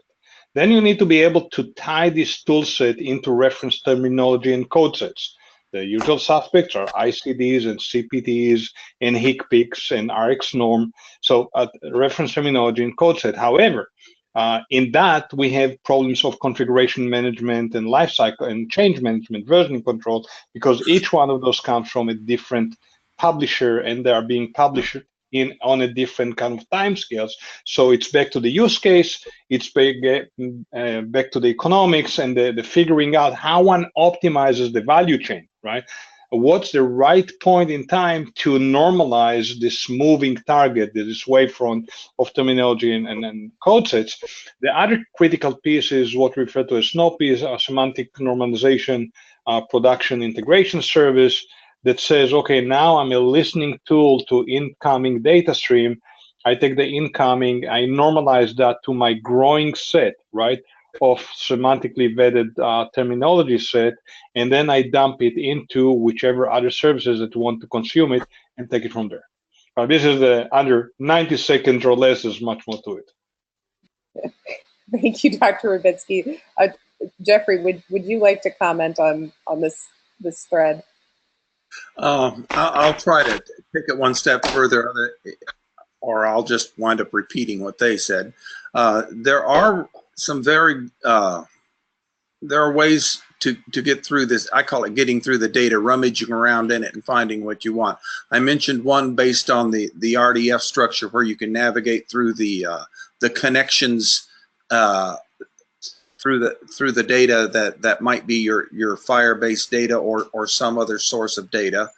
Then you need to be able to tie this tool set into reference terminology and code sets. The usual suspects are ICDs and CPTs and HICPICs and RX norm. So reference terminology and code set. However, in that, we have problems of configuration management and lifecycle and change management, version control, because each one of those comes from a different publisher and they are being published on a different kind of time scales. So it's back to the use case, it's back to the economics and the figuring out how one optimizes the value chain, right? What's the right point in time to normalize this moving target, this wavefront of terminology and code sets? The other critical piece is what we refer to as SNOP, is a semantic normalization production integration service that says, okay, now I'm a listening tool to incoming data stream. I take the incoming, I normalize that to my growing set, right, of semantically vetted terminology set, and then I dump it into whichever other services that want to consume it and take it from there. This is under 90 seconds or less, is much more to it. Thank you, Dr. Ribitzky. Geoffrey, would you like to comment on this thread? I'll try to take it one step further, or I'll just wind up repeating what they said. There are some there are ways to get through this. I call it getting through the data, rummaging around in it and finding what you want. I mentioned one based on the RDF structure where you can navigate through the connections through the data that might be your Firebase data or some other source of data.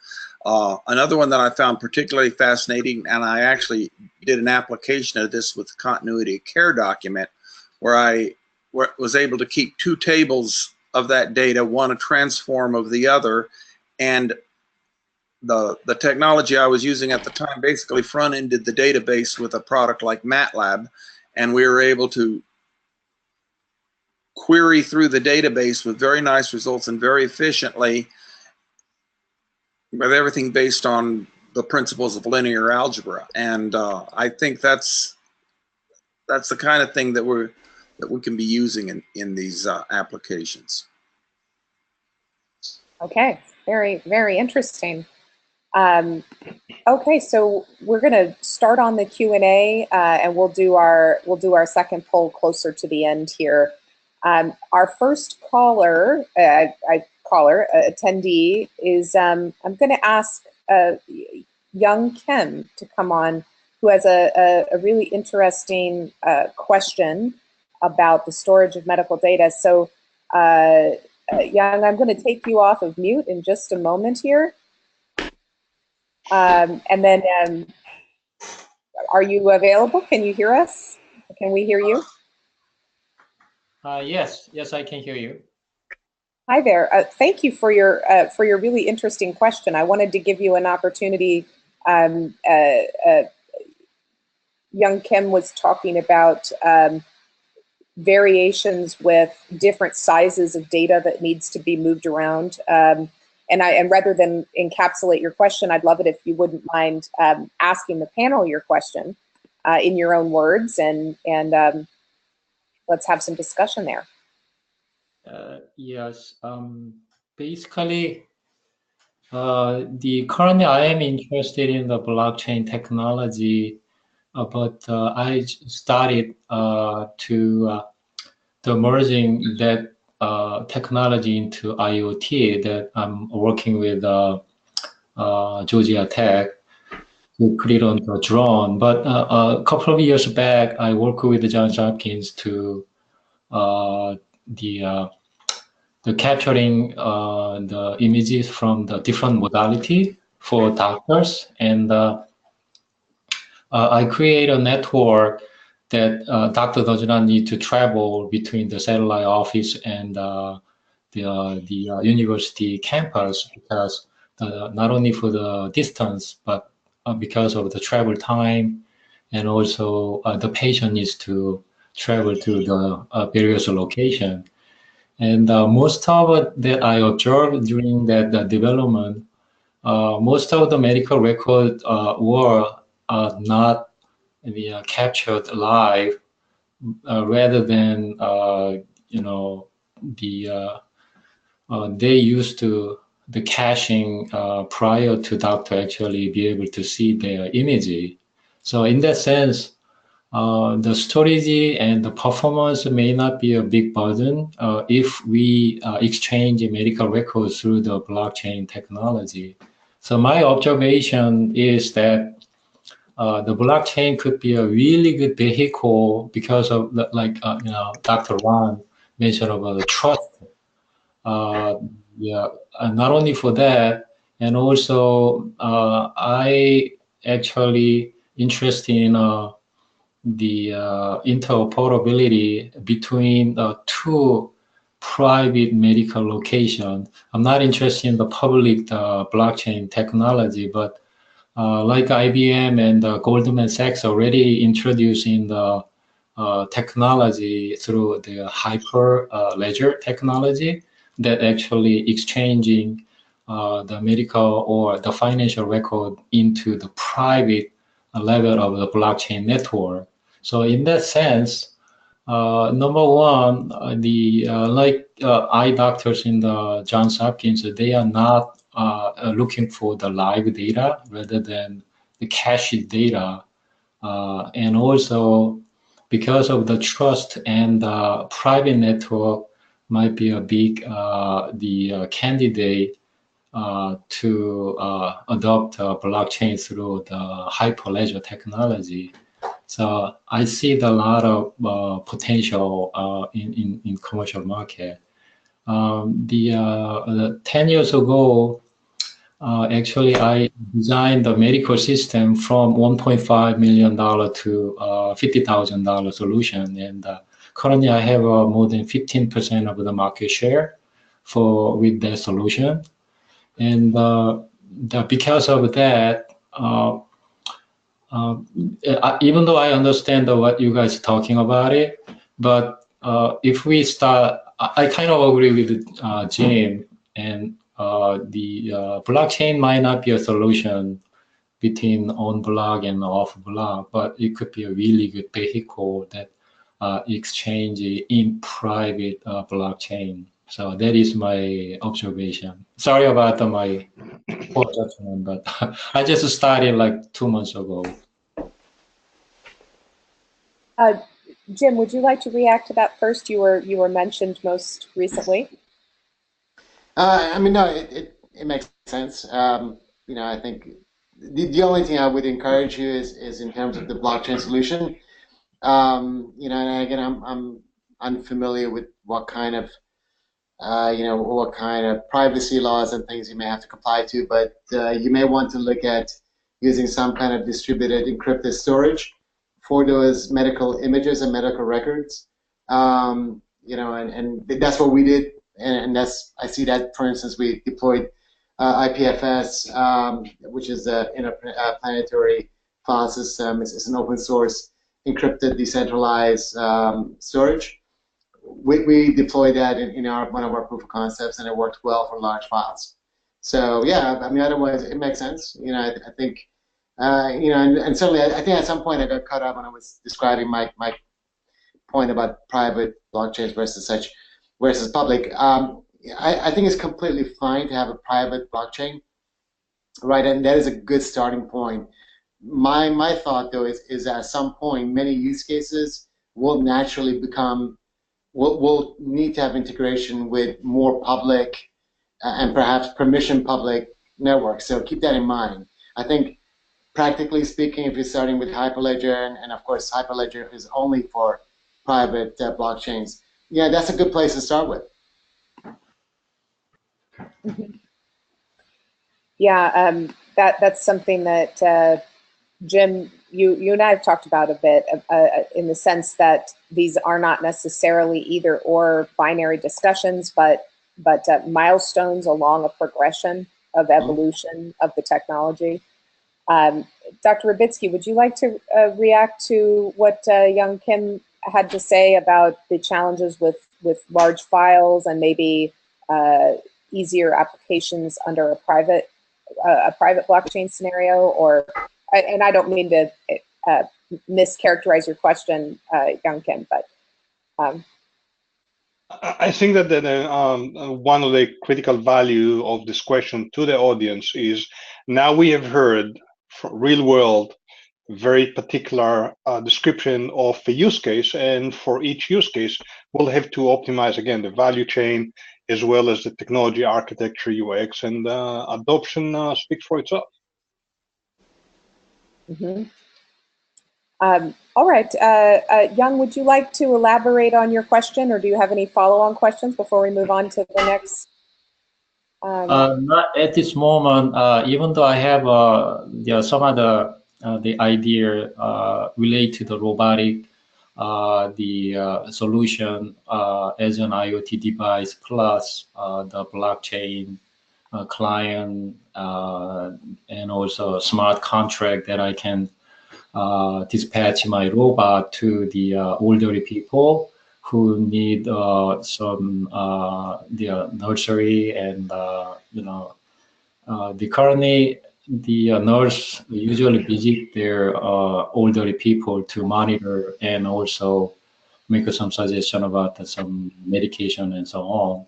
Another one that I found particularly fascinating, and I actually did an application of this with the continuity of care document, where I was able to keep 2 tables of that data, one a transform of the other, and the technology I was using at the time basically front-ended the database with a product like MATLAB, and we were able to query through the database with very nice results and very efficiently, with everything based on the principles of linear algebra. And I think that's the kind of thing that we can be using in these applications. Okay, very, very interesting. Okay, so we're going to start on the Q&A, and we'll do our second poll closer to the end here. Our first attendee is I'm going to ask young Kim to come on, who has a really interesting question about the storage of medical data. So, Young, I'm going to take you off of mute in just a moment here. And then, are you available? Can you hear us? Can we hear you? Yes, I can hear you. Hi there. Thank you for your really interesting question. I wanted to give you an opportunity. Young Kim was talking about variations with different sizes of data that needs to be moved around. And rather than encapsulate your question, I'd love it if you wouldn't mind asking the panel your question in your own words, and let's have some discussion there. Yes. Basically, currently I am interested in the blockchain technology, but I started to merging that technology into IoT that I'm working with Georgia Tech to create on the drone. But a couple of years back, I worked with Johns Hopkins to the capturing the images from the different modality for doctors, and I create a network that doctor does not need to travel between the satellite office and the university campus, because not only for the distance, but because of the travel time, and also the patient needs to travel to the various location. And most of it that I observed during that development, most of the medical records were not captured live, rather than they used to the caching prior to doctor actually be able to see their image. So in that sense, the storage and the performance may not be a big burden if we exchange medical records through the blockchain technology. So my observation is that the blockchain could be a really good vehicle because of the, Dr. Ron mentioned about the trust. Not only for that, and also I actually interested in the interoperability between two private medical locations. I'm not interested in the public blockchain technology, but like IBM and Goldman Sachs already introducing the technology through the hyper ledger technology that actually exchanging the medical or the financial record into the private level of the blockchain network. So in that sense, number one, eye doctors in the Johns Hopkins, they are not looking for the live data rather than the cached data. And also, because of the trust and the private network might be a big candidate to adopt blockchain through the hyperledger technology. So I see a lot of potential in commercial market. 10 years ago, actually, I designed the medical system from $1.5 million to $50,000 solution, and currently I have more than 15% of the market share with that solution. And because of that, even though I understand what you guys are talking about it, but if we start, I kind of agree with Jim, and the blockchain might not be a solution between on block and off block, but it could be a really good vehicle that exchange in private blockchain. So that is my observation. Sorry about my poor judgment, but I just started like 2 months ago. Jim, would you like to react to that first? You were mentioned most recently. I mean, no, it makes sense. You know, I think the only thing I would encourage you is in terms of the blockchain solution. You know, and again, I'm unfamiliar with what kind of you know, what kind of privacy laws and things you may have to comply to, but you may want to look at using some kind of distributed encrypted storage for those medical images and medical records. You know, and that's what we did, and that's, I see that, for instance, we deployed IPFS, which is a interplanetary file system. It's an open source encrypted decentralized storage. We deployed that in one of our proof of concepts, and it worked well for large files. So yeah, I mean, otherwise it makes sense. You know, I think, you know, and certainly I think at some point I got caught up when I was describing my point about private blockchains versus public. I think it's completely fine to have a private blockchain, right? And that is a good starting point. My thought though is at some point many use cases will naturally become, we'll need to have integration with more public and perhaps permission public networks. So keep that in mind. I think practically speaking, if you're starting with Hyperledger, and of course Hyperledger is only for private blockchains, yeah, that's a good place to start with. Mm-hmm. Yeah, that's something that Jim, you and I have talked about a bit, in the sense that these are not necessarily either or binary discussions, but milestones along a progression of evolution of the technology. Dr. Ribitzky, would you like to react to what young Kim had to say about the challenges with large files and maybe easier applications under a private blockchain scenario? Or, and I don't mean to mischaracterize your question, young Kim, but I think that one of the critical value of this question to the audience is, now we have heard real world, very particular description of a use case, and for each use case, we'll have to optimize again the value chain as well as the technology, architecture, UX, and adoption speaks for itself. Mm-hmm. All right, Young, would you like to elaborate on your question, or do you have any follow-on questions before we move on to the next? Not at this moment, even though I have some other the idea related to the robotic, the solution as an IoT device plus the blockchain client and also a smart contract that I can dispatch my robot to the elderly people who need some the nursery, and you know, currently the nurse usually visit their elderly people to monitor and also make some suggestion about some medication and so on.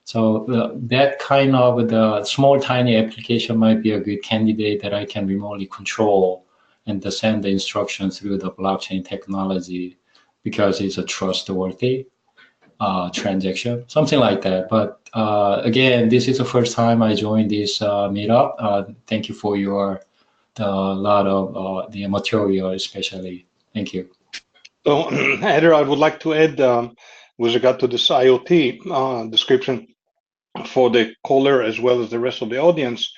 So that kind of the small tiny application might be a good candidate that I can remotely control and to send the instructions through the blockchain technology, because it's a trustworthy transaction, something like that. But again, this is the first time I joined this meetup. Thank you for the lot of the material, especially. Thank you. So, Heather, I would like to add with regard to this IoT description for the caller as well as the rest of the audience.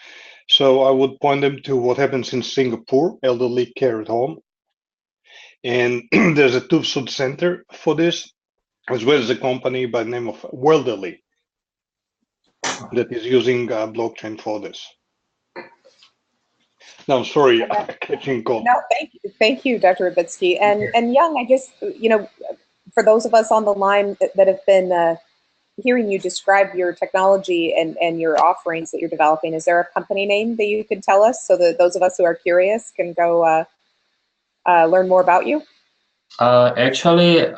So I would point them to what happens in Singapore, elderly care at home. And there's a Tubsud center for this, as well as a company by the name of Welderly that is using blockchain for this. No, sorry, catching call. No, thank you, Dr. Ribitzky. And Young, I just, you know, for those of us on the line that have been hearing you describe your technology and your offerings that you're developing, is there a company name that you can tell us so that those of us who are curious can go learn more about you? Actually,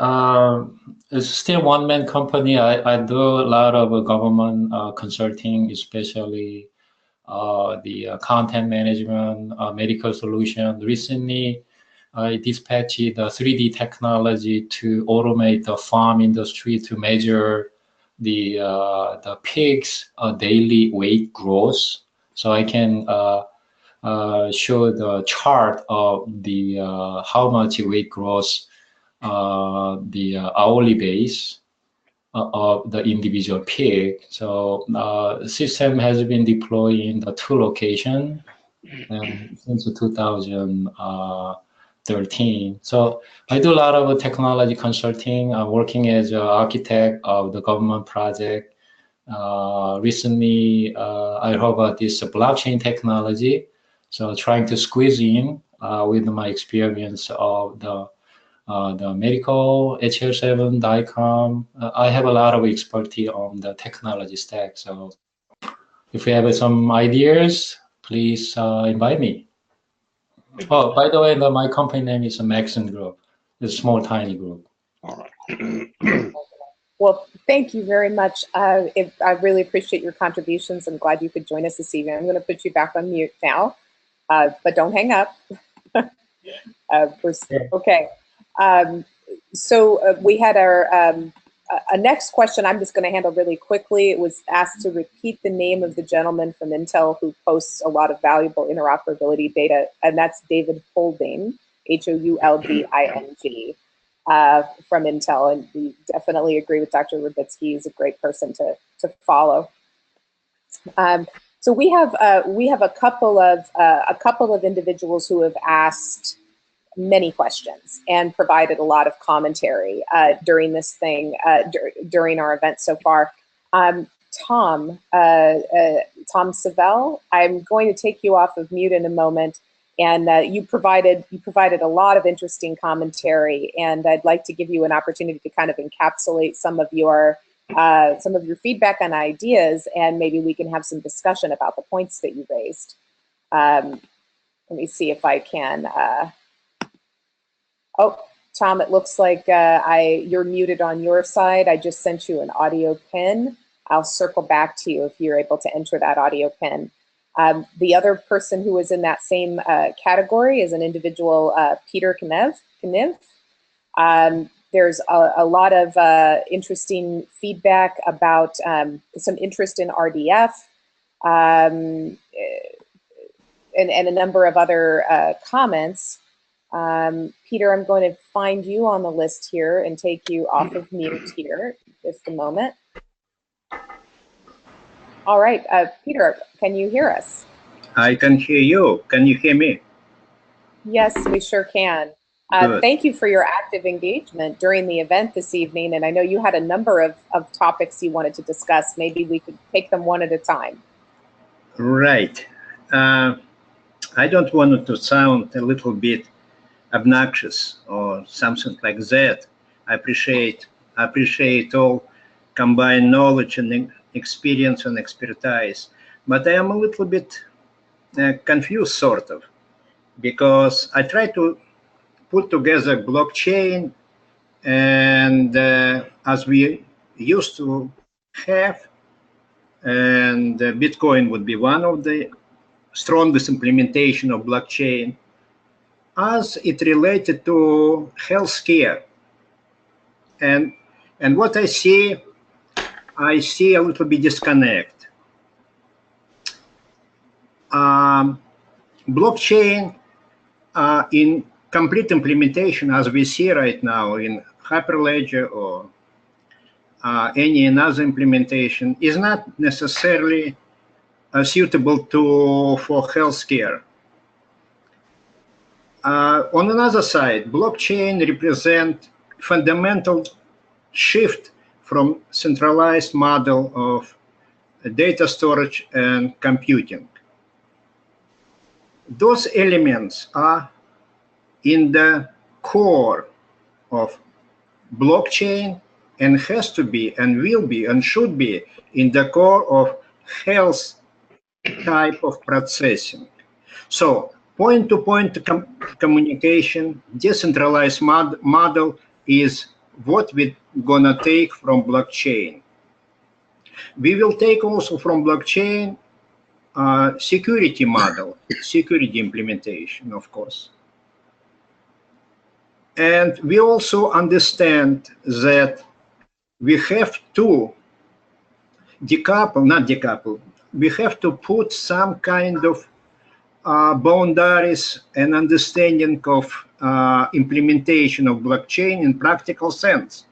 it's still one-man company. I do a lot of government consulting, especially the content management, medical solution. Recently, I dispatched the 3D technology to automate the farm industry to measure the pigs' daily weight growth. So I can show the chart of the how much weight growth the hourly base of the individual pig. So system has been deployed in the 2 locations since 2013. So I do a lot of technology consulting. I'm working as an architect of the government project. Recently, I heard about this blockchain technology. So trying to squeeze in with my experience of the medical, Hl7, DICOM. I have a lot of expertise on the technology stack. So if you have some ideas, please invite me. Oh, by the way, my company name is Maxon Group. It's a small, tiny group. All right. Well, thank you very much. I really appreciate your contributions. I'm glad you could join us this evening. I'm going to put you back on mute now, but don't hang up. Okay. So we had our a next question I'm just going to handle really quickly. It was asked to repeat the name of the gentleman from Intel who posts a lot of valuable interoperability data, and that's David Houlding, Houlding, from Intel. And we definitely agree with Dr. Ribitzky. He's a great person to follow. So we have a couple of individuals who have asked many questions and provided a lot of commentary during this thing, during our event so far. Tom Savell, I'm going to take you off of mute in a moment, and you provided a lot of interesting commentary, and I'd like to give you an opportunity to kind of encapsulate some of your feedback and ideas, and maybe we can have some discussion about the points that you raised. Let me see if I can. Oh, Tom, it looks like you're muted on your side. I just sent you an audio pin. I'll circle back to you if you're able to enter that audio pin. The other person who is in that same category is an individual, Peter Knev. There's a lot of interesting feedback about some interest in RDF and a number of other comments. Peter, I'm going to find you on the list here and take you off of mute here. Just a moment. All right, Peter, can you hear us? I can hear you. Can you hear me? Yes, we sure can. Thank you for your active engagement during the event this evening. And I know you had a number of topics you wanted to discuss. Maybe we could take them one at a time. Right. I don't want it to sound a little bit obnoxious or something like that. I appreciate all combined knowledge and experience and expertise, but I am a little bit confused, sort of, because I try to put together blockchain, and as we used to have, and Bitcoin would be one of the strongest implementation of blockchain, as it related to healthcare. And what I see a little bit disconnect. Blockchain in complete implementation, as we see right now in Hyperledger or any another implementation, is not necessarily suitable for healthcare. On another side, blockchain represents fundamental shift from centralized model of data storage and computing. Those elements are in the core of blockchain and has to be and will be and should be in the core of health type of processing. So Point-to-point communication, decentralized model is what we're gonna take from blockchain. We will take also from blockchain security model, security implementation, of course. And we also understand that we have to we have to put some kind of boundaries and understanding of implementation of blockchain in practical sense.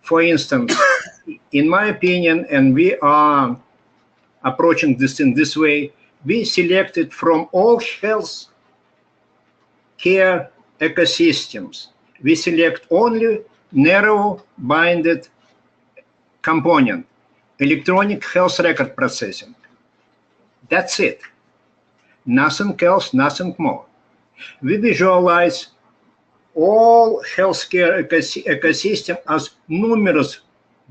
For instance, in my opinion, and we are approaching this in this way, we selected from all health care ecosystems, we select only narrow binded component, electronic health record processing. That's it. Nothing else, nothing more. We visualize all healthcare ecosystem as numerous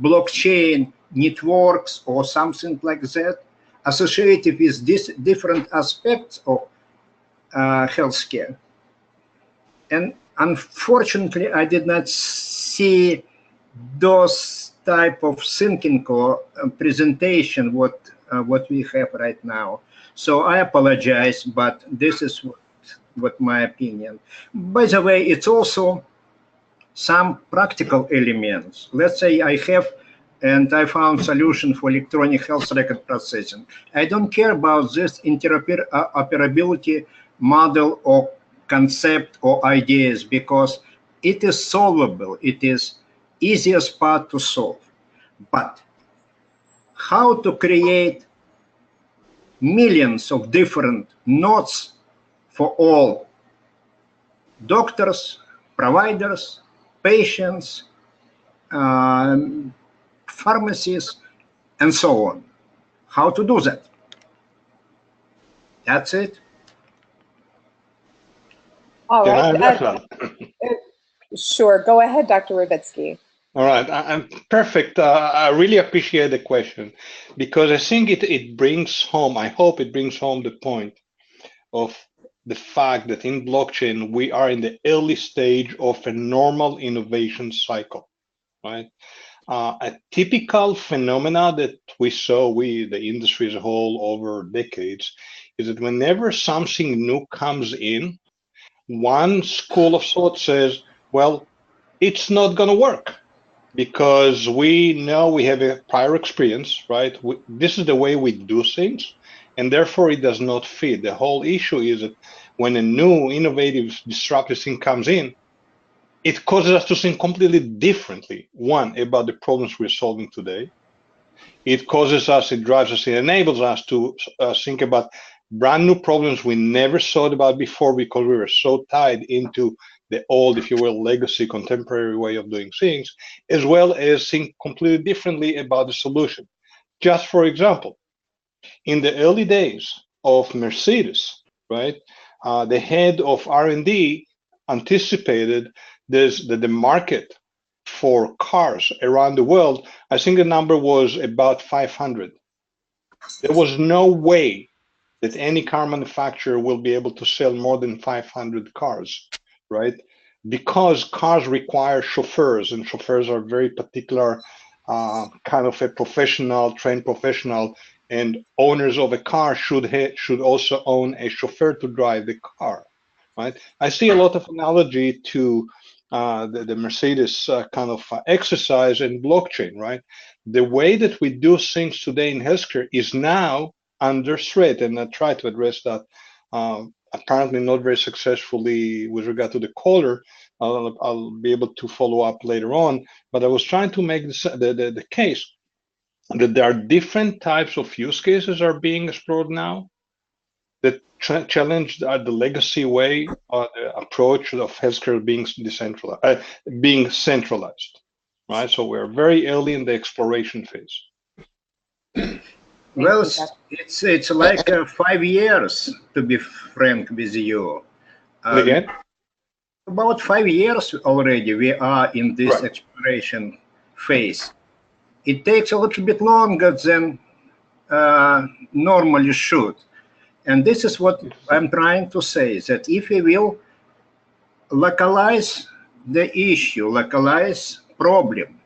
blockchain networks or something like that associated with these different aspects of healthcare. And unfortunately, I did not see those type of thinking or presentation what we have right now. So I apologize, but this is what my opinion. By the way, it's also some practical elements. Let's say I have, and I found solution for electronic health record processing. I don't care about this interoperability model or concept or ideas because it is solvable. It is easiest part to solve. But how to create millions of different nodes for all doctors, providers, patients, pharmacies, and so on. How to do that? That's it. All Can right. I Sure. Go ahead, Dr. Ribitzky. All right, I'm perfect. I really appreciate the question because I think it brings home, I hope it brings home the point of the fact that in blockchain, we are in the early stage of a normal innovation cycle, right? A typical phenomena that we saw, the industry as a whole over decades, is that whenever something new comes in, one school of thought says, well, it's not going to work. Because we know we have a prior experience, right? This is the way we do things, and therefore it does not fit. The whole issue is that when a new, innovative, disruptive thing comes in, it causes us to think completely differently. One, about the problems we're solving today. It causes us, it drives us, it enables us to think about brand new problems we never thought about before because we were so tied into the old, if you will, legacy, contemporary way of doing things, as well as think completely differently about the solution. Just for example, in the early days of Mercedes, right, the head of R&D anticipated that the market for cars around the world, I think the number was about 500. There was no way that any car manufacturer will be able to sell more than 500 cars, right? Because cars require chauffeurs, and chauffeurs are very particular kind of a professional, trained professional, and owners of a car should also own a chauffeur to drive the car, right? I see a lot of analogy to the Mercedes kind of exercise in blockchain, right? The way that we do things today in healthcare is now under threat, and I try to address that apparently not very successfully with regard to the caller. I'll be able to follow up later on, but I was trying to make the case that there are different types of use cases are being explored now that challenge the legacy way the approach of healthcare being decentralized, being centralized, right? So we're very early in the exploration phase. Well, it's like 5 years, to be frank with you. Again? About 5 years already we are in this exploration phase. It takes a little bit longer than normally should. And this is what I'm trying to say, that if we will localize the issue, localize problem,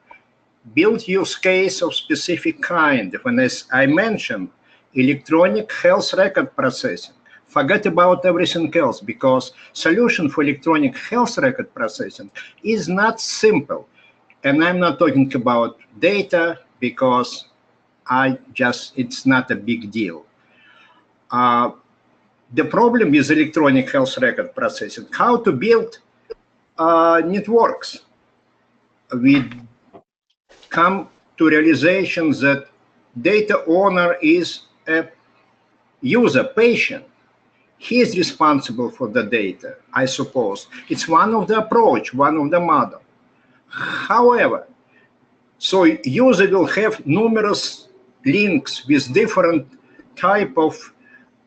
build use case of specific kind, when as I mentioned, electronic health record processing, forget about everything else, because solution for electronic health record processing is not simple. And I'm not talking about data, because it's not a big deal. The problem with electronic health record processing, how to build networks. We come to realization that data owner is a user, patient. He is responsible for the data, I suppose. It's one of the approach, one of the model. However, so user will have numerous links with different type of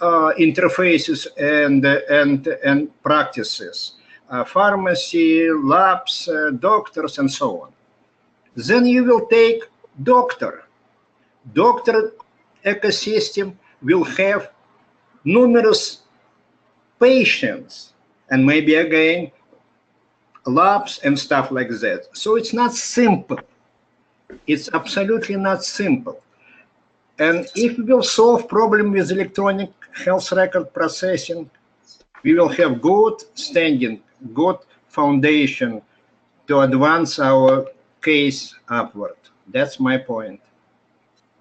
interfaces and practices, pharmacy, labs, doctors, and so on. Then you will take doctor. Doctor ecosystem will have numerous patients, and maybe again labs and stuff like that. So it's not simple. It's absolutely not simple. And if we will solve problem with electronic health record processing, we will have good standing, good foundation to advance our case upward. That's my point.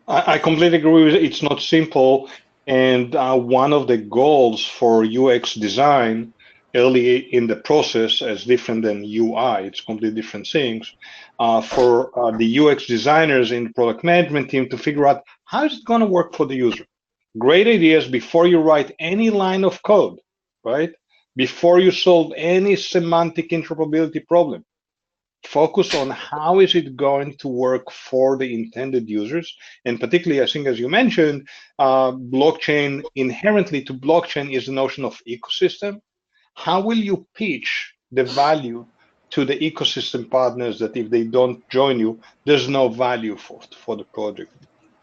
I completely agree with it. It's not simple. And one of the goals for UX design early in the process, as different than UI, it's completely different things, for the UX designers in the product management team to figure out how is it going to work for the user. Great ideas before you write any line of code, right? Before you solve any semantic interoperability problem. Focus on how is it going to work for the intended users, and particularly, I think, as you mentioned, blockchain, inherently to blockchain is the notion of ecosystem. How will you pitch the value to the ecosystem partners that if they don't join you, there's no value for the project?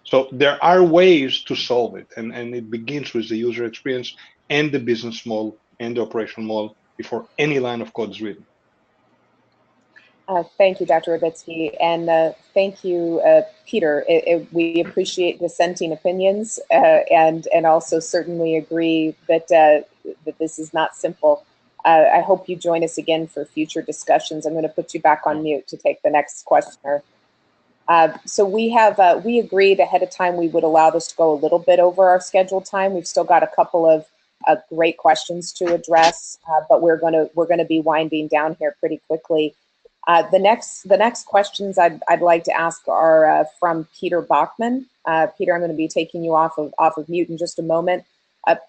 So there are ways to solve it, and it begins with the user experience and the business model and the operational model before any line of code is written. Thank you, Dr. Ribitzky, and thank you, Peter. We appreciate dissenting opinions, and also certainly agree that that this is not simple. I hope you join us again for future discussions. I'm going to put you back on mute to take the next questioner. So we agreed ahead of time we would allow this to go a little bit over our scheduled time. We've still got a couple of great questions to address, but we're going to be winding down here pretty quickly. The next questions I'd like to ask are from Peter Bachman. Peter, I'm going to be taking you off of mute in just a moment.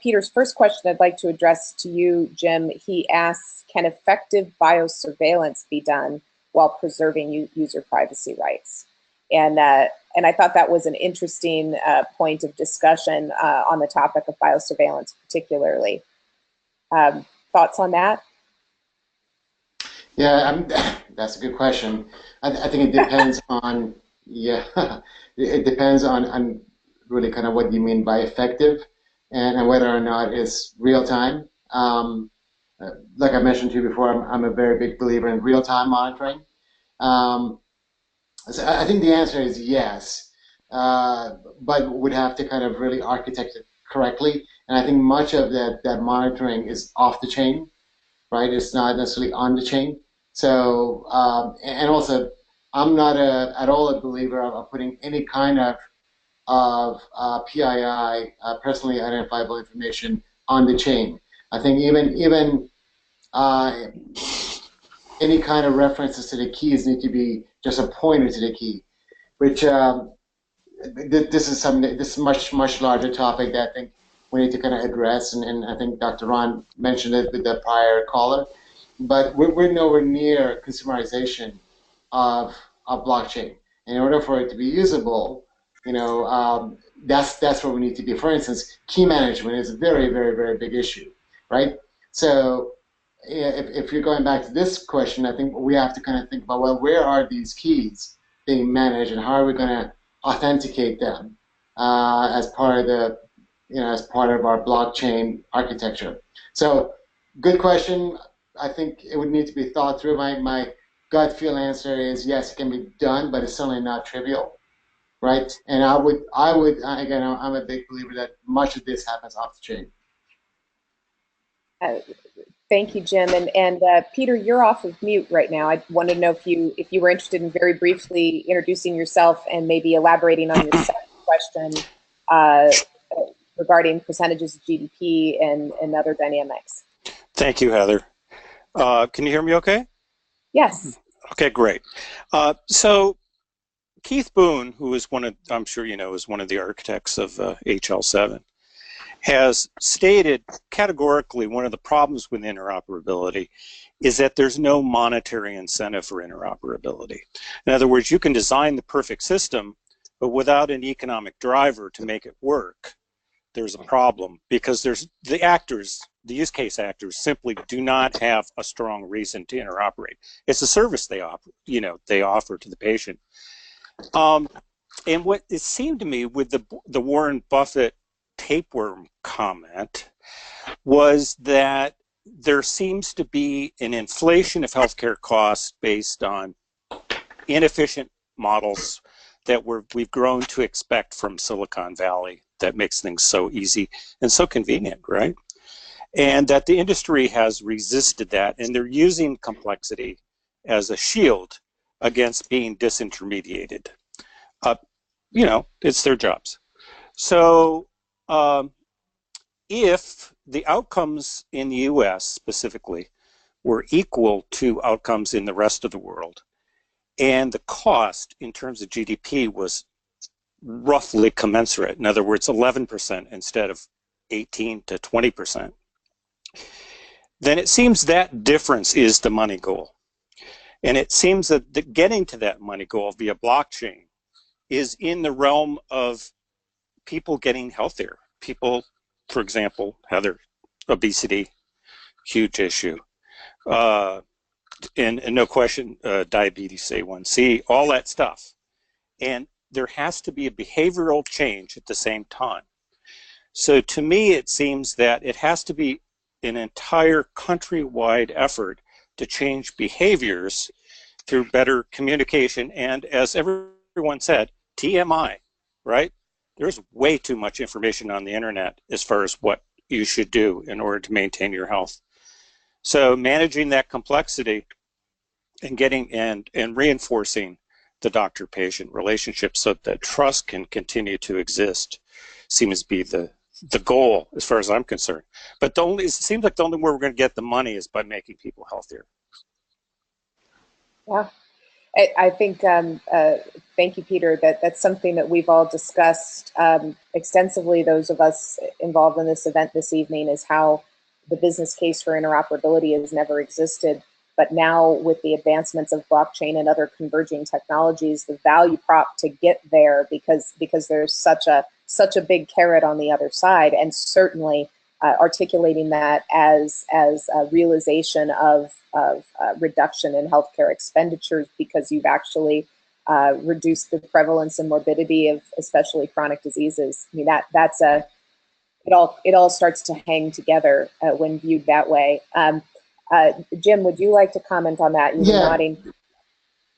Peter's first question I'd like to address to you, Jim. He asks, can effective biosurveillance be done while preserving user privacy rights? And I thought that was an interesting point of discussion on the topic of biosurveillance particularly. Thoughts on that? Yeah, that's a good question. I think it depends on, it depends on really kind of what you mean by effective and whether or not it's real time. Like I mentioned to you before, I'm a very big believer in real-time monitoring. So I think the answer is yes, but would have to kind of really architect it correctly. And I think much of that monitoring is off the chain, right? It's not necessarily on the chain. So, and also, I'm not at all a believer of putting any kind of PII, personally identifiable information, on the chain. I think even any kind of references to the keys need to be just a pointer to the key, which this is something. This is much larger topic that I think we need to kind of address, and I think Dr. Ron mentioned it with the prior caller. But we're nowhere near consumerization of blockchain. And in order for it to be usable, that's where we need to be. For instance, key management is a very, very, very big issue, right? So if you're going back to this question, I think we have to kind of think about, well, where are these keys being managed, and how are we going to authenticate them as part of as part of our blockchain architecture. So, good question. I think it would need to be thought through. My gut feel answer is yes, it can be done, but it's certainly not trivial, right? And I would again, I'm a big believer that much of this happens off the chain. Thank you, Jim. And Peter, you're off of mute right now. I wanted to know if you were interested in very briefly introducing yourself and maybe elaborating on your second question regarding percentages of GDP and other dynamics. Thank you, Heather. Can you hear me okay? Yes. Okay, great. So Keith Boone, who is I'm sure you know, is one of the architects of Hl7, has stated categorically one of the problems with interoperability is that there's no monetary incentive for interoperability. In other words, you can design the perfect system, but without an economic driver to make it work, there's a problem because the use case actors simply do not have a strong reason to interoperate. It's a service they offer, they offer to the patient. And what it seemed to me with the Warren Buffett tapeworm comment was that there seems to be an inflation of healthcare costs based on inefficient models that we've grown to expect from Silicon Valley that makes things so easy and so convenient, right? And that the industry has resisted that, and they're using complexity as a shield against being disintermediated. It's their jobs. So if the outcomes in the US specifically were equal to outcomes in the rest of the world, and the cost in terms of GDP was roughly commensurate, in other words, 11% instead of 18 to 20%, then it seems that difference is the money goal. And it seems that getting to that money goal via blockchain is in the realm of people getting healthier. People, for example, Heather, obesity, huge issue. And no question, diabetes, A1C, all that stuff. And there has to be a behavioral change at the same time. So to me, it seems that it has to be an entire countrywide effort to change behaviors through better communication. And as everyone said, TMI, right? There's way too much information on the internet as far as what you should do in order to maintain your health. So managing that complexity and getting and reinforcing the doctor-patient relationship so that trust can continue to exist seems to be the goal as far as I'm concerned. But it seems like the only way we're going to get the money is by making people healthier. Yeah, I think, thank you, Peter, that's something that we've all discussed extensively, those of us involved in this event this evening, is how the business case for interoperability has never existed. But now with the advancements of blockchain and other converging technologies, the value prop to get there, because there's such a big carrot on the other side, and certainly articulating that as a realization of reduction in healthcare expenditures because you've actually reduced the prevalence and morbidity of especially chronic diseases. I mean, it all starts to hang together when viewed that way. Jim, would you like to comment on that? You're nodding.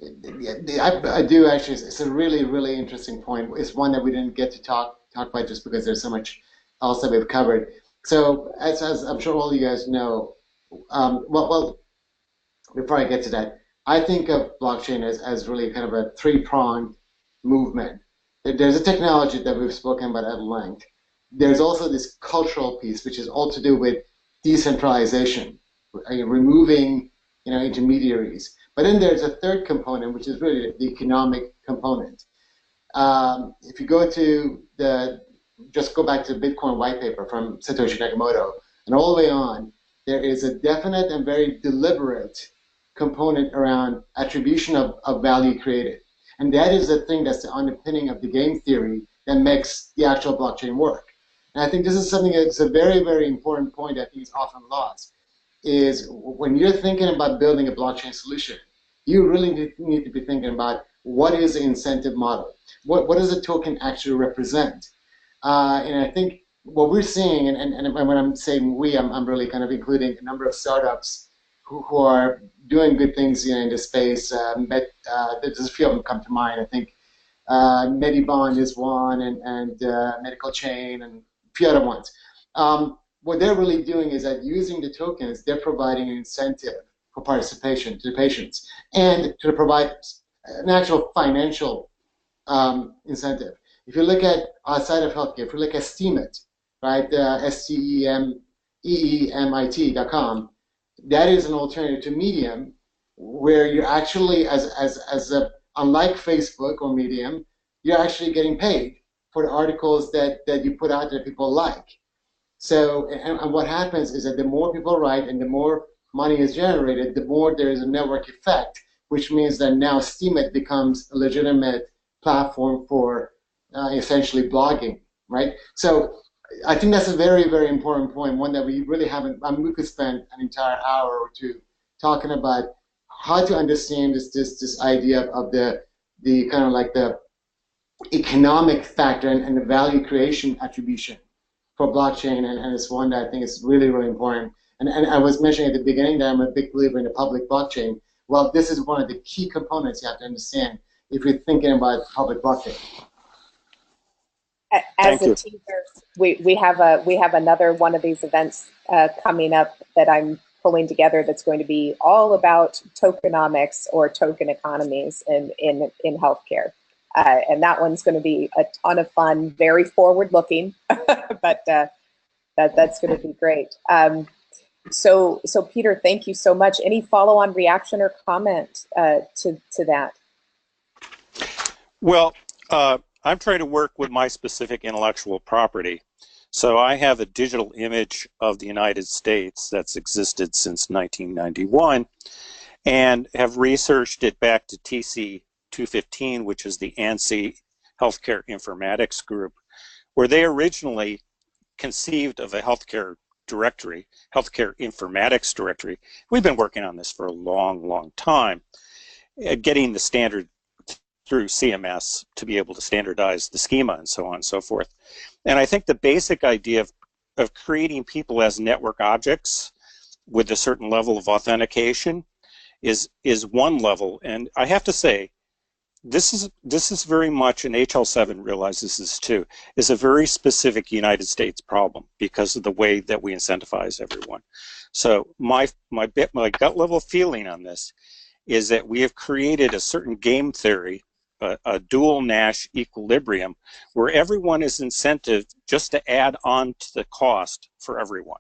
I do actually. It's a really, really interesting point. It's one that we didn't get to talk about just because there's so much else that we've covered. So as I'm sure all you guys know, well, before I get to that, I think of blockchain as really kind of a three-pronged movement. There's a technology that we've spoken about at length. There's also this cultural piece, which is all to do with decentralization, removing intermediaries. But then there's a third component, which is really the economic component. If you go to just go back to the Bitcoin white paper from Satoshi Nakamoto, and all the way on, there is a definite and very deliberate component around attribution of value created. And that is the thing that's the underpinning of the game theory that makes the actual blockchain work. And I think this is something that's a very, very important point that I think is often lost, is when you're thinking about building a blockchain solution, you really need to be thinking about what is the incentive model? What does a token actually represent? And I think what we're seeing, and when I'm saying we, I'm really kind of including a number of startups who are doing good things in this space. There's a few of them come to mind. I think Medibond is one, and Medical Chain, and a few other ones. What they're really doing is that using the tokens, they're providing an incentive for participation to the patients and to the providers, an actual financial incentive. If you look at outside of healthcare, if you look at Steemit, right, STEEMEEMIT.com, that is an alternative to Medium, where you're actually, unlike Facebook or Medium, you're actually getting paid for the articles that you put out that people like. So, and what happens is that the more people write and the more money is generated, the more there is a network effect, which means that now Steemit becomes a legitimate platform for essentially blogging, right? So I think that's a very, very important point, one that we really haven't, we could spend an entire hour or two talking about how to understand this idea of the kind of like the economic factor and the value creation attribution for blockchain, and it's one that I think is really, really important. And I was mentioning at the beginning that I'm a big believer in the public blockchain. Well, this is one of the key components you have to understand if you're thinking about public blockchain. As a teaser, we have another one of these events coming up that I'm pulling together that's going to be all about tokenomics or token economies in healthcare. And that one's going to be a ton of fun, very forward-looking, but that's going to be great. So Peter, thank you so much. Any follow-on reaction or comment to that? Well, I'm trying to work with my specific intellectual property. So I have a digital image of the United States that's existed since 1991 and have researched it back to TC 215, which is the ANSI Healthcare Informatics Group, where they originally conceived of a healthcare directory, healthcare informatics directory. We've been working on this for a long, long time, getting the standard through CMS to be able to standardize the schema and so on and so forth. And I think the basic idea of creating people as network objects with a certain level of authentication is one level. And I have to say, this is very much, and HL7 realizes this too, is a very specific United States problem because of the way that we incentivize everyone. So my gut level feeling on this is that we have created a certain game theory, a dual Nash equilibrium, where everyone is incented just to add on to the cost for everyone.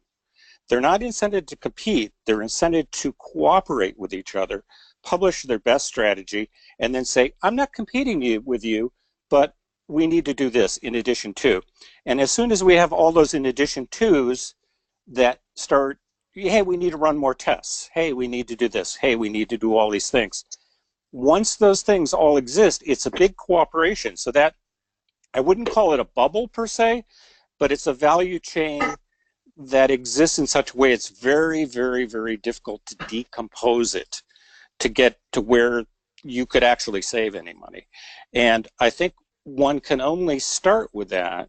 They're not incented to compete, they're incented to cooperate with each other, publish their best strategy, and then say, I'm not competing with you, but we need to do this in addition to. And as soon as we have all those in addition to's that start, hey, we need to run more tests. Hey, we need to do this. Hey, we need to do all these things. Once those things all exist, it's a big cooperation. So that, I wouldn't call it a bubble per se, but it's a value chain that exists in such a way it's very, very, very difficult to decompose it to get to where you could actually save any money. And I think one can only start with that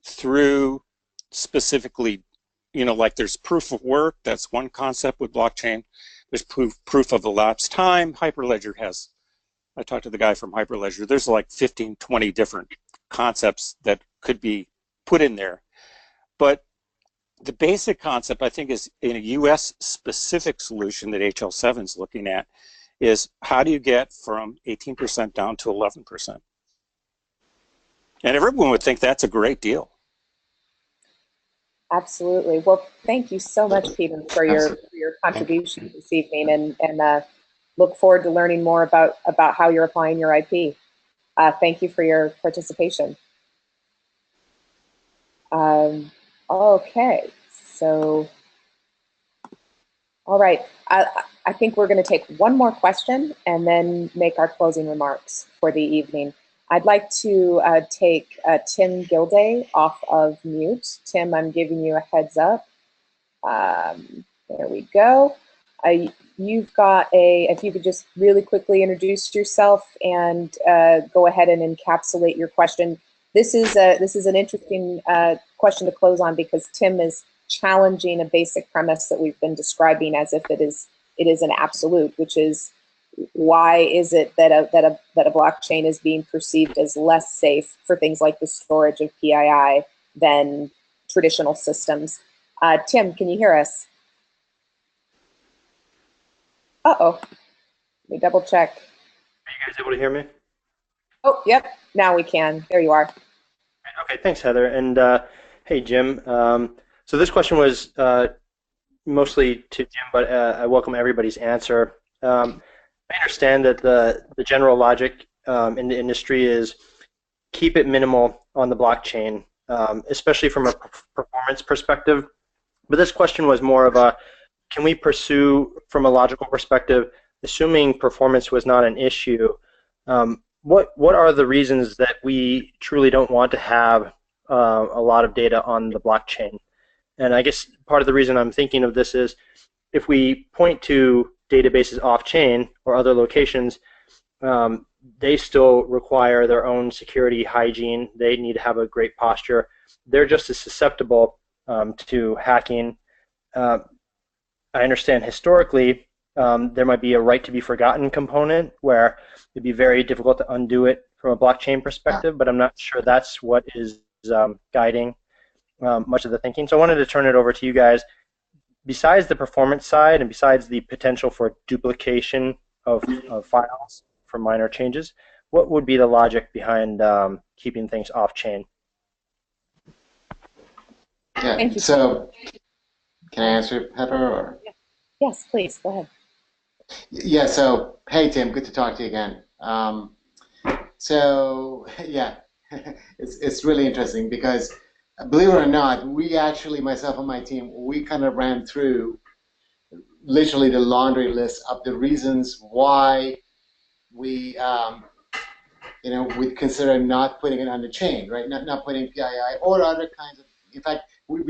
through specifically, you know, like there's proof of work, that's one concept with blockchain. There's proof of elapsed time. Hyperledger has, I talked to the guy from Hyperledger, there's like 15, 20 different concepts that could be put in there. But the basic concept, I think, is in a US specific solution that HL7 is looking at, is how do you get from 18% down to 11%? And everyone would think that's a great deal. Absolutely. Well, thank you so much, Peter, for your contribution this evening, and look forward to learning more about how you're applying your IP. Thank you for your participation. Okay, so, all right. I think we're going to take one more question and then make our closing remarks for the evening. I'd like to take Tim Gilday off of mute. Tim, I'm giving you a heads up. There we go. You've got if you could just really quickly introduce yourself and go ahead and encapsulate your question. this is an interesting question to close on, because Tim is challenging a basic premise that we've been describing as if it is an absolute, which is, why is it that a blockchain is being perceived as less safe for things like the storage of PII than traditional systems? Tim, can you hear us? Uh-oh. Let me double check. Are you guys able to hear me? Oh, yep. Now we can. There you are. Okay, thanks, Heather. And hey, Jim. So this question was mostly to Jim, but I welcome everybody's answer. I understand that the general logic in the industry is keep it minimal on the blockchain, especially from a performance perspective. But this question was more of a, can we pursue from a logical perspective, assuming performance was not an issue, what are the reasons that we truly don't want to have a lot of data on the blockchain? And I guess part of the reason I'm thinking of this is, if we point to databases off-chain or other locations, they still require their own security hygiene. They need to have a great posture. They're just as susceptible to hacking. I understand historically there might be a right to be forgotten component where it'd be very difficult to undo it from a blockchain perspective, but I'm not sure that's what is guiding much of the thinking. So I wanted to turn it over to you guys. Besides the performance side and besides the potential for duplication of files for minor changes, what would be the logic behind keeping things off-chain? Yeah. Thank you. So, can I answer, Pepper? Or? Yes, please, go ahead. Yeah, so, hey, Tim, good to talk to you again. So, yeah, it's really interesting because, believe it or not, we actually, myself and my team, we kind of ran through literally the laundry list of the reasons why we, we'd consider not putting it on the chain, right? Not putting PII or other kinds of. In fact, we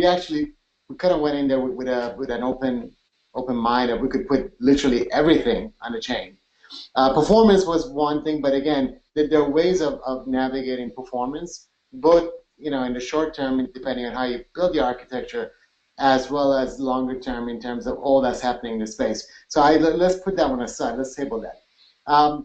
kind of went in there with an open mind that we could put literally everything on the chain. Performance was one thing, but again, there are ways of navigating performance, both in the short term, depending on how you build the architecture, as well as longer term in terms of all that's happening in the space. So let's put that one aside. Let's table that.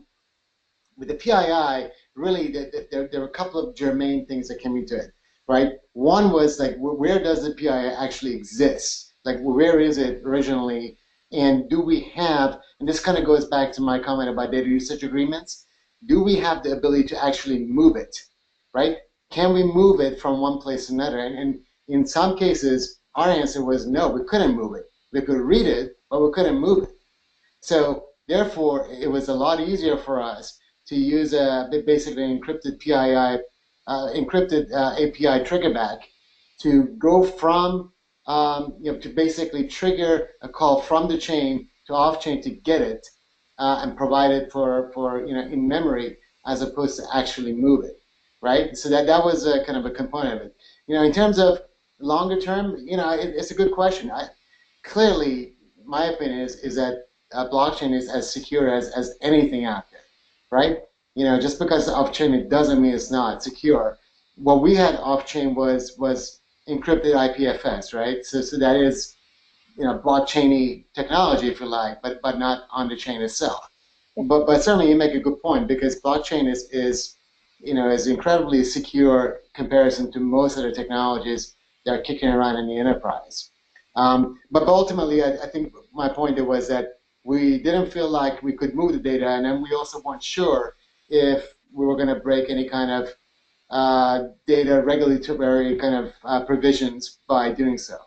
With the PII, really, there were a couple of germane things that came into it, right? One was like, where does the PII actually exist? Like, where is it originally? And do we have, and this kind of goes back to my comment about data usage agreements, do we have the ability to actually move it, right? Can we move it from one place to another? And in some cases, our answer was no, we couldn't move it. We could read it, but we couldn't move it. So therefore, it was a lot easier for us to use basically encrypted PII, encrypted API triggerback to go from, to basically trigger a call from the chain to off-chain to get it and provide it for in memory, as opposed to actually move it, right? So that was kind of a component of it. In terms of longer term, it's a good question. Clearly, my opinion is that blockchain is as secure as anything out there, right? Just because it's off-chain, it doesn't mean it's not secure. What we had off-chain was encrypted IPFS, right? So that is, blockchain-y technology, if you like, but not on the chain itself. But certainly you make a good point, because blockchain is incredibly secure in comparison to most other technologies that are kicking around in the enterprise. But ultimately, I think my point was that we didn't feel like we could move the data, and then we also weren't sure if we were going to break any kind of data regulatory kind of provisions by doing so.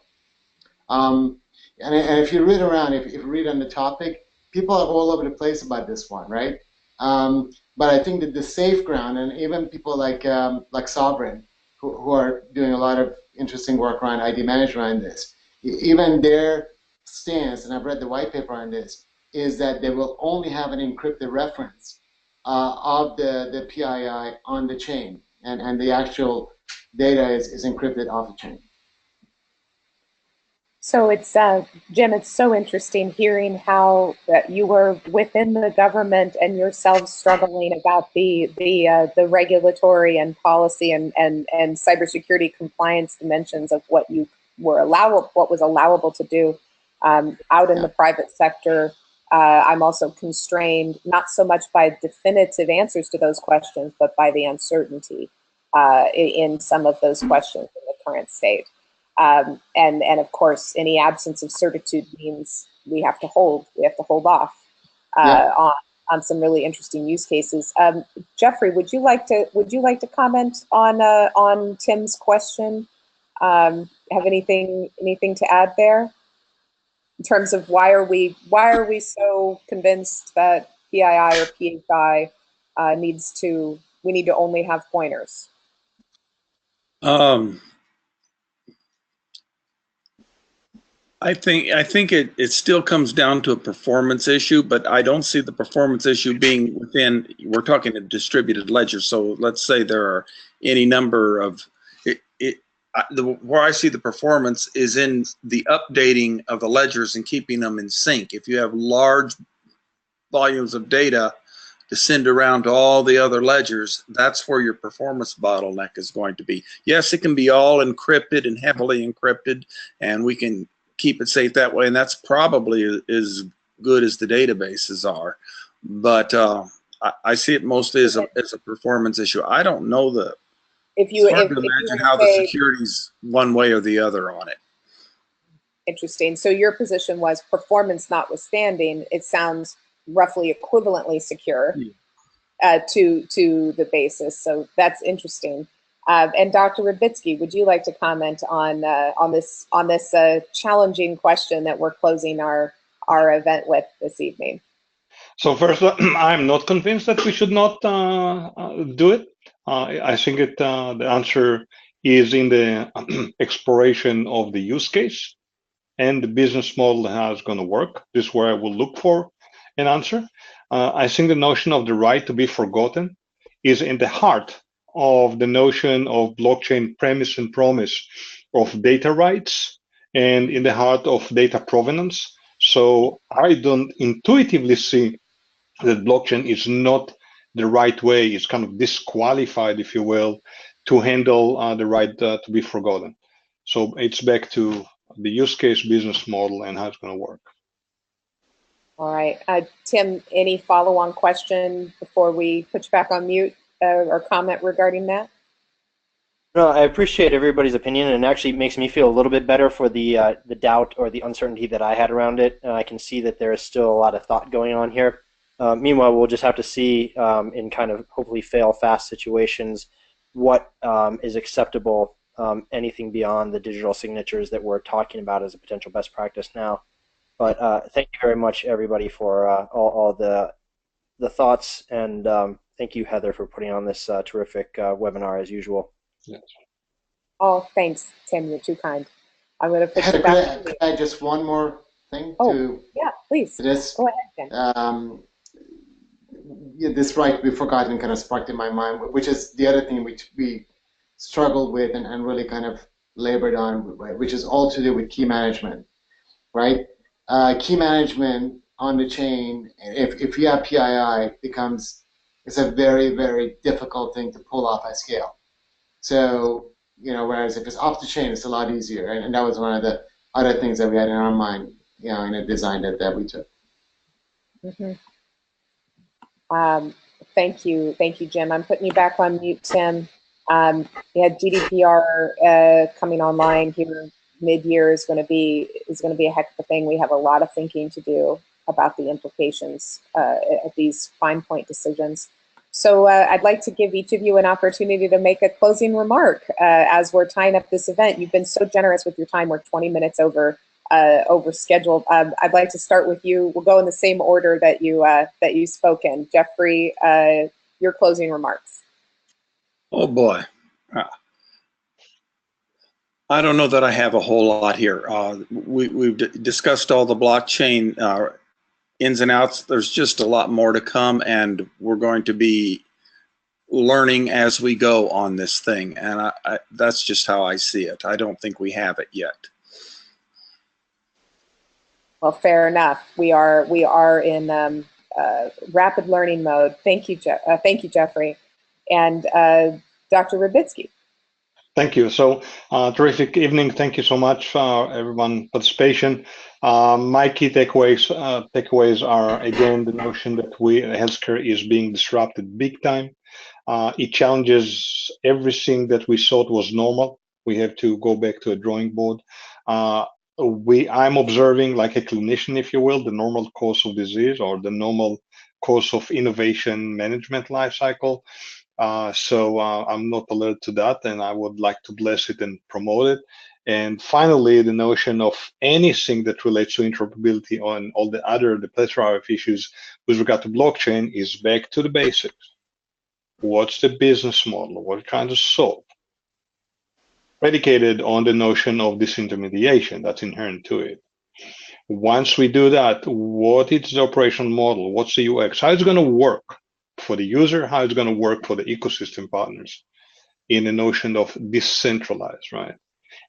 And if you read around, if you read on the topic, people are all over the place about this one, right? But I think that the safe ground, and even people like Sovereign, who are doing a lot of interesting work around ID management on this, even their stance, and I've read the white paper on this, is that they will only have an encrypted reference of the PII on the chain, and the actual data is encrypted off the chain. So it's Jim, it's so interesting hearing how that you were within the government and yourselves struggling about the regulatory and policy and cybersecurity compliance dimensions of what you were what was allowable to do out in the private sector. I'm also constrained not so much by definitive answers to those questions, but by the uncertainty in some of those questions in the current state. And of course, any absence of certitude means we have to hold off on some really interesting use cases. Geoffrey, would you like to comment on Tim's question? Have anything to add there in terms of why are we so convinced that PII or PHI we need to only have pointers? I think it still comes down to a performance issue, but I don't see the performance issue being within, we're talking a distributed ledger. So let's say there are any number of, where I see the performance is in the updating of the ledgers and keeping them in sync. If you have large volumes of data to send around to all the other ledgers, that's where your performance bottleneck is going to be. Yes, it can be all encrypted and heavily encrypted, and we can keep it safe that way, and that's probably as good as the databases are. But I see it mostly as a performance issue. I don't know it's hard to imagine how the security's one way or the other on it. Interesting. So your position was performance notwithstanding, it sounds roughly equivalently secure to the basis. So that's interesting. And Dr. Ribitzky, would you like to comment on this challenging question that we're closing our event with this evening? So first, I'm not convinced that we should not do it. I think the answer is in the exploration of the use case and the business model how it's going to work. This is where I will look for an answer. I think the notion of the right to be forgotten is in the heart of the notion of blockchain premise and promise of data rights and in the heart of data provenance. So I don't intuitively see that blockchain is not the right way. It's kind of disqualified, if you will, to handle the right to be forgotten. So it's back to the use case, business model, and how it's going to work. All right. Tim, any follow-on question before we put you back on mute or comment regarding that? No, I appreciate everybody's opinion, and it actually makes me feel a little bit better for the doubt or the uncertainty that I had around it. And I can see that there is still a lot of thought going on here. Meanwhile, we'll just have to see in kind of hopefully fail-fast situations what is acceptable, anything beyond the digital signatures that we're talking about as a potential best practice now. But thank you very much, everybody, for all the thoughts, and thank you, Heather, for putting on this terrific webinar as usual. Yes. Oh, thanks, Tim. You're too kind. I'm going to put Heather, you back. could I just one more thing? Yeah, please. This. Go ahead, Tim. This right to be forgotten kind of sparked in my mind, which is the other thing which we struggled with and really kind of labored on, which is all to do with key management, right? Key management on the chain, if you have PII, it's a very, very difficult thing to pull off at scale. So, whereas if it's off the chain, it's a lot easier. And that was one of the other things that we had in our mind, in a design that we took. Mm-hmm. Thank you, Jim. I'm putting you back on mute, Tim. We had GDPR coming online here mid-year is going to be a heck of a thing. We have a lot of thinking to do about the implications of these fine point decisions. So I'd like to give each of you an opportunity to make a closing remark as we're tying up this event. You've been so generous with your time. We're 20 minutes over scheduled. I'd like to start with you. We'll go in the same order that you spoke in. Geoffrey, your closing remarks. Oh boy. I don't know that I have a whole lot here. We've discussed all the blockchain ins and outs. There's just a lot more to come, and we're going to be learning as we go on this thing. And that's just how I see it. I don't think we have it yet. Well, fair enough. We are in rapid learning mode. Thank you, Geoffrey, and Dr. Ribitzky. Thank you. So terrific evening. Thank you so much for everyone's participation. My key takeaways are, again, the notion that healthcare is being disrupted big time. It challenges everything that we thought was normal. We have to go back to a drawing board. I'm observing, like a clinician, if you will, the normal course of disease or the normal course of innovation management life cycle. So I'm not alert to that, and I would like to bless it and promote it. And finally, the notion of anything that relates to interoperability on all the plethora of issues with regard to blockchain is back to the basics. What's the business model? What are you trying to solve? Predicated on the notion of disintermediation that's inherent to it. Once we do that, what is the operational model? What's the UX? How it's going to work for the user? How it's going to work for the ecosystem partners in the notion of decentralized, right?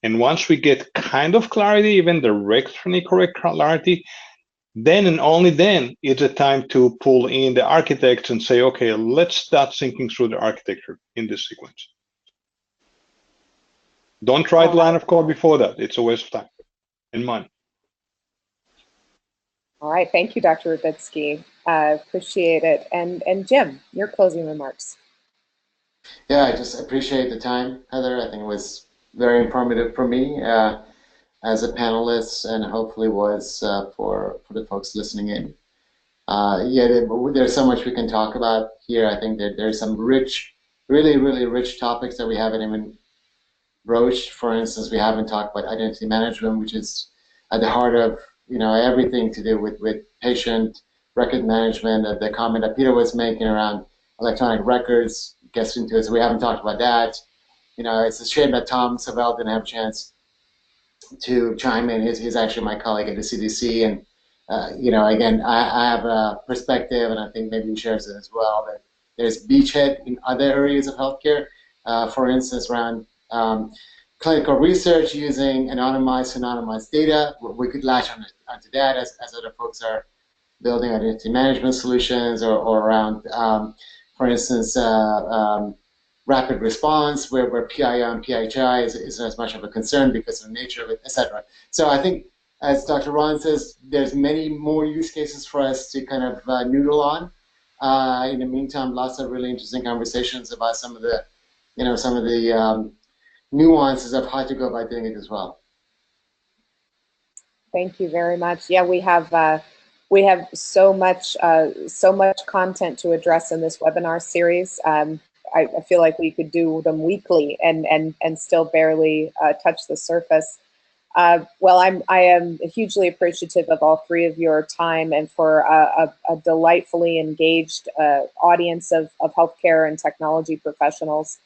And once we get kind of clarity, even directionally correct clarity, then and only then it's a time to pull in the architects and say, okay, let's start thinking through the architecture in this sequence. Don't write the line of code before that. It's a waste of time and money. All right, thank you, Dr. Ribitzky. Appreciate it. And Jim, your closing remarks. Yeah, I just appreciate the time, Heather. I think it was very informative for me as a panelist, and hopefully was for the folks listening in. There's so much we can talk about here. I think that there's some rich, really rich topics that we haven't even broached. For instance, we haven't talked about identity management, which is at the heart of everything to do with patient record management. The comment that Peter was making around electronic records gets into it, so we haven't talked about that. It's a shame that Tom Savell didn't have a chance to chime in. He's actually my colleague at the CDC, and again, I have a perspective, and I think maybe he shares it as well, that there's beachhead in other areas of healthcare. For instance, around clinical research using anonymized data. We could latch onto that as other folks are building identity management solutions, or around, for instance, rapid response, where PII and PHI isn't as much of a concern because of the nature of it, etc. So I think, as Dr. Ron says, there's many more use cases for us to kind of noodle on. In the meantime, lots of really interesting conversations about some of the nuances of how to go about doing it as well. Thank you very much. Yeah, we have so much content to address in this webinar series. I feel like we could do them weekly and still barely touch the surface. Well, I am hugely appreciative of all three of your time and for a delightfully engaged audience of healthcare and technology professionals.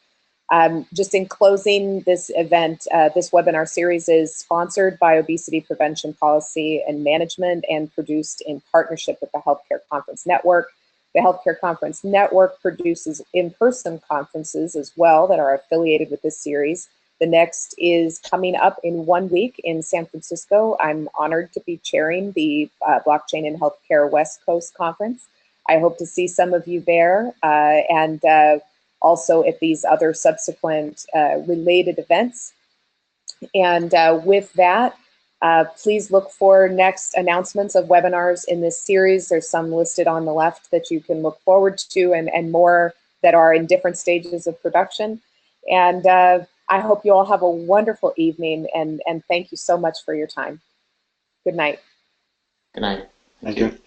Just in closing, this event, this webinar series is sponsored by Obesity Prevention Policy and Management and produced in partnership with the Healthcare Conference Network. The Healthcare Conference Network produces in-person conferences as well that are affiliated with this series. The next is coming up in 1 week in San Francisco. I'm honored to be chairing the Blockchain in Healthcare West Coast Conference. I hope to see some of you there, and also at these other subsequent related events. And with that, please look for next announcements of webinars in this series. There's some listed on the left that you can look forward to, and more that are in different stages of production. And I hope you all have a wonderful evening, and thank you so much for your time. Good night. Good night. Thank you.